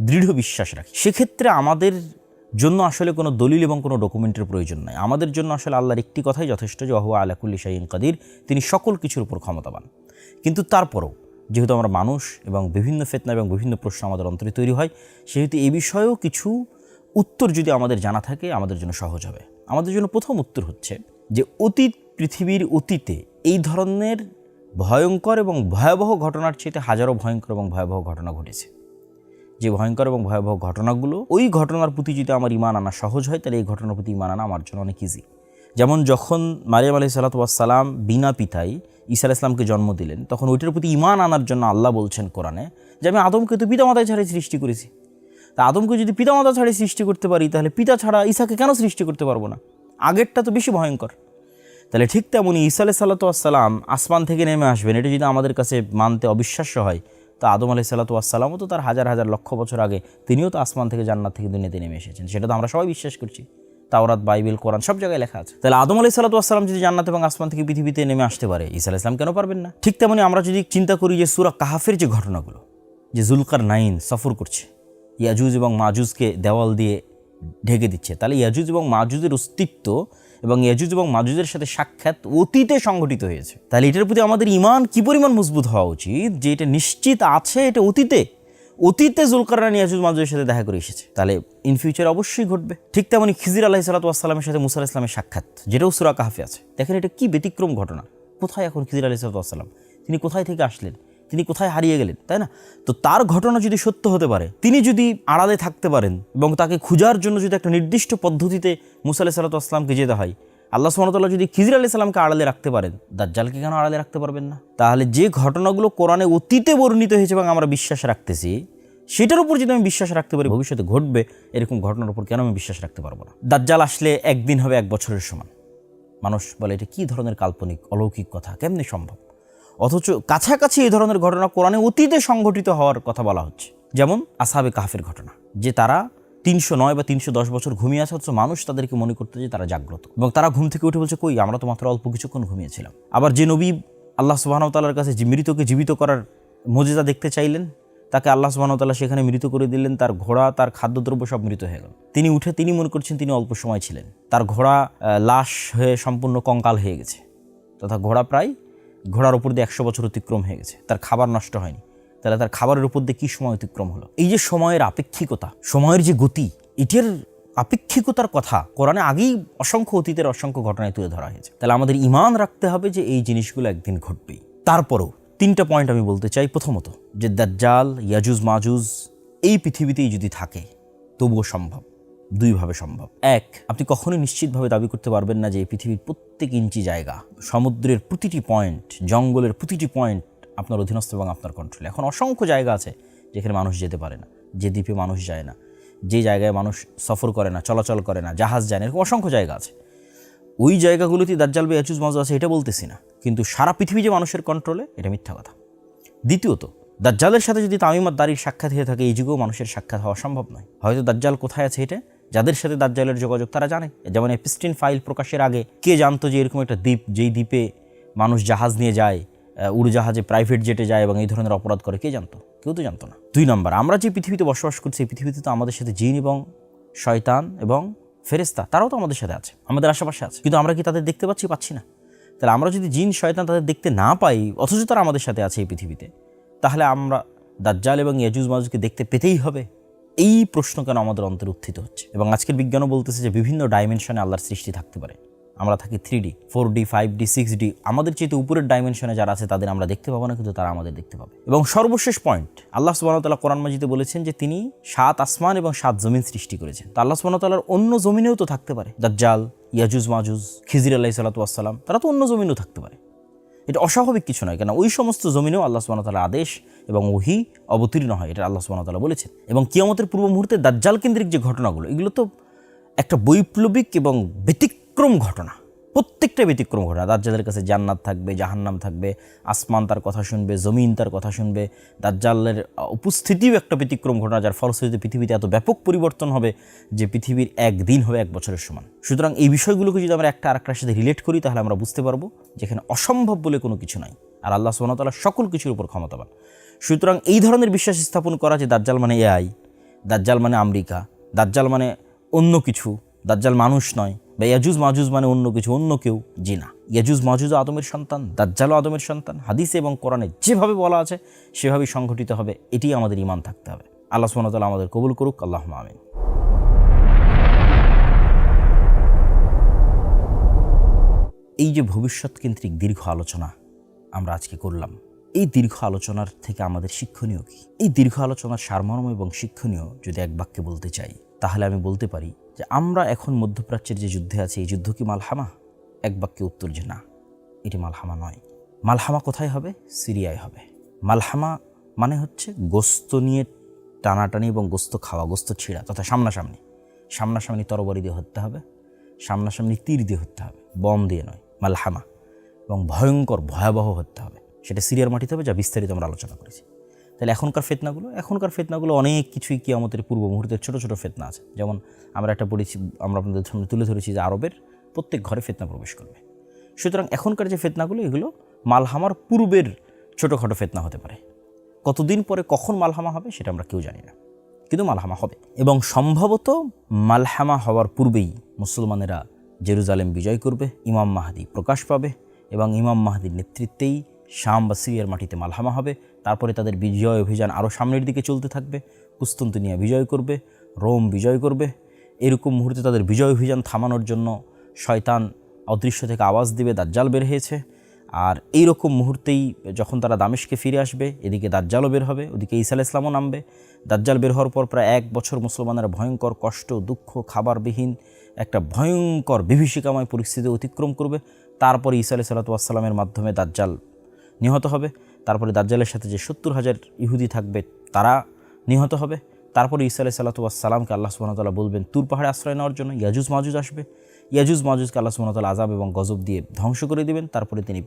S2: দৃঢ় বিশ্বাস রাখি। সেক্ষেত্রে আমাদের জন্য আসলে কোনো দলিল এবং কোনো ডকুমেন্টের প্রয়োজন নাই। আমাদের জন্য আসলে আল্লাহর একটি কথাই যথেষ্ট, যে ওয়া আলা কুল্লি শাইইন কাদির, তিনি সকল কিছুর উপর ক্ষমতাবান। কিন্তু তারপরও যেহেতু আমরা মানুষ এবং বিভিন্ন ফিতনা এবং বিভিন্ন প্রশ্ন আমাদের অন্তরে তৈরি হয়, সেহেতু এই বিষয়েও কিছু উত্তর যদি আমাদের জানা থাকে আমাদের জন্য সহজ হবে। আমাদের জন্য প্রথম উত্তর হচ্ছে যে অতীত, পৃথিবীর অতীতে এই ধরনের ভয়ঙ্কর এবং ভয়াবহ ঘটনার চেয়ে হাজারো ভয়ঙ্কর এবং ভয়াবহ ঘটনা ঘটেছে। যে ভয়ঙ্কর এবং ভয়াবহ ঘটনাগুলো, ওই ঘটনার প্রতি যদি আমার ঈমান আনা সহজ হয়, তাহলে এই ঘটনার প্রতি ঈমান আনা আমার জন্য অনেক ইজি। যেমন যখন মারিয়াম আলাইহিস সালাম বিনা পিতায় ঈসা আলাইহিস সালামকে জন্ম দিলেন, তখন ওইটার প্রতি ঈমান আনার জন্য আল্লাহ বলছেন কোরআনে যে আমি আদমকে তো পিতামাতায় ছাড়াই সৃষ্টি করেছি। তা আদমকে যদি পিতামাতা ছাড়াই সৃষ্টি করতে পারি, তাহলে পিতা ছাড়া ঈসাকে কেন সৃষ্টি করতে পারবো না? আগেরটা তো বেশি ভয়ঙ্কর। তাহলে ঠিক তেমনই ঈসা আলাইহিস সালাম আসমান থেকে নেমে আসবেন, এটা যদি আমাদের কাছে মানতে অবিশ্বাস্য হয়, তো আদম আলাইহিস সালামও তো তার হাজার হাজার লক্ষ বছর আগে তিনিও তো আসমান থেকে জান্নাত থেকে দুনিয়াতে নেমে এসেছেন। সেটা তো আমরা সবাই বিশ্বাস করছি, তাওরাত, বাইবেল, কোরআন সব জায়গায় লেখা আছে। তাহলে আদম আলাইহিস সালাম যদি জান্নাত এবং আসমান থেকে পৃথিবীতে নেমে আসতে পারে, ঈসা আলাইহিস সালাম কেন পারবেন না? ঠিক তেমনি আমরা যদি চিন্তা করি যে সূরা কাহাফের যে ঘটনাগুলো, যে যুলকারনাইন সফর করছে, ইয়াজুজ এবং মাজুজকে দেওয়াল দিয়ে ঢেকে দিচ্ছে, তাহলে ইয়াজুজ এবং মাজুজের অস্তিত্ব এবং ইয়াজুজ এবং মাজুজের সাথে সাক্ষাৎ অতীতে সংঘটিত হয়েছে। তাহলে এটার প্রতি আমাদের ঈমান কি পরিমাণ মজবুত হওয়া উচিত যে এটা নিশ্চিত আছে, এটা অতীতে যুলকারনাইন ইয়াজুজ মাজুজের সাথে দেখা করে এসেছে, তাহলে ইন ফিউচার অবশ্যই ঘটবে। ঠিক তেমনি খিজির আলাইহিস সালামের সাথে মুসা আলাইহিস সালামের সাক্ষাৎ, যেটাও সূরা কাহফে আছে। দেখেন এটা কি ব্যতিক্রম ঘটনা। কোথায় এখন খিজির আলাইহিস সালাম? তিনি কোথায় থেকে আসলেন? তিনি কোথায় হারিয়ে গেলেন, তাই না? তো তার ঘটনা যদি সত্য হতে পারে, তিনি যদি আড়ালে থাকতে পারেন এবং তাকে খোঁজার জন্য যদি একটা নির্দিষ্ট পদ্ধতিতে মুসা আলাইহিস সালামকে যেতে হয়, আল্লাহ সুবহানাহু ওয়া তাআলা যদি খিজির আলাইহিস সালামকে আড়ালে রাখতে পারেন, দাজ্জালকে কেন আড়ালে রাখতে পারবেন না? তাহলে যে ঘটনাগুলো কোরআনে অতীতে বর্ণিত হয়েছে এবং আমরা বিশ্বাস রাখতেছি, সেটার উপর যদি আমি বিশ্বাস রাখতে পারি ভবিষ্যতে ঘটবে এরকম ঘটনার উপর, কেন আমি বিশ্বাস রাখতে পারবো না? দাজ্জাল আসলে একদিন হবে 1 বছরের সমান। মানুষ বলে এটা কি ধরনের কাল্পনিক অলৌকিক কথা, কেমনে সম্ভব? অথচ কাছাকাছি এই ধরনের ঘটনা কোরআনে অতীতে সংঘটিত হওয়ার কথা বলা হচ্ছে। যেমন আসহাবে কাহফের ঘটনা, যে তারা 309 বা 310 বছর ঘুমিয়ে আছে, অথচ মানুষ তাদেরকে মনে করতে যে তারা জাগ্রত, এবং তারা ঘুম থেকে উঠে বলছে কই, আমরা তো মাত্র অল্প কিছুক্ষণ ঘুমিয়েছিলাম। আবার যে নবী আল্লাহ সুবহানাহু ওয়া তাআলার কাছে মৃতকে জীবিত করার মুজিজা দেখতে চাইলেন, তাকে আল্লাহ সুবহানাহু ওয়া তাআলা সেখানে মৃত করে দিলেন, তার ঘোড়া, তার খাদ্যদ্রব্য সব মৃত হয়ে গেল। তিনি উঠে তিনি মনে করছেন তিনি অল্প সময় ছিলেন, তার ঘোড়া লাশ হয়ে সম্পূর্ণ কঙ্কাল হয়ে গেছে, তথা ঘোড়ার উপর দিয়ে 100 বছর অতিক্রম হয়ে গেছে, তার খাবার নষ্ট হয়নি। তাহলে তার খাবারের উপর দিয়ে কি সময় অতিক্রম হলো? এই যে সময়ের আপেক্ষিকতা, সময়ের যে গতি, এটার আপেক্ষিকতার কথা কোরআনে আগেই অসংখ্য অতীতের অসংখ্য ঘটনায় তুলে ধরা হয়েছে। তাহলে আমাদের ঈমান রাখতে হবে যে এই জিনিসগুলো একদিন ঘটবেই। তারপরও 3টা পয়েন্ট আমি বলতে চাই। প্রথমত, যে দাজ্জাল, ইয়াজুজ মাজুজ এই পৃথিবীতেই যদি থাকে তবুও সম্ভব, 2 ভাবে সম্ভব। 1, আপনি কখনোই নিশ্চিতভাবে দাবি করতে পারবেন না যে এই পৃথিবীর প্রত্যেক ইঞ্চি জায়গা, সমুদ্রের প্রতিটি পয়েন্ট, জঙ্গলের প্রতিটি পয়েন্ট আপনার অধীনস্থ এবং আপনার কন্ট্রোলে। এখন অসংখ্য জায়গা আছে যেখানে মানুষ যেতে পারে না, যে দ্বীপে মানুষ যায় না, যে জায়গায় মানুষ সফর করে না, চলাচল করে না, জাহাজ যায় না, এরকম অসংখ্য জায়গা আছে। ওই জায়গাগুলোতে দাজ্জাল বা ইয়াজুজ মাজুজ আছে এটা বলতেছি না, কিন্তু সারা পৃথিবী যে মানুষের কন্ট্রোলে, এটা মিথ্যা কথা। দ্বিতীয়ত, দাজ্জালের সাথে যদি তামিমাত দাঁড়ির সাক্ষাৎ হয়ে থাকে, এই যুগেও মানুষের সাক্ষাৎ হওয়া সম্ভব নয়। হয়তো দাজ্জাল কোথায় আছে এটা যাদের সাথে দাজ্জালের যোগাযোগ তারা জানে। যেমন এপিস্টিন ফাইল প্রকাশের আগে কে জানতো যে এরকম একটা দ্বীপ, যেই দ্বীপে মানুষ জাহাজ নিয়ে যায়, উড়োজাহাজে, প্রাইভেট জেটে যায় এবং এই ধরনের অপরাধ করে, কে জানতো? কেউ তো জানতো না। 2 নম্বর, আমরা যে পৃথিবীতে বসবাস করছি, এই পৃথিবীতে তো আমাদের সাথে জিন এবং শয়তান এবং ফেরেশতা, তারাও তো আমাদের সাথে আছে, আমাদের আশেপাশে আছে, কিন্তু আমরা কি তাদের দেখতে পাচ্ছি না? তাহলে আমরা যদি জিন শয়তান তাদের দেখতে না পাই, অথচ তারা আমাদের সাথে আছে এই পৃথিবীতে, তাহলে আমরা দাজ্জাল এবং ইয়াজুজ মাজুজকে দেখতে পেতেই হবে। এই প্রশ্ন কেন আমাদের অন্তরে উত্থিত হচ্ছে? এবং আজকের বিজ্ঞানও বলতেছে যে বিভিন্ন ডাইমেনশনে আল্লাহর সৃষ্টি থাকতে পারে। আমরা থাকি 3D, 4D, 5D, 6D, আমাদের চেয়ে উপরের ডাইমেনশনে যারা আছে তাদের আমরা দেখতে পাবো না, কিন্তু তারা আমাদের দেখতে পাবে। এবং সর্বশেষ পয়েন্ট, আল্লাহ সুবহানাহু ওয়া তাআলা কোরআন মাজিদে বলেছেন যে তিনি 7 আসমান এবং 7 জমিন সৃষ্টি করেছেন। তো আল্লাহ সুবহানাহু ওয়া তাআলার অন্য জমিনেও তো থাকতে পারে দাজ্জাল, ইয়াজুজ মাজুজ, খিজির আলাইহিস সালাতু ওয়াস সালাম, তারা তো অন্য জমিনেও থাকতে পারে। এটা অস্বাভাবিক কিছু নয়, কেন ওই সমস্ত জমিনেও আল্লাহ সুবহানাহু ওয়া তাআলার আদেশ এবং ওহী অবতীর্ণ হয়, এটা আল্লাহ সুবহানাহু ওয়া তাআলা বলেছেন। এবং কিয়ামতের পূর্ব মুহূর্তে দাজ্জাল কেন্দ্রিক যে ঘটনাগুলো, এগুলো তো একটা বৈপ্লবিক এবং ব্যতিক্রম ঘটনা, প্রত্যেকটা ব্যতিক্রম ঘটনা। দাজ্জালের কাছে জান্নাত থাকবে, জাহান্নাম থাকবে, আসমান তার কথা শুনবে, জমিন তার কথা শুনবে। দাজ্জালের উপস্থিতিও একটা ব্যতিক্রম ঘটনা, যার ফলশ্রুতিতে পৃথিবীতে এত ব্যাপক পরিবর্তন হবে যে পৃথিবীর একদিন হবে 1 বছরের সমান। সুতরাং এই বিষয়গুলোকে যদি আমরা একটা আরেকটার সাথে রিলেট করি, তাহলে আমরা বুঝতে পারবো যেখানে অসম্ভব বলে কোনো কিছু নাই, আর আল্লাহ সুবহানাহু ওয়া তাআলা সকল কিছুর উপর ক্ষমতাবান। সুতরাং এই ধরনের বিশ্বাস স্থাপন করা যে দাজ্জাল মানে এআই, দাজ্জাল মানে আমেরিকা, দাজ্জাল মানে অন্য কিছু, দাজ্জাল মানুষ নয়, বা ইয়াজুজ মাজুজ মানে অন্য কিছু, অন্য কেউ, জি না, ইয়াজুজ মাজুজ আদমের সন্তান, দাজ্জালও আদমের সন্তান। হাদিসে এবং কোরআনে যেভাবে বলা আছে সেভাবেই সংঘটিত হবে, এটি আমাদের ঈমান থাকতে হবে। আল্লাহ সুবহানাহু ওয়া তাআলা আমাদের কবুল করুক, আল্লাহুম্মা আমিন। এই যে ভবিষ্যৎ কেন্দ্রিক দীর্ঘ আলোচনা আমরা আজকে করলাম, এই দীর্ঘ আলোচনার থেকে আমাদের শিক্ষণীয় কি? এই দীর্ঘ আলোচনার সারমর্ম এবং শিক্ষণীয় যদি এক বাক্যে বলতে চাই, তাহলে আমি বলতে পারি যে আমরা এখন মধ্যপ্রাচ্যের যে যুদ্ধে আছি, এই যুদ্ধ কি মালহামা? এক বাক্যে উত্তর যে না, এটি মালহামা নয়। মালহামা কোথায় হবে? সিরিয়ায় হবে। মালহামা মানে হচ্ছে গোস্ত নিয়ে টানাটানি এবং গোস্ত খাওয়া, গোস্ত ছিঁড়া, তথা সামনাসামনি তরবারি দিয়ে হত্যা হবে, সামনাসামনি তীর দিয়ে হত্যা হবে, বম দিয়ে নয়, মালহামা। এবং ভয়ঙ্কর ভয়াবহ হত্যা হবে, সেটা সিরিয়ার মাটিতে হবে, যা বিস্তারিত আমরা আলোচনা করেছি। তাহলে এখনকার ফিতনাগুলো অনেক কিছুই কিয়ামতের পূর্ব মুহূর্তের ছোটো ছোটো ফিতনা আছে। যেমন আমরা আমরা আপনাদের সামনে তুলে ধরেছি যে আরবের প্রত্যেক ঘরে ফিতনা প্রবেশ করবে। সুতরাং এখনকার যে ফিতনাগুলো, এগুলো মালহামার পূর্বের ছোটোখাটো ফিতনা হতে পারে। কতদিন পরে কখন মালহামা হবে সেটা আমরা কেউ জানি না, কিন্তু মালহামা হবে। এবং সম্ভবত মালহামা হওয়ার পূর্বেই মুসলমানেরা জেরুজালেম বিজয় করবে, ইমাম মাহদি প্রকাশ পাবে, এবং ইমাম মাহদির নেতৃত্বেই শাম বা সিরিয়ার মাটিতে মালহামা হবে। তারপরে তাদের বিজয় অভিযান আরও সামনের দিকে চলতে থাকবে, কুস্তুনতুনিয়া বিজয় করবে, রোম বিজয় করবে। এরকম মুহূর্তে তাদের বিজয় অভিযান থামানোর জন্য শয়তান অদৃশ্য থেকে আওয়াজ দিবে, দাজ্জাল বের হয়েছে। আর এইরকম মুহূর্তেই যখন তারা দামেশকে ফিরে আসবে, এদিকে দাজ্জালও বের হবে, ওদিকে ঈসা আলাইহিস সালামও নামবে। দাজ্জাল বের হওয়ার পর প্রায় 1 বছর মুসলমানেরা ভয়ঙ্কর কষ্ট, দুঃখ, খাবারবিহীন একটা ভয়ঙ্কর বিভীষিকাময় পরিস্থিতি অতিক্রম করবে। তারপরে ঈসা আলাইহিস সালামের মাধ্যমে দাজ্জাল নিহত হবে। তারপরে দাজ্জালের সাথে যে 70,000 ইহুদি থাকবে তারা নিহত হবে। তারপরে ঈসা আলাইহিস সালামকে আল্লাহ সুবহানাহু ওয়া তাআলা বলবেন তুর পাহাড়ে আশ্রয় নেওয়ার জন্য। ইয়াজুজ মাজুজ আসবে, ইয়াজুজ মাজুজকে আল্লাহ সুবহানাহু ওয়া তাআলা আযাব এবং গজব দিয়ে ধ্বংস করে দিবেন। তারপরে তিনি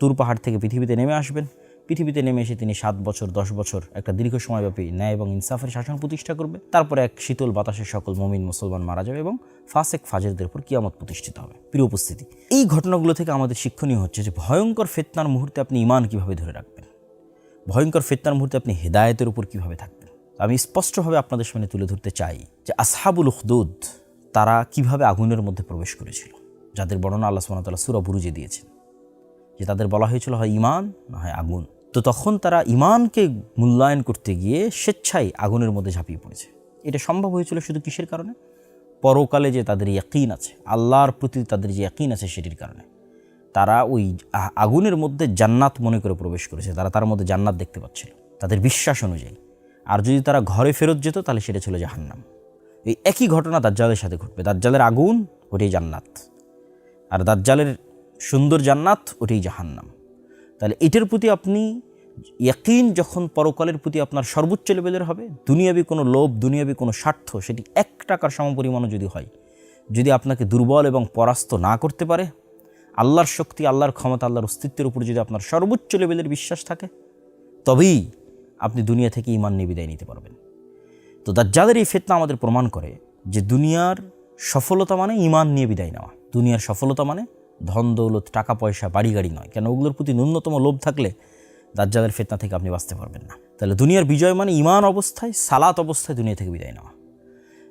S2: তুর পাহাড় থেকে পৃথিবীতে নেমে আসবেন। পৃথিবীতে নেমে এসে তিনি 7 বছর 10 বছর একটা দীর্ঘ সময়ব্যাপী ন্যায় এবং ইনসাফের শাসন প্রতিষ্ঠা করবে। তারপরে এক শীতল বাতাসে সকল মুমিন মুসলমান মারা যাবে এবং ফাসেক ফাজেরদের উপর কিয়ামত প্রতিষ্ঠিত হবে। প্রিয় উপস্থিতি, এই ঘটনাগুলো থেকে আমাদের শিক্ষণীয় হচ্ছে যে ভয়ঙ্কর ফিতনার মুহূর্তে আপনি ঈমান কিভাবে ধরে রাখবেন, ভয়ঙ্কর ফিতনার মুহূর্তে আপনি হেদায়েতের উপর কিভাবে থাকবেন। আমি স্পষ্টভাবে আপনাদের সামনে তুলে ধরতে চাই যে আসহাবুল উখদুদ তারা কিভাবে আগুনের মধ্যে প্রবেশ করেছিল, যাদের বর্ণনা আল্লাহ সুবহানাহু ওয়া তাআলা সূরা বুরুজে দিয়েছেন, যে তাদের বলা হয়েছিল হয় ঈমান না হয় আগুন। তো তখন তারা ঈমানকে মূল্যায়ন করতে গিয়ে স্বেচ্ছায় আগুনের মধ্যে ঝাঁপিয়ে পড়েছে। এটা সম্ভব হয়েছিল শুধু কিসের কারণে? পরকালে যে তাদের ইয়াকিন আছে, আল্লাহর প্রতি তাদের যে ইয়াকিন আছে সেটির কারণে। তারা ওই আগুনের মধ্যে জান্নাত মনে করে প্রবেশ করেছে, তারা তার মধ্যে জান্নাত দেখতে পাচ্ছিল তাদের বিশ্বাস অনুযায়ী। আর যদি তারা ঘরে ফেরত যেত তাহলে সেটা ছিল জাহান্নাম। এই একই ঘটনা দাজ্জালের সাথে ঘটবে। দাজ্জালের আগুন ওটাই জান্নাত, আর দাজ্জালের সুন্দর জান্নাত ওটাই জাহান্নাম। তাহলে এটার প্রতি আপনি ইয়াকিন যখন পরকালের প্রতি আপনার সর্বোচ্চ লেভেলের হবে, দুনিয়াবি কোনো লোভ, দুনিয়াবি কোনো স্বার্থ, সেটি 1 টাকার সমপরিমাণও যদি হয়, যদি আপনাকে দুর্বল এবং পরাস্ত না করতে পারে, আল্লাহর শক্তি, আল্লাহর ক্ষমতা, আল্লাহর অস্তিত্বের উপর যদি আপনার সর্বোচ্চ লেভেলের বিশ্বাস থাকে, তবেই আপনি দুনিয়া থেকে ঈমান নিয়ে বিদায় নিতে পারবেন। তো দাজ্জালের এই ফিতনা আমাদের প্রমাণ করে যে দুনিয়ার সফলতা মানে ঈমান নিয়ে বিদায় নেওয়া। দুনিয়ার সফলতা মানে ধন দৌলত, টাকা পয়সা, বাড়ি গাড়ি নয়। কেন ওগুলোর প্রতি ন্যূনতম লোভ থাকলে দাজ্জালের ফিতনা থেকে আপনি বাঁচতে পারবেন না। তাহলে দুনিয়ার বিজয় মানে ঈমান অবস্থায়, সালাত অবস্থায় দুনিয়া থেকে বিদায় নেওয়া।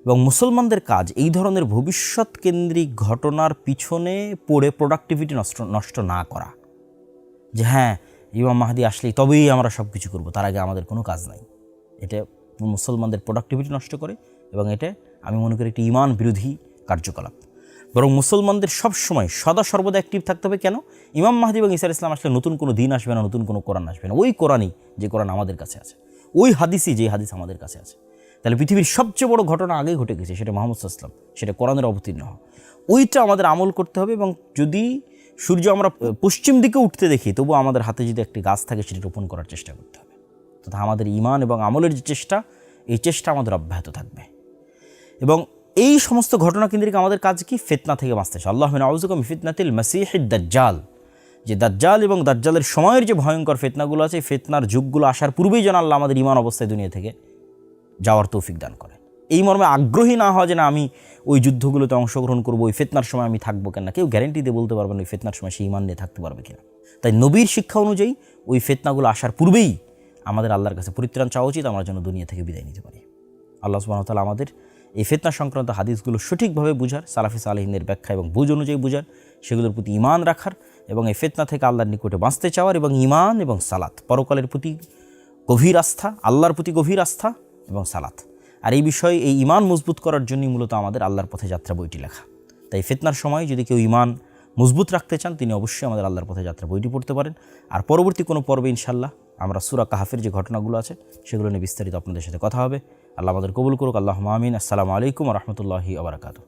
S2: এবং মুসলমানদের কাজ এই ধরনের ভবিষ্যৎ কেন্দ্রিক ঘটনার পিছনে পড়ে প্রোডাক্টিভিটি নষ্ট না করা, যে হ্যাঁ ইমাম মাহদি আসলেই তবেই আমরা সব কিছু করবো, তার আগে আমাদের কোনো কাজ নাই। এটা মুসলমানদের প্রোডাক্টিভিটি নষ্ট করে এবং এটা আমি মনে করি একটি ঈমান বিরোধী কার্যকলাপ। বরং মুসলমানদের সবসময় সদা সর্বদা অ্যাক্টিভ থাকতে হবে। কেন? ইমাম মাহদি এবং ঈসা আলাইহিস সালাম আসলে নতুন কোনো দিন আসবে না, নতুন কোনো কোরআন আসবে না। ওই কোরআনই যে কোরআন আমাদের কাছে আছে, ওই হাদিসই যে হাদিস আমাদের কাছে আছে। তাহলে পৃথিবীর সবচেয়ে বড় ঘটনা আগেই ঘটে গেছে, সেটা মুহাম্মদ সাল্লাল্লাহু আলাইহি ওয়াসাল্লাম, সেটা কোরআনের অবতীর্ণ হওয়া। ওইটা আমাদের আমল করতে হবে। এবং যদি সূর্য আমরা পশ্চিম দিকে উঠতে দেখি, তবু আমাদের হাতে যদি একটি গাছ থাকে সেটি রোপণ করার চেষ্টা করতে হবে। তথা আমাদের ঈমান এবং আমলের যে চেষ্টা, এই চেষ্টা আমাদের অব্যাহত থাকবে। এবং এই সমস্ত ঘটনা কেন্দ্রিক আমাদের কাজ কি? ফিতনা থেকে বাঁচতে চাই। আল্লাহুম্মা আউযুবিকা মিন ফিতনাতিল মাসীহিদ দাজ্জাল, যে দাজ্জাল এবং দাজ্জালের সময়ের যে ভয়ঙ্কর ফিতনাগুলো আছে, ফিতনার যুগগুলো আসার পূর্বেই যেন আল্লাহ আমাদের ঈমান অবস্থায় দুনিয়া থেকে যাওয়ার তৌফিক দান করে। এই মর্মে আগ্রহী না হওয়া যে না আমি ওই যুদ্ধগুলোতে অংশগ্রহণ করবো, ওই ফিতনার সময় আমি থাকবো কেন। কেউ গ্যারেন্টি দিয়ে বলতে পারবে না ওই ফিতনার সময় সে ঈমান নিয়ে থাকতে পারবে কিনা। তাই নবীর শিক্ষা অনুযায়ী ওই ফিতনাগুলো আসার পূর্বেই আমাদের আল্লাহর কাছে পরিত্রাণ চাওয়া উচিত, আমরা যেন দুনিয়া থেকে বিদায় নিতে পারি। আল্লাহ সুবহানাহু ওয়া তাআলা আমাদের এই ফিতনা সংক্রান্ত হাদিসগুলো সঠিকভাবে বুঝার, সালাফি সালেহিনের ব্যাখ্যা এবং বুঝ অনুযায়ী বুঝার, সেগুলোর প্রতি ঈমান রাখার এবং এই ফিতনা থেকে আল্লাহর নিকটে বাঁচতে চাওয়ার, এবং ঈমান এবং সালাত, পরকালের প্রতি গভীর আস্থা, আল্লাহর প্রতি গভীর আস্থা এবং সালাত। আর এই বিষয়ে এই ঈমান মজবুত করার জন্যই মূলত আমাদের আল্লাহর পথে যাত্রা বইটি লেখা। তাই ফিতনার সময় যদি কেউ ঈমান মজবুত রাখতে চান, তিনি অবশ্যই আমাদের আল্লাহর পথে যাত্রা বইটি পড়তে পারেন। আর পরবর্তী কোনো পর্বে ইনশাআল্লাহ আমরা সূরা কাহফের যে ঘটনাগুলো আছে সেগুলো নিয়ে বিস্তারিত আপনাদের সাথে কথা হবে। আল্লাহ আমাদের কবুল করুক। আল্লাহুম্মা আমিন। আসসালামু আলাইকুম ওয়া রাহমাতুল্লাহি ওয়া বারাকাতুহু।